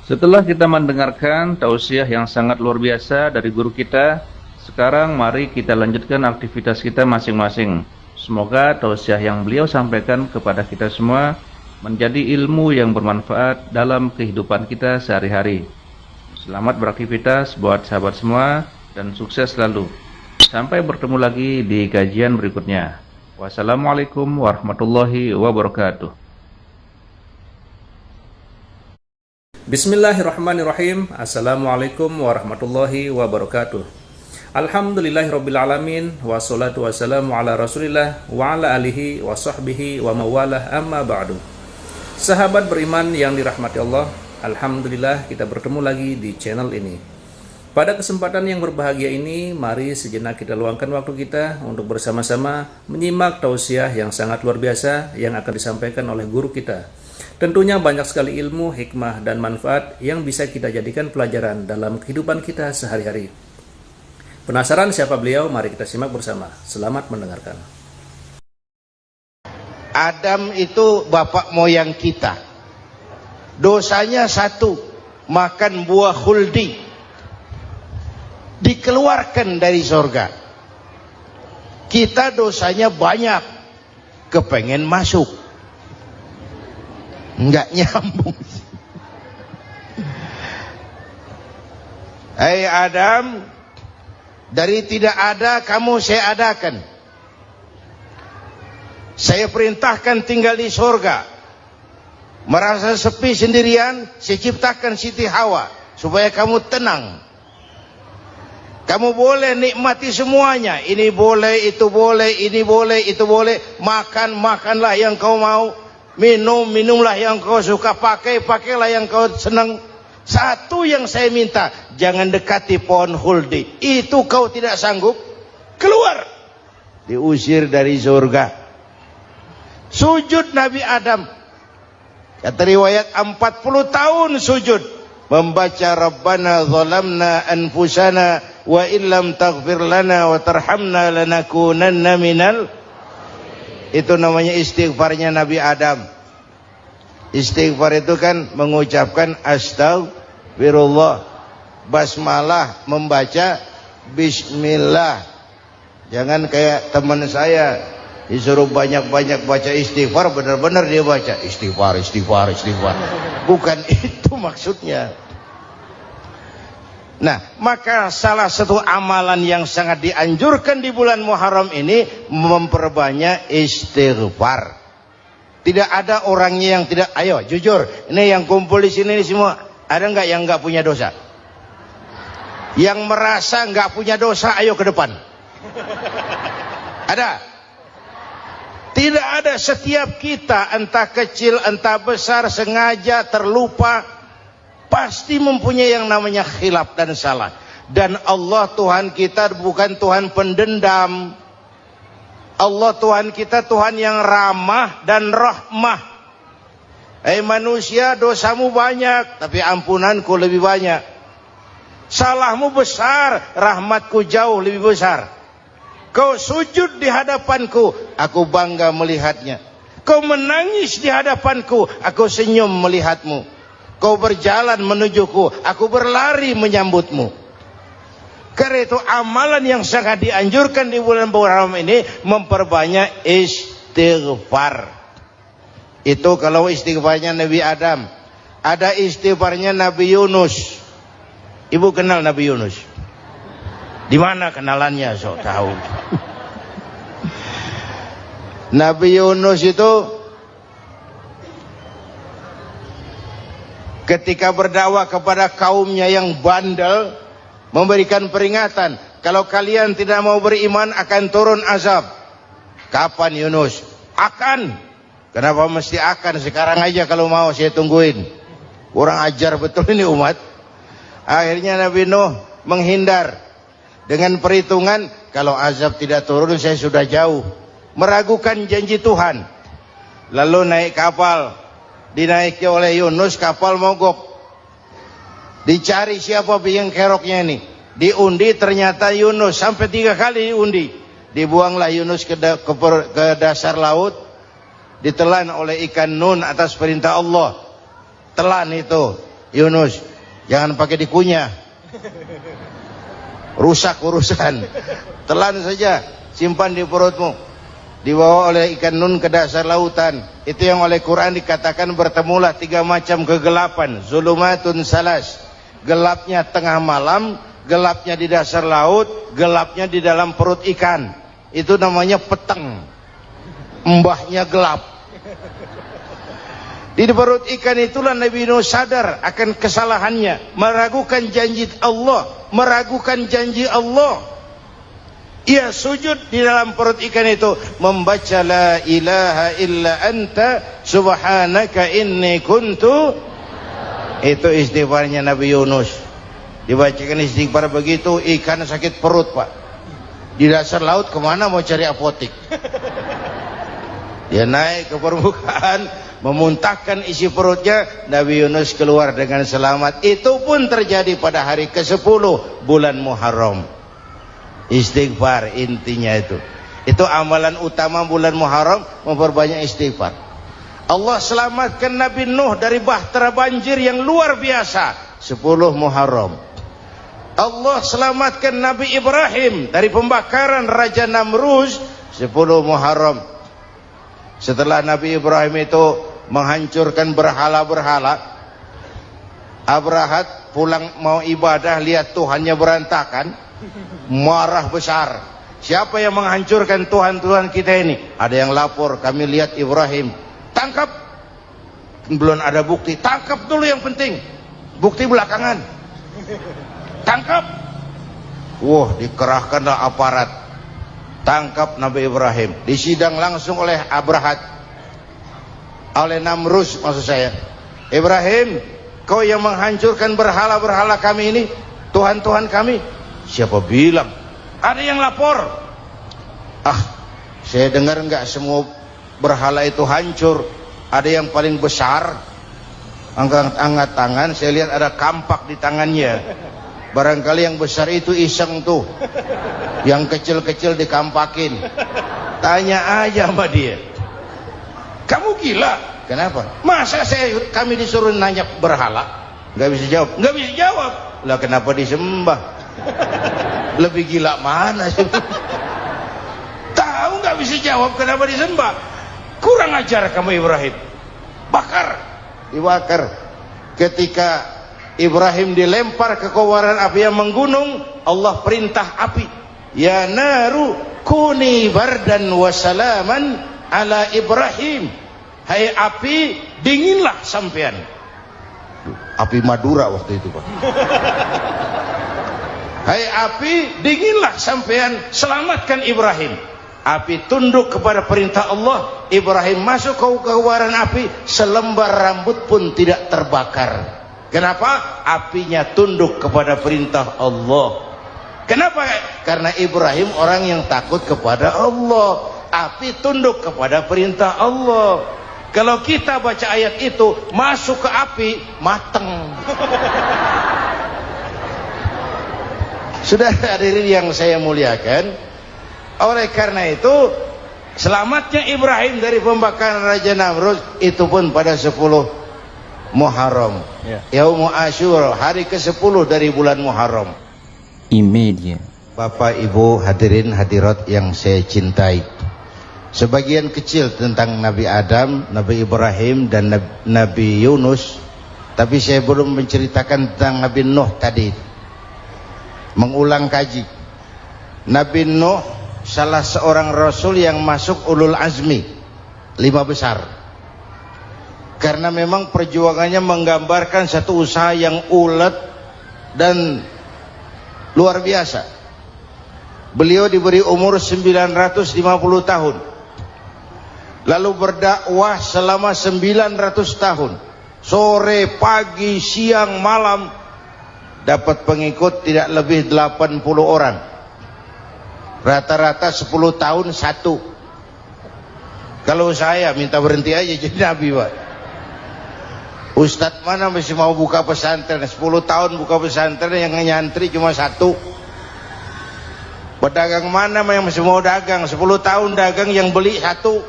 Setelah kita mendengarkan tausiah yang sangat luar biasa dari guru kita, sekarang mari kita lanjutkan aktivitas kita masing-masing. Semoga tausiah yang beliau sampaikan kepada kita semua menjadi ilmu yang bermanfaat dalam kehidupan kita sehari-hari. Selamat beraktivitas buat sahabat semua dan sukses selalu. Sampai bertemu lagi di kajian berikutnya. Wassalamualaikum warahmatullahi wabarakatuh. Bismillahirrahmanirrahim. Assalamualaikum warahmatullahi wabarakatuh. Alhamdulillahirrabbilalamin. Wassalatu wassalamu ala rasulillah wa ala alihi wa sahbihi wa mawalah, amma ba'du. Sahabat beriman yang dirahmati Allah, alhamdulillah kita bertemu lagi di channel ini. Pada kesempatan yang berbahagia ini, mari sejenak kita luangkan waktu kita untuk bersama-sama menyimak tausiah yang sangat luar biasa yang akan disampaikan oleh guru kita. Tentunya banyak sekali ilmu, hikmah, dan manfaat yang bisa kita jadikan pelajaran dalam kehidupan kita sehari-hari. Penasaran siapa beliau? Mari kita simak bersama. Selamat mendengarkan. Adam itu bapak moyang kita. Dosanya satu, makan buah khuldi. Dikeluarkan dari surga. Kita dosanya banyak, kepengen masuk. Enggak nyambung. Hai Adam, dari tidak ada kamu saya adakan. Saya perintahkan tinggal di surga. Merasa sepi sendirian, saya ciptakan Siti Hawa supaya kamu tenang. Kamu boleh nikmati semuanya. Ini boleh, itu boleh, ini boleh, itu boleh. Makan, makanlah yang kau mau. Minum, minumlah yang kau suka. Pakai, pakailah yang kau senang. Satu yang saya minta, jangan dekati pohon khuldi. Itu kau tidak sanggup, keluar. Diusir dari surga. Sujud Nabi Adam. Kata riwayat 40 tahun sujud. Membaca Rabbana zalamna anfusana wa illam taghfir lana wa tarhamna lanakunanna minal. Itu namanya istighfarnya Nabi Adam. Istighfar itu kan mengucapkan astagfirullah. Basmalah membaca bismillah. Jangan kayak teman saya disuruh banyak-banyak baca istighfar, benar-benar dia baca istighfar, istighfar, istighfar. Bukan itu maksudnya. Nah, maka salah satu amalan yang sangat dianjurkan di bulan Muharram ini memperbanyak istighfar. Tidak ada orangnya yang tidak, ayo jujur, ini yang kumpul di sini ini semua, ada nggak yang nggak punya dosa? Yang merasa nggak punya dosa, ayo ke depan. Ada? Tidak ada. Setiap kita, entah kecil, entah besar, sengaja, terlupa, pasti mempunyai yang namanya khilaf dan salah. Dan Allah Tuhan kita bukan Tuhan pendendam. Allah Tuhan kita Tuhan yang ramah dan rahmah. Manusia, dosamu banyak, tapi ampunanku lebih banyak. salahmu besar, rahmatku jauh lebih besar. Kau sujud di hadapanku, aku bangga melihatnya. Kau menangis di hadapanku, aku senyum melihatmu. Kau berjalan menujuku, aku berlari menyambutmu. Karena itu amalan yang sangat dianjurkan di bulan Muharram ini memperbanyak istighfar. Itu kalau istighfarnya Nabi Adam. Ada istighfarnya Nabi Yunus. Ibu kenal Nabi Yunus? Di mana kenalannya? Sok tahu. Nabi Yunus itu ketika berdakwah kepada kaumnya yang bandel, memberikan peringatan, kalau kalian tidak mau beriman akan turun azab. Kapan Yunus? Akan. Kenapa mesti akan? Sekarang aja kalau mau, saya tungguin. Kurang ajar betul ini umat. Akhirnya Nabi Nuh menghindar dengan perhitungan, kalau azab tidak turun saya sudah jauh. Meragukan janji Tuhan. Lalu naik kapal, dinaiki oleh Yunus, kapal mogok. Dicari siapa biang keroknya ini. Diundi, ternyata Yunus. Sampai 3 kali diundi. Dibuanglah Yunus ke dasar laut. Ditelan oleh ikan nun atas perintah Allah. Telan itu Yunus. Jangan pakai dikunyah, rusak urusan. Telan saja, simpan di perutmu. Dibawa oleh ikan nun ke dasar lautan. Itu yang oleh Quran dikatakan bertemulah 3 macam kegelapan. Zulumatun salas. Gelapnya tengah malam, gelapnya di dasar laut, gelapnya di dalam perut ikan. Itu namanya peteng. Mbahnya gelap. Di perut ikan itulah Nabi Nuh sadar akan kesalahannya, meragukan janji Allah, meragukan janji Allah. Ia sujud di dalam perut ikan itu, membaca la ilaha illa anta subhanaka inni kuntu. Itu istighfarnya Nabi Yunus. Dibacakan istighfar begitu, ikan sakit perut pak. Di dasar laut kemana mau cari apotik? Dia naik ke permukaan, memuntahkan isi perutnya. Nabi Yunus keluar dengan selamat. Itu pun terjadi pada hari ke-10 bulan Muharram. Istighfar intinya itu. Itu amalan utama bulan Muharram, memperbanyak istighfar. Allah selamatkan Nabi Nuh dari bahtera banjir yang luar biasa 10 Muharram. Allah selamatkan Nabi Ibrahim dari pembakaran Raja Namruz 10 Muharram. Setelah Nabi Ibrahim itu menghancurkan berhala-berhala, Abrahat pulang mau ibadah, lihat Tuhannya berantakan, marah besar. Siapa yang menghancurkan Tuhan-Tuhan kita ini? Ada yang lapor, kami lihat Ibrahim. Tangkap. Belum ada bukti, tangkap dulu yang penting. Bukti belakangan. Tangkap. Wah, dikerahkanlah aparat. Tangkap Nabi Ibrahim. Disidang langsung oleh Abrahat, oleh Namruz maksud saya. Ibrahim, kau yang menghancurkan berhala-berhala kami ini, Tuhan-Tuhan kami. Siapa bilang? Ada yang lapor. Saya dengar enggak semua berhala itu hancur. Ada yang paling besar, angkat tangan, saya lihat ada kampak di tangannya. Barangkali yang besar itu iseng tuh, yang kecil-kecil dikampakin. Tanya aja sama dia, kamu gila? Kenapa? Masa kami disuruh nanya berhala? Nggak bisa jawab. Nggak bisa jawab. Lah kenapa disembah? Lebih gila mana sih? Tahu nggak bisa jawab kenapa disembah? Kurang ajar kamu Ibrahim. Bakar, dibakar. Ketika Ibrahim dilempar ke kobaran api yang menggunung, Allah perintah api, ya naru kuni bardan wa salaman ala Ibrahim. Hai api, dinginlah sampean. Api Madura waktu itu pak. Hai api, dinginlah sampean, selamatkan Ibrahim. Api tunduk kepada perintah Allah. Ibrahim masuk ke kobaran api, selembar rambut pun tidak terbakar. Kenapa? Apinya tunduk kepada perintah Allah. Kenapa? Karena Ibrahim orang yang takut kepada Allah. Api tunduk kepada perintah Allah. Kalau kita baca ayat itu, masuk ke api, mateng. Sudah hadirin yang saya muliakan, oleh karena itu selamatnya Ibrahim dari pembakaran Raja Namrud itu pun pada 10 Muharram, Yaumul Asyura, hari ke-10 dari bulan Muharram. Imedia. Bapak Ibu hadirin hadirat yang saya cintai, sebagian kecil tentang Nabi Adam, Nabi Ibrahim dan Nabi Yunus, tapi saya belum menceritakan tentang Nabi Nuh tadi. Mengulang kaji, Nabi Nuh salah seorang rasul yang masuk ulul azmi 5 besar, karena memang perjuangannya menggambarkan satu usaha yang ulet dan luar biasa. Beliau diberi umur 950 tahun, lalu berdakwah selama 900 tahun, sore, pagi, siang, malam, dapat pengikut tidak lebih 80 orang, rata-rata 10 tahun satu. Kalau saya minta berhenti aja jadi nabi, Pak. Ustadz mana masih mau buka pesantren, 10 tahun buka pesantren, yang nyantri cuma satu. Pedagang mana yang masih mau dagang, 10 tahun dagang yang beli satu.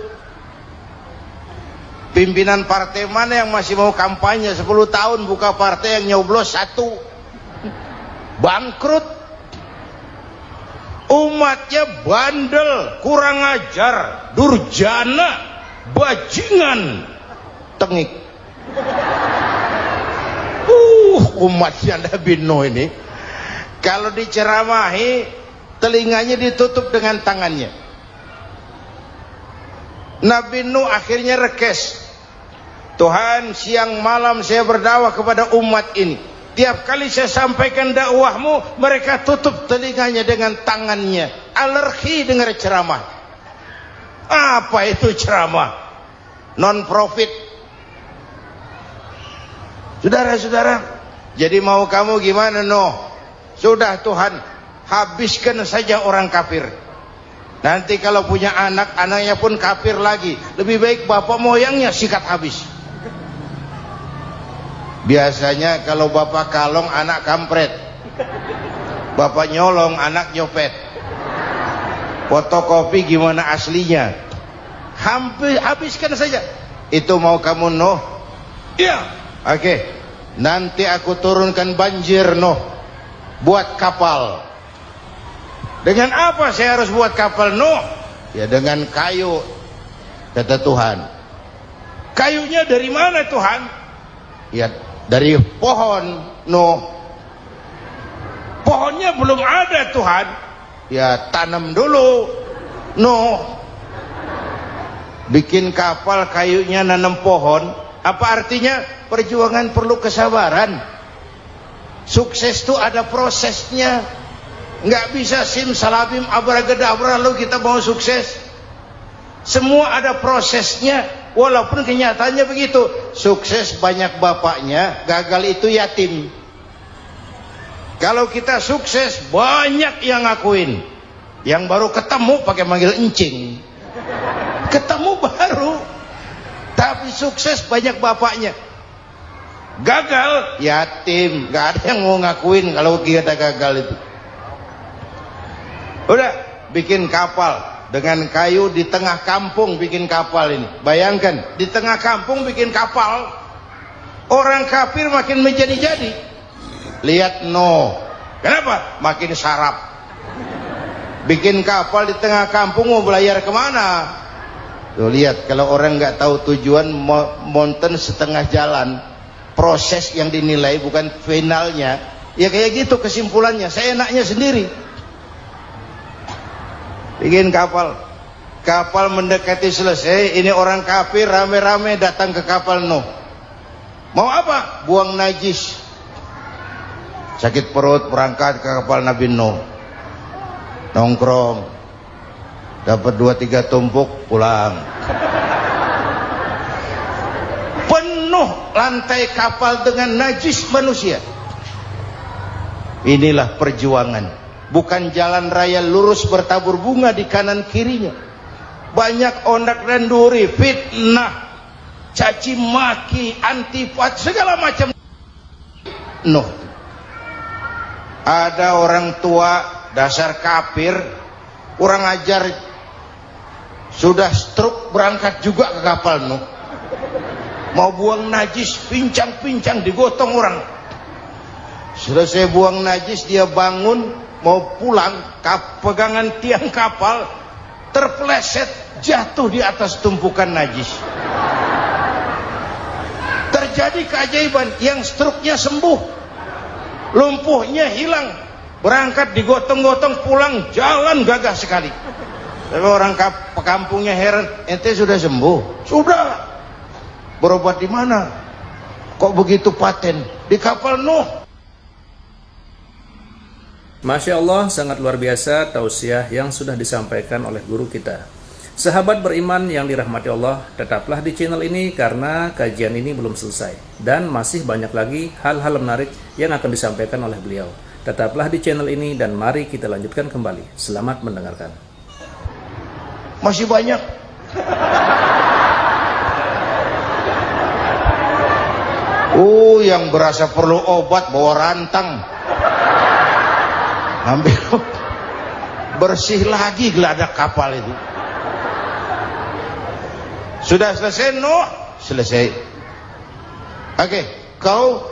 Pimpinan partai mana yang masih mau kampanye, 10 tahun buka partai, yang nyoblos satu. Bangkrut. Umatnya bandel, kurang ajar, durjana, bajingan, tengik. Umatnya Nabi Nuh ini kalau diceramahi telinganya ditutup dengan tangannya. Nabi Nuh akhirnya rekes, Tuhan, siang malam saya berdakwah kepada umat ini, tiap kali saya sampaikan dakwahmu mereka tutup telinganya dengan tangannya, alergi dengar ceramah. Apa itu ceramah? Non profit. Saudara-saudara, jadi mau kamu gimana, Nuh? Sudah Tuhan, habiskan saja orang kafir. Nanti kalau punya anak, anaknya pun kafir lagi. Lebih baik bapak moyangnya sikat habis. Biasanya kalau bapak kalong, anak kampret. Bapak nyolong, anak nyopet. Fotokopi gimana aslinya? Habiskan saja. Itu mau kamu, Nuh? Iya. Oke. Nanti aku turunkan banjir, Nuh. Buat kapal. Dengan apa saya harus buat kapal, Nuh? Ya dengan kayu, kata Tuhan. Kayunya dari mana, Tuhan? Ya dari pohon, Nuh. Pohonnya belum ada, Tuhan. Ya tanam dulu, Nuh. Bikin kapal, kayunya nanam pohon. Apa artinya? Perjuangan perlu kesabaran. Sukses itu ada prosesnya. Nggak bisa simsalabim abracadabra lalu kita mau sukses. Semua ada prosesnya. Walaupun kenyataannya begitu, sukses banyak bapaknya, gagal itu yatim. Kalau kita sukses banyak yang ngakuin, yang baru ketemu pakai manggil encing. Ketemu baru, tapi sukses banyak bapaknya. Gagal yatim, nggak ada yang mau ngakuin kalau kita gagal itu. Udah bikin kapal dengan kayu di tengah kampung, bikin kapal ini. Bayangkan di tengah kampung bikin kapal, orang kafir makin menjadi-jadi. Lihat Nuh, kenapa? Makin sarap. Bikin kapal di tengah kampung, mau belayar kemana? Tuh lihat, kalau orang nggak tahu tujuan, mountain setengah jalan. Proses yang dinilai bukan finalnya. Ya kayak gitu kesimpulannya. Saya enaknya sendiri. Bikin kapal, kapal mendekati selesai, ini orang kafir rame-rame datang ke kapal Nuh. Mau apa? Buang najis. Sakit perut, berangkat ke kapal Nabi Nuh. Nongkrong, dapat 2-3 tumpuk, pulang. Penuh lantai kapal dengan najis manusia. Inilah perjuangan. Bukan jalan raya lurus bertabur bunga di kanan kirinya. Banyak ondak dan duri, fitnah, caci maki, antipat, segala macam. Nuh. Ada orang tua dasar kafir, kurang ajar, sudah stroke berangkat juga ke kapal Nuh. Mau buang najis, pincang-pincang digotong orang. Selesai buang najis, dia bangun mau pulang, pegangan tiang kapal terpeleset, jatuh di atas tumpukan najis. Terjadi keajaiban, yang stroke-nya sembuh, lumpuhnya hilang, berangkat digotong-gotong pulang, jalan gagah sekali. Tapi orang kampungnya heran, ente sudah sembuh? Sudah. Berobat di mana? Kok begitu paten? Di kapal Nuh. Masya Allah, sangat luar biasa tausiah yang sudah disampaikan oleh guru kita. Sahabat beriman yang dirahmati Allah, tetaplah di channel ini karena kajian ini belum selesai. Dan masih banyak lagi hal-hal menarik yang akan disampaikan oleh beliau. Tetaplah di channel ini dan mari kita lanjutkan kembali. Selamat mendengarkan. Masih banyak. Yang berasa perlu obat bawa rantang. Ambil bersih lagi geladak kapal itu. Sudah selesai Nuh? Selesai. Oke, kau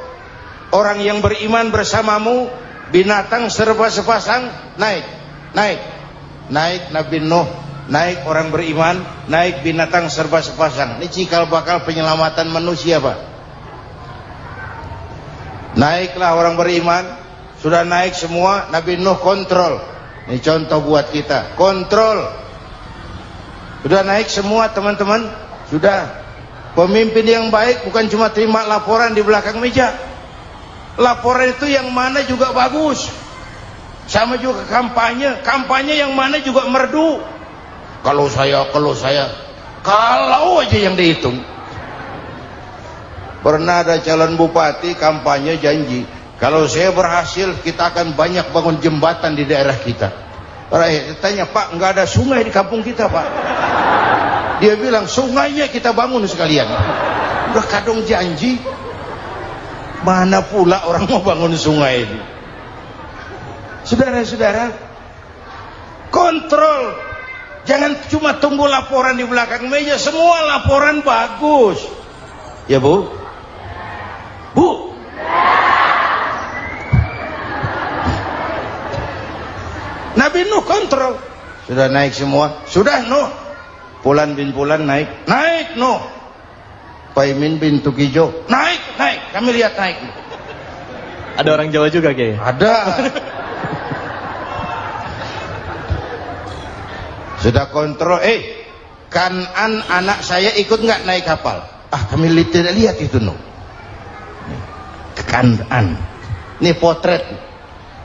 orang yang beriman bersamamu, binatang serba sepasang, naik Nabi Nuh, naik orang beriman, naik binatang serba sepasang. Ini cikal bakal penyelamatan manusia, Pak. Naiklah orang beriman, sudah naik semua, Nabi Nuh kontrol. Ini contoh buat kita, kontrol. Sudah naik semua teman-teman, sudah. Pemimpin yang baik bukan cuma terima laporan di belakang meja. Laporan itu yang mana juga bagus. Sama juga kampanye, kampanye yang mana juga merdu. Kalau aja yang dihitung. Pernah ada calon bupati kampanye janji, kalau saya berhasil kita akan banyak bangun jembatan di daerah kita. Rakyat tanya, Pak, nggak ada sungai di kampung kita, Pak. Dia bilang, sungainya kita bangun sekalian. Udah kadung janji, mana pula orang mau bangun sungai ini. Saudara-saudara, kontrol. Jangan cuma tunggu laporan di belakang meja, semua laporan bagus. Ya Bu? Bu? Nabi Nuh kontrol. Sudah naik semua? Sudah Nuh. Pulan bin Pulan naik Nuh. Paimin bin Tukijo naik. Kami lihat naik. Ada orang Jawa juga Kiai? Ada. Sudah kontrol. Kanan anak saya ikut nggak naik kapal? Kami tidak lihat itu Nuh. Kanan. Ini potret.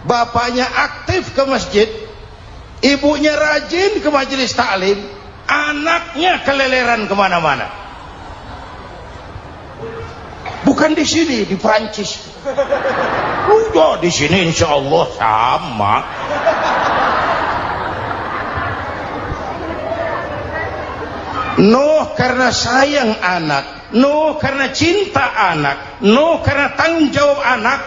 Bapaknya aktif ke masjid, ibunya rajin ke majelis taklim, anaknya keleleran kemana-mana. Bukan di sini, di Prancis. Udah di sini insya Allah sama. Nuh karena sayang anak, Nuh karena cinta anak, Nuh karena tanggung jawab anak,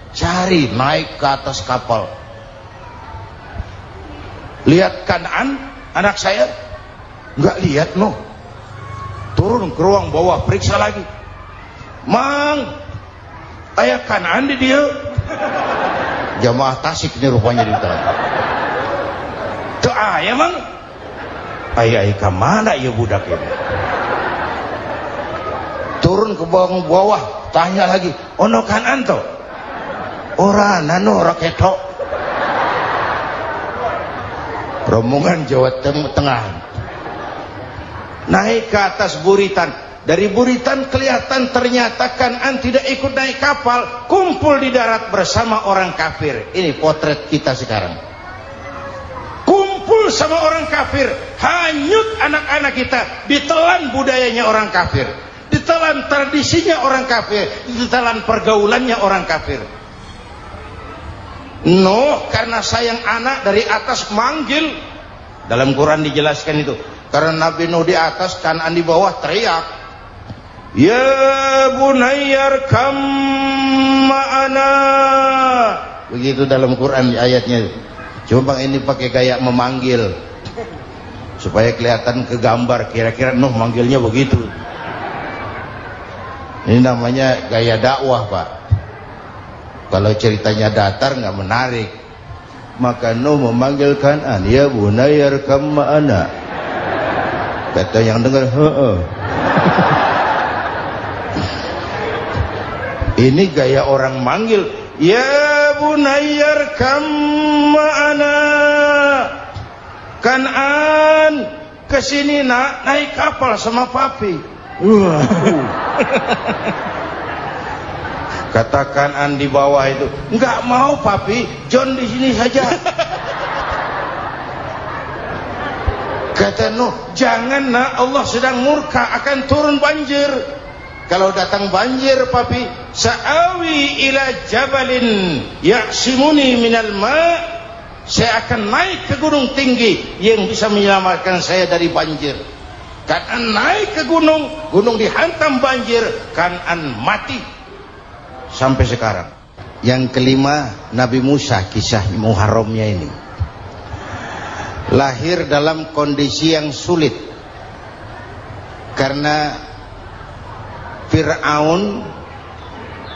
cari naik ke atas kapal. Lihat Kan'an anak saya? Nggak lihat Nuh. Turun ke ruang bawah, periksa lagi. Mang, ayah Kan'an di dia. Jamaah Tasik ini rupanya di dalam. Tuh ayah Mang. Ayah kemana ya budak ini? Turun ke bawah, tanya lagi. Ono Kan'an toh? Ora nano raketok. Rombongan Jawa Tengah naik ke atas buritan. Dari buritan kelihatan ternyata Kan'an tidak ikut naik kapal, kumpul di darat bersama orang kafir. Ini potret kita sekarang. Kumpul sama orang kafir, hanyut anak-anak kita, ditelan budayanya orang kafir, ditelan tradisinya orang kafir, ditelan pergaulannya orang kafir. Nuh karena sayang anak dari atas manggil. Dalam Quran dijelaskan itu. Karena Nabi Nuh di atas, Kan'an di bawah, teriak, ya bunayyar kam ma'ana, begitu dalam Quran ayatnya. Coba ini pakai gaya memanggil supaya kelihatan kegambar, kira-kira Nuh manggilnya begitu. Ini namanya gaya dakwah, Pak. Kalau ceritanya datar nggak menarik. Maka Nuh memanggil Kan'an, ya bunayya arkam ma'ana. Kata yang dengar, heeh. Ini gaya orang manggil, ya bunayya arkam ma'ana. Kan'an, kesini nak, naik kapal sama papi. Katakan di bawah itu, enggak mau papi, John di sini saja. Kata Nuh, jangan nak, Allah sedang murka, akan turun banjir. Kalau datang banjir papi, sa'awi ila jabalin ya'simuni minal ma', saya akan naik ke gunung tinggi yang bisa menyelamatkan saya dari banjir. Kan'an naik ke gunung, gunung dihantam banjir, Kan'an mati sampai sekarang. Yang kelima, Nabi Musa, kisah Muharramnya ini lahir dalam kondisi yang sulit karena Fir'aun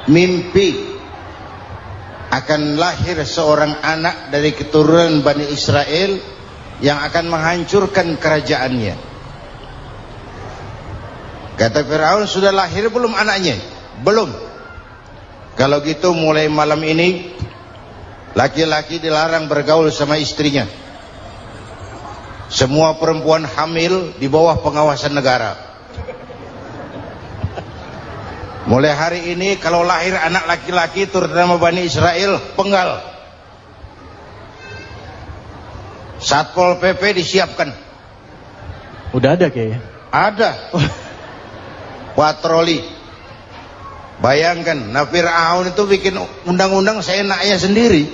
mimpi akan lahir seorang anak dari keturunan Bani Israel yang akan menghancurkan kerajaannya. Kata Fir'aun, sudah lahir belum anaknya? Belum. Kalau gitu mulai malam ini laki-laki dilarang bergaul sama istrinya. Semua perempuan hamil di bawah pengawasan negara. Mulai hari ini kalau lahir anak laki-laki terutama Bani Israel, penggal. Satpol PP disiapkan. Udah ada kayaknya. Ada. Patroli. Bayangkan, nah Fir'aun itu bikin undang-undang seenaknya sendiri.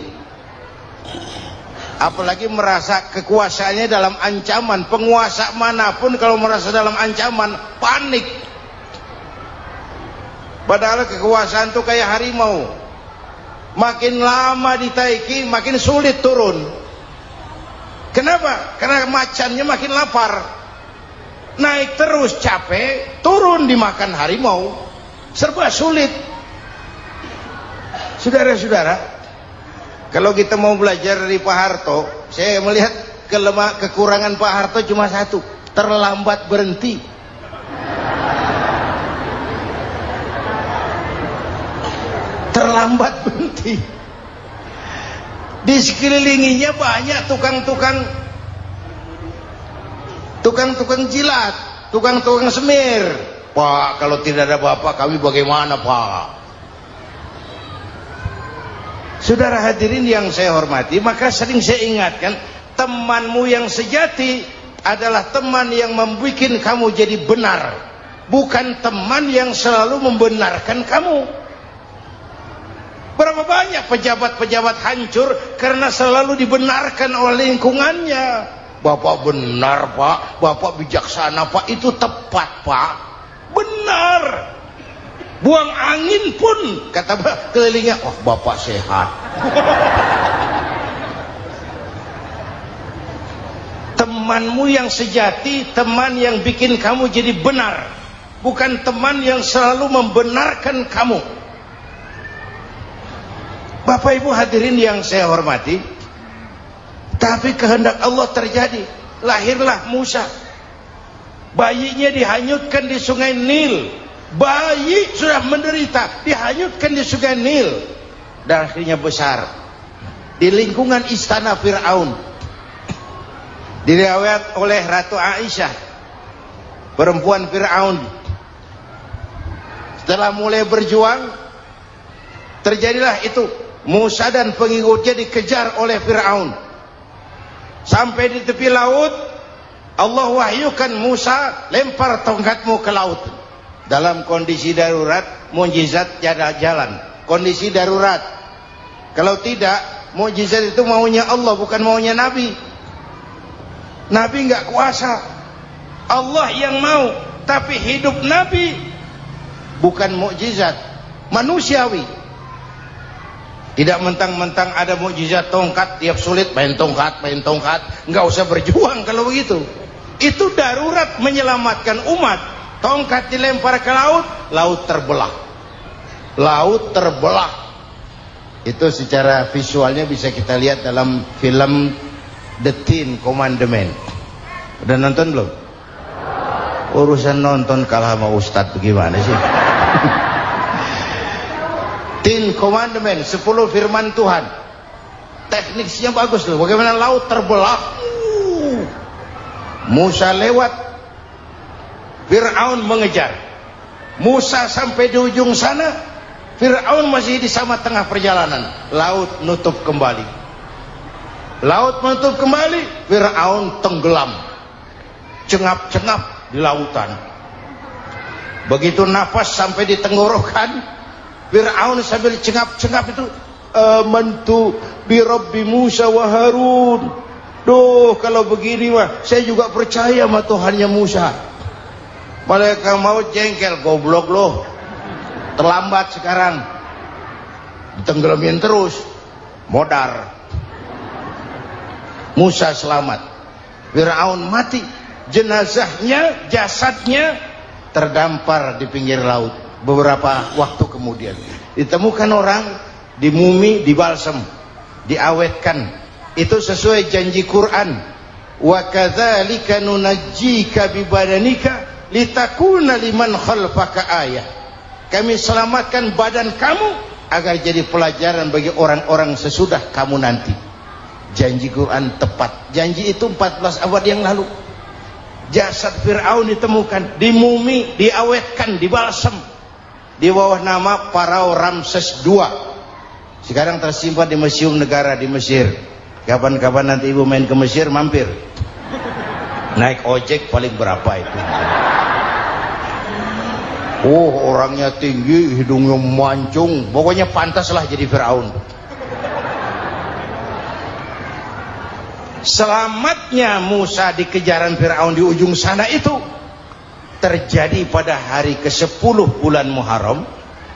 Apalagi merasa kekuasaannya dalam ancaman. Penguasa manapun kalau merasa dalam ancaman, panik. Padahal kekuasaan itu kayak harimau. Makin lama ditaiki, makin sulit turun. Kenapa? Karena macannya makin lapar. Naik terus capek, turun dimakan harimau. Serba sulit. Saudara-saudara, kalau kita mau belajar dari Pak Harto, saya melihat kekurangan Pak Harto cuma satu, terlambat berhenti. Terlambat berhenti. Di sekelilinginya banyak tukang-tukang jilat, tukang-tukang semir. Pak, kalau tidak ada bapak kami bagaimana, Pak? Saudara hadirin yang saya hormati, maka sering saya ingatkan, temanmu yang sejati adalah teman yang membuat kamu jadi benar, bukan teman yang selalu membenarkan kamu. Berapa banyak pejabat-pejabat hancur karena selalu dibenarkan oleh lingkungannya. Bapak benar, Pak. Bapak bijaksana, Pak. Itu tepat, Pak. Benar. Buang angin pun kata kelilingnya, wah bapak sehat. Temanmu yang sejati, teman yang bikin kamu jadi benar, bukan teman yang selalu membenarkan kamu. Bapak Ibu hadirin yang saya hormati, tapi kehendak Allah terjadi. Lahirlah Musa. Bayinya dihanyutkan di sungai Nil. Bayi sudah menderita, dihanyutkan di sungai Nil. Dan akhirnya besar di lingkungan istana Fir'aun. Diriwayat oleh Ratu Aisyah, perempuan Fir'aun. Setelah mulai berjuang, terjadilah itu. Musa dan pengikutnya dikejar oleh Fir'aun. Sampai di tepi laut, Allah wahyukan Musa, lempar tongkatmu ke laut. Dalam kondisi darurat, mukjizat tiada jalan. Kondisi darurat. Kalau tidak, mukjizat itu maunya Allah, bukan maunya Nabi. Nabi nggak kuasa. Allah yang mau. Tapi hidup Nabi bukan mukjizat, manusiawi. Tidak mentang-mentang ada mukjizat tongkat, tiap sulit main tongkat, nggak usah berjuang kalau begitu. Itu darurat menyelamatkan umat. Tongkat dilempar ke laut, laut terbelah. Laut terbelah. Itu secara visualnya bisa kita lihat dalam film The Ten Commandments. Udah nonton belum? Urusan nonton kalah sama Ustadz bagaimana sih? Ten Commandments, 10 firman Tuhan. Tekniknya bagus loh. Bagaimana laut terbelah. Musa lewat, Fir'aun mengejar. Musa sampai di ujung sana, Fir'aun masih di sama tengah perjalanan. Laut nutup kembali. Laut menutup kembali, Fir'aun tenggelam. Cengap-cengap di lautan. Begitu nafas sampai di tenggorokan, Fir'aun sambil cengap-cengap itu, amantu bi Rabbi Musa wa Harun. Duh, kalau begini mah saya juga percaya sama Tuhannya Musa. Malaikat maut jengkel, goblok loh. Terlambat sekarang. Ditenggelamin terus. Modar. Musa selamat. Fir'aun mati. Jenazahnya, jasadnya terdampar di pinggir laut. Beberapa waktu kemudian ditemukan orang, dimumi, dibalsem, diawetkan. Itu sesuai janji Quran. Wa kadzalika nunajjika bi badanika litakuna liman khalfaka ayah. Kami selamatkan badan kamu agar jadi pelajaran bagi orang-orang sesudah kamu nanti. Janji Quran tepat. Janji itu 14 abad yang lalu. Jasad Fir'aun ditemukan, dimumi, diawetkan, dibalsem di bawah nama Farao Ramses II. Sekarang tersimpan di Museum Negara di Mesir. Kapan-kapan nanti ibu main ke Mesir, mampir. Naik ojek paling berapa itu? Oh, orangnya tinggi, hidungnya mancung, pokoknya pantaslah jadi Fir'aun. Selamatnya Musa di kejaran Fir'aun di ujung sana itu terjadi pada hari ke-10 bulan Muharram,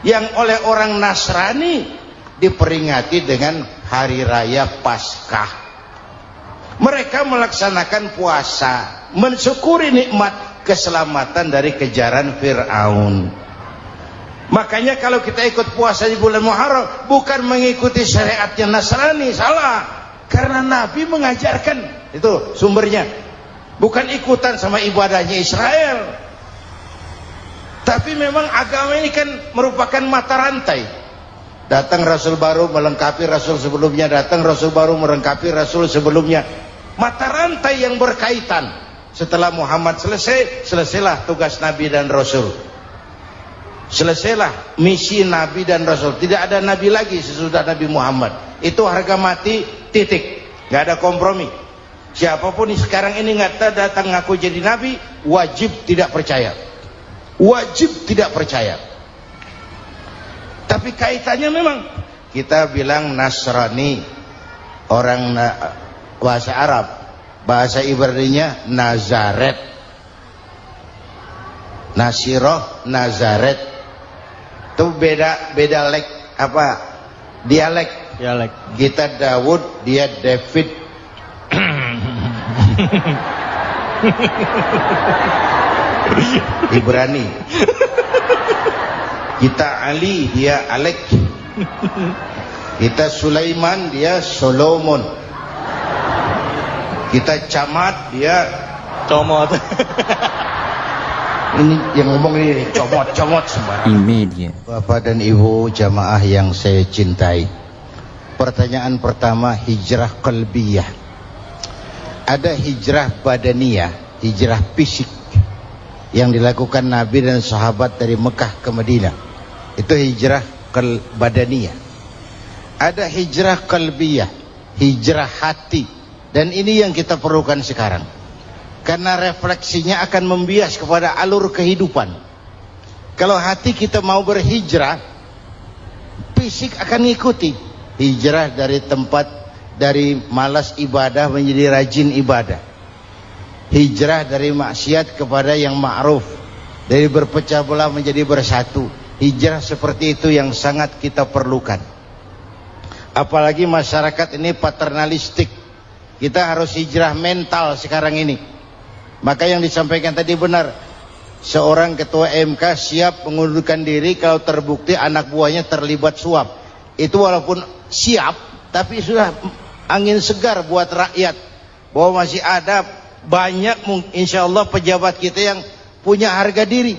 yang oleh orang Nasrani diperingati dengan hari raya Paskah. Mereka melaksanakan puasa, mensyukuri nikmat keselamatan dari kejaran Fir'aun. Makanya kalau kita ikut puasa di bulan Muharram, bukan mengikuti syariatnya Nasrani, salah. Karena Nabi mengajarkan, itu sumbernya. Bukan ikutan sama ibadahnya Israel. Tapi memang agama ini kan merupakan mata rantai. Datang Rasul baru melengkapi Rasul sebelumnya, datang Rasul baru melengkapi Rasul sebelumnya. Mata rantai yang berkaitan. Setelah Muhammad selesai, selesailah tugas Nabi dan Rasul. Selesailah misi Nabi dan Rasul. Tidak ada Nabi lagi sesudah Nabi Muhammad. Itu harga mati, titik. Gak ada kompromi. Siapapun sekarang ini nggak datang ngaku jadi Nabi, wajib tidak percaya. Wajib tidak percaya. Tapi kaitannya memang kita bilang Nasrani, orang bahasa Arab, bahasa Ibraninya Nazaret, Nasiroh, Nazaret. Itu beda dialek. Kita Daud, dia David. Ibrani. Kita Ali, dia Alek. Kita Sulaiman, dia Solomon. Kita Camat, dia Comot. Ini yang ngomong ini comot sembarang. Imedia. Bapak dan Ibu jamaah yang saya cintai, pertanyaan pertama, hijrah qalbiyah. Ada hijrah badaniyah, hijrah fisik yang dilakukan Nabi dan sahabat dari Mekah ke Madinah. Itu hijrah badaniyah. Ada hijrah qalbiyah, hijrah hati. Dan ini yang kita perlukan sekarang. Karena refleksinya akan membias kepada alur kehidupan. Kalau hati kita mau berhijrah, fisik akan ngikuti. Hijrah dari tempat, dari malas ibadah menjadi rajin ibadah. Hijrah dari maksiat kepada yang ma'ruf, dari berpecah belah menjadi bersatu. Hijrah seperti itu yang sangat kita perlukan. Apalagi masyarakat ini paternalistik. Kita harus hijrah mental sekarang ini. Maka yang disampaikan tadi benar. Seorang ketua MK siap mengundurkan diri kalau terbukti anak buahnya terlibat suap. Itu walaupun siap, tapi sudah angin segar buat rakyat. Bahwa masih ada banyak insya Allah pejabat kita yang punya harga diri.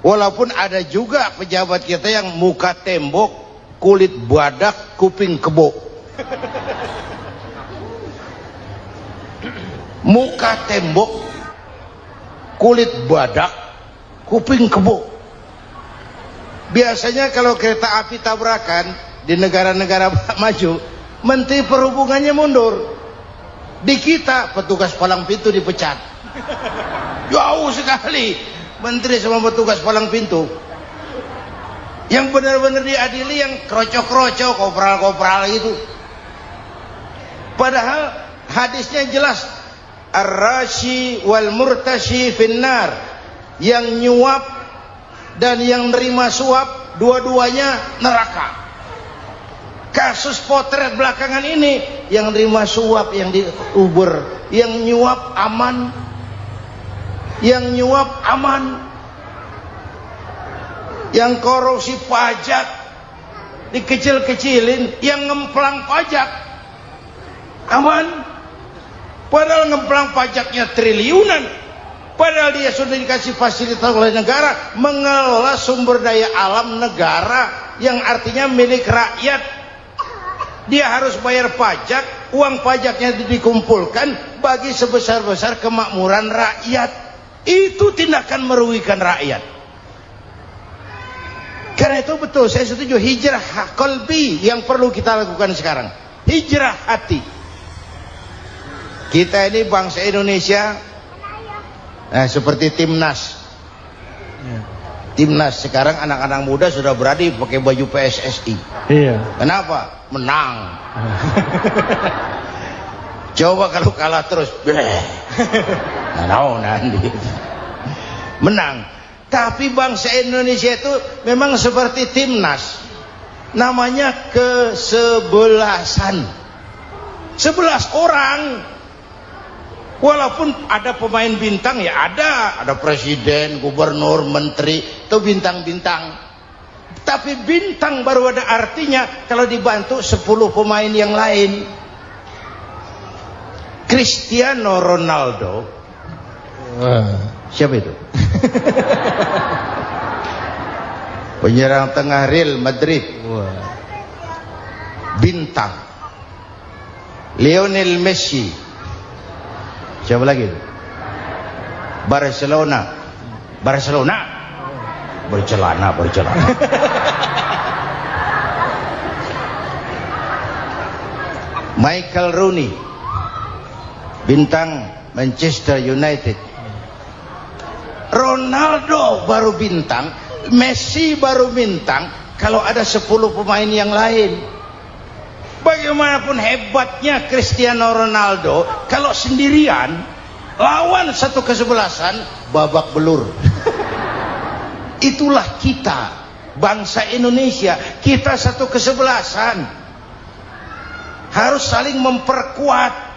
Walaupun ada juga pejabat kita yang muka tembok, kulit badak, kuping kebo. Muka tembok, kulit badak, kuping kebo. Biasanya kalau kereta api tabrakan di negara-negara maju, Menteri Perhubungannya mundur. Di kita petugas palang pintu dipecat. Jauh sekali menteri sama petugas palang pintu. Yang benar-benar diadili yang krocok-krocok, kopral-kopral gitu. Padahal hadisnya jelas, ar-rashi wal murtashi finnar. Yang nyuap dan yang nerima suap dua-duanya neraka. Kasus potret belakangan ini, yang nerima suap, yang diuber, yang nyuap aman, yang nyuap aman, yang korupsi pajak dikecil-kecilin, yang ngemplang pajak aman. Padahal ngemplang pajaknya triliunan, padahal dia sudah dikasih fasilitas oleh negara mengelola sumber daya alam negara yang artinya milik rakyat. Dia harus bayar pajak, uang pajaknya dikumpulkan bagi sebesar-besar kemakmuran rakyat. Itu tindakan merugikan rakyat. Karena itu betul, saya setuju, hijrah qalbi yang perlu kita lakukan sekarang. Hijrah hati. Kita ini bangsa Indonesia, nah, seperti timnas. Timnas sekarang anak-anak muda sudah berani pakai baju PSSI. Iya. Kenapa? Menang. Coba kalau kalah terus, nanti menang. Tapi bangsa Indonesia itu memang seperti timnas, namanya kesebelasan. 11 orang. Walaupun ada pemain bintang, ya ada presiden, gubernur, menteri, itu bintang-bintang. Tapi bintang baru ada artinya kalau dibantu 10 pemain yang lain. Cristiano Ronaldo, siapa itu? Penyerang tengah Real Madrid, bintang. Lionel Messi, siapa lagi? Barcelona, bercelana. Michael Rooney, bintang Manchester United. Ronaldo baru bintang, Messi baru bintang kalau ada 10 pemain yang lain. Bagaimanapun hebatnya Cristiano Ronaldo, kalau sendirian lawan satu kesebelasan, babak belur. Itulah kita, bangsa Indonesia. Kita satu kesebelasan, harus saling memperkuat.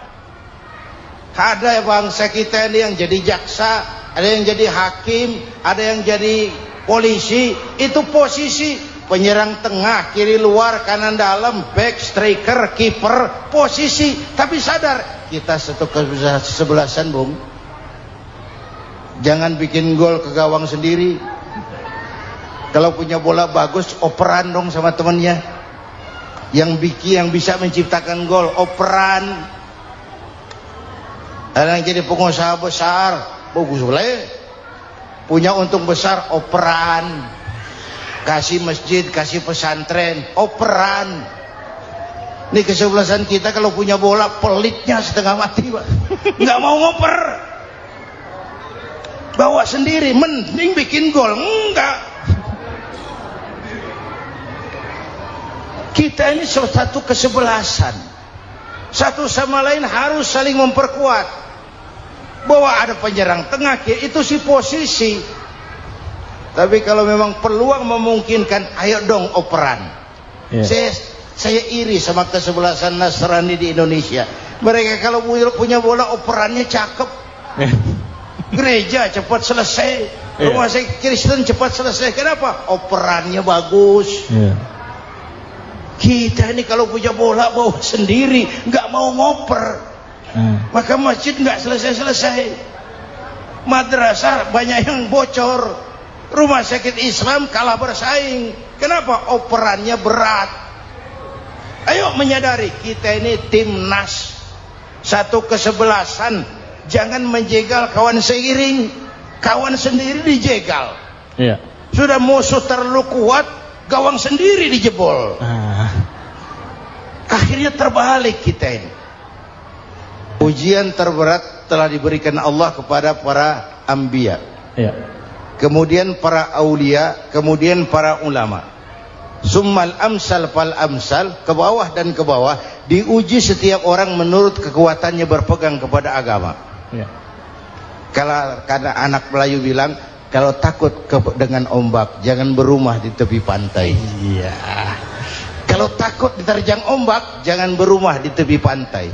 Ada bangsa kita ini yang jadi jaksa, ada yang jadi hakim, ada yang jadi polisi. Itu posisi penyerang tengah, kiri luar, kanan dalam, back, striker, kiper, posisi. Tapi sadar, kita satu kesebelasan, Bung. Jangan bikin gol ke gawang sendiri. Kalau punya bola bagus, operan dong sama temannya. Yang bisa menciptakan gol, operan. Ada yang jadi pengusaha besar, bagus boleh. Punya untung besar, operan. Kasih masjid, kasih pesantren, operan. Ini kesebelasan kita kalau punya bola, pelitnya setengah mati, Pak. Nggak mau ngoper. Bawa sendiri, mending bikin gol. Enggak. Kita ini satu kesebelasan. Satu sama lain harus saling memperkuat. Bahwa ada penyerang tengah, itu si posisi. Tapi kalau memang peluang memungkinkan, ayo dong operan. Saya Saya iri sama kesebelasan Nasrani di Indonesia. Mereka kalau punya bola operannya cakep. Gereja cepat selesai, rumah sakit Kristen cepat selesai. Kenapa? Operannya bagus. Kita ini kalau punya bola bawa sendiri, nggak mau ngoper, maka masjid nggak selesai-selesai. Madrasah banyak yang bocor, rumah sakit Islam kalah bersaing. Kenapa? Operannya berat. Ayo menyadari kita ini timnas, satu kesebelasan. Jangan menjegal kawan seiring, kawan sendiri dijegal. Sudah musuh terlalu kuat, gawang sendiri dijebol. Akhirnya terbalik kita ini. Ujian terberat telah diberikan Allah kepada para anbiya, kemudian para aulia, kemudian para ulama. Summal amsal fal amsal, ke bawah dan ke bawah, diuji setiap orang menurut kekuatannya berpegang kepada agama. Kalau karena anak Melayu bilang, kalau takut dengan ombak jangan berumah di tepi pantai. Kalau takut diterjang ombak jangan berumah di tepi pantai.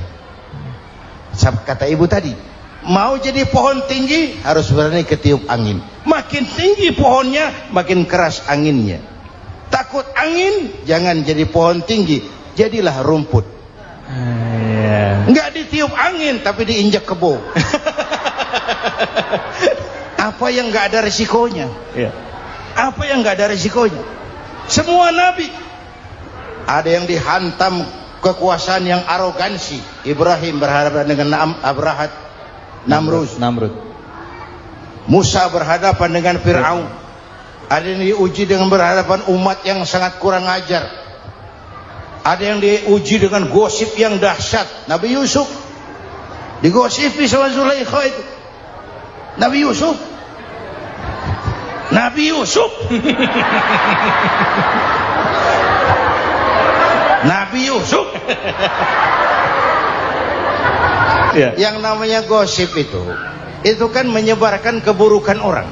Kata ibu tadi, mau jadi pohon tinggi harus berani ketiup angin. Makin tinggi pohonnya makin keras anginnya. Takut angin jangan jadi pohon tinggi, jadilah rumput. Nggak ditiup angin tapi diinjak kebo. Apa yang nggak ada risikonya? Apa yang nggak ada risikonya? Semua nabi ada yang dihantam kekuasaan yang arogansi. Ibrahim berhadapan dengan Namrud. Musa berhadapan dengan Fir'aun. Ada yang diuji dengan berhadapan umat yang sangat kurang ajar. Ada yang diuji dengan gosip yang dahsyat. Nabi Yusuf digosipi sama Zulaikha itu. Nabi Yusuf Yang namanya gosip itu kan menyebarkan keburukan orang.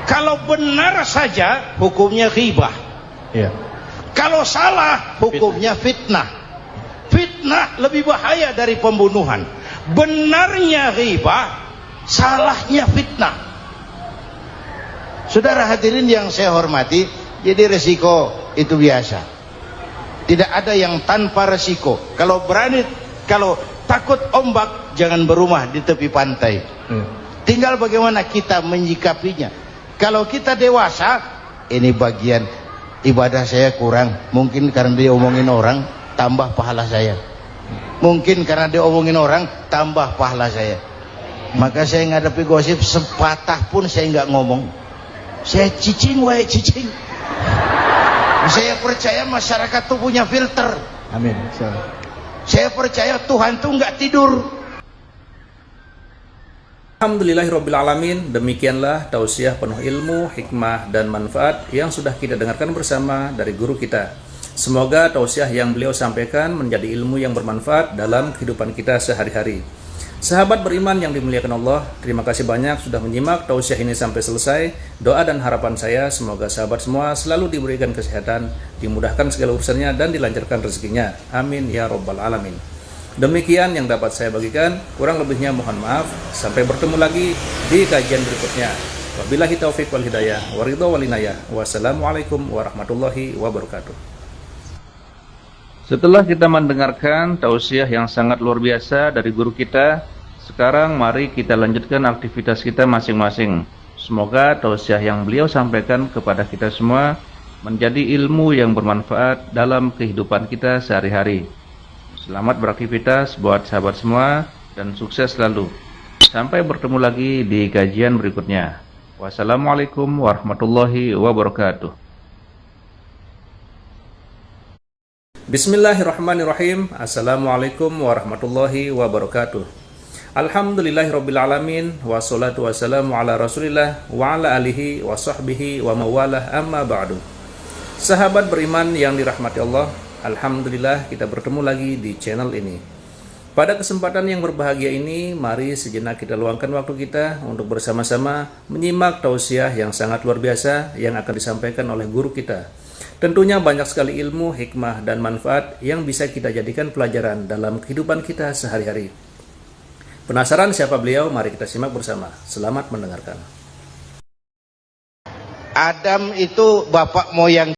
Kalau benar saja hukumnya ghibah. Kalau salah hukumnya fitnah. Fitnah lebih bahaya dari pembunuhan. Benarnya ghibah, salahnya fitnah. Saudara hadirin yang saya hormati, jadi resiko itu biasa. Tidak ada yang tanpa resiko. Kalau takut ombak jangan berumah di tepi pantai. Tinggal bagaimana kita menyikapinya. Kalau kita dewasa, ini bagian ibadah saya kurang, mungkin karena dia omongin orang tambah pahala saya. Mungkin karena dia omongin orang tambah pahala saya. Maka saya ngadapi gosip sepatah pun saya nggak ngomong. Saya cicing. Saya percaya masyarakat tuh punya filter. Amin. Saya percaya Tuhan tuh nggak tidur. Alhamdulillahirrabbilalamin. Demikianlah tausiah penuh ilmu, hikmah, dan manfaat yang sudah kita dengarkan bersama dari guru kita. Semoga tausiah yang beliau sampaikan menjadi ilmu yang bermanfaat dalam kehidupan kita sehari-hari. Sahabat beriman yang dimuliakan Allah, terima kasih banyak sudah menyimak tausiah ini sampai selesai. Doa dan harapan saya semoga sahabat semua selalu diberikan kesehatan, dimudahkan segala urusannya, dan dilancarkan rezekinya. Amin ya rabbal alamin. Demikian yang dapat saya bagikan, kurang lebihnya mohon maaf. Sampai bertemu lagi di kajian berikutnya. Wabillahi taufiq wal hidayah, waridho wal inayah. Wassalamualaikum warahmatullahi wabarakatuh. Setelah kita mendengarkan tausiah yang sangat luar biasa dari guru kita, sekarang mari kita lanjutkan aktivitas kita masing-masing. Semoga tausiah yang beliau sampaikan kepada kita semua menjadi ilmu yang bermanfaat dalam kehidupan kita sehari-hari. Selamat beraktivitas buat sahabat semua dan sukses selalu. Sampai bertemu lagi di kajian berikutnya. Wassalamualaikum warahmatullahi wabarakatuh. Bismillahirrahmanirrahim. Assalamualaikum warahmatullahi wabarakatuh. Alhamdulillahirrabbilalamin. Wassalatu wassalamu ala rasulillah wa ala alihi wa sahbihi wa mawalah, amma ba'du. Sahabat beriman yang dirahmati Allah, alhamdulillah kita bertemu lagi di channel ini. Pada kesempatan yang berbahagia ini, mari sejenak kita luangkan waktu kita untuk bersama-sama menyimak tausiah yang sangat luar biasa yang akan disampaikan oleh guru kita. Tentunya banyak sekali ilmu, hikmah, dan manfaat yang bisa kita jadikan pelajaran dalam kehidupan kita sehari-hari. Penasaran siapa beliau? Mari kita simak bersama. Selamat mendengarkan. Adam itu bapak moyang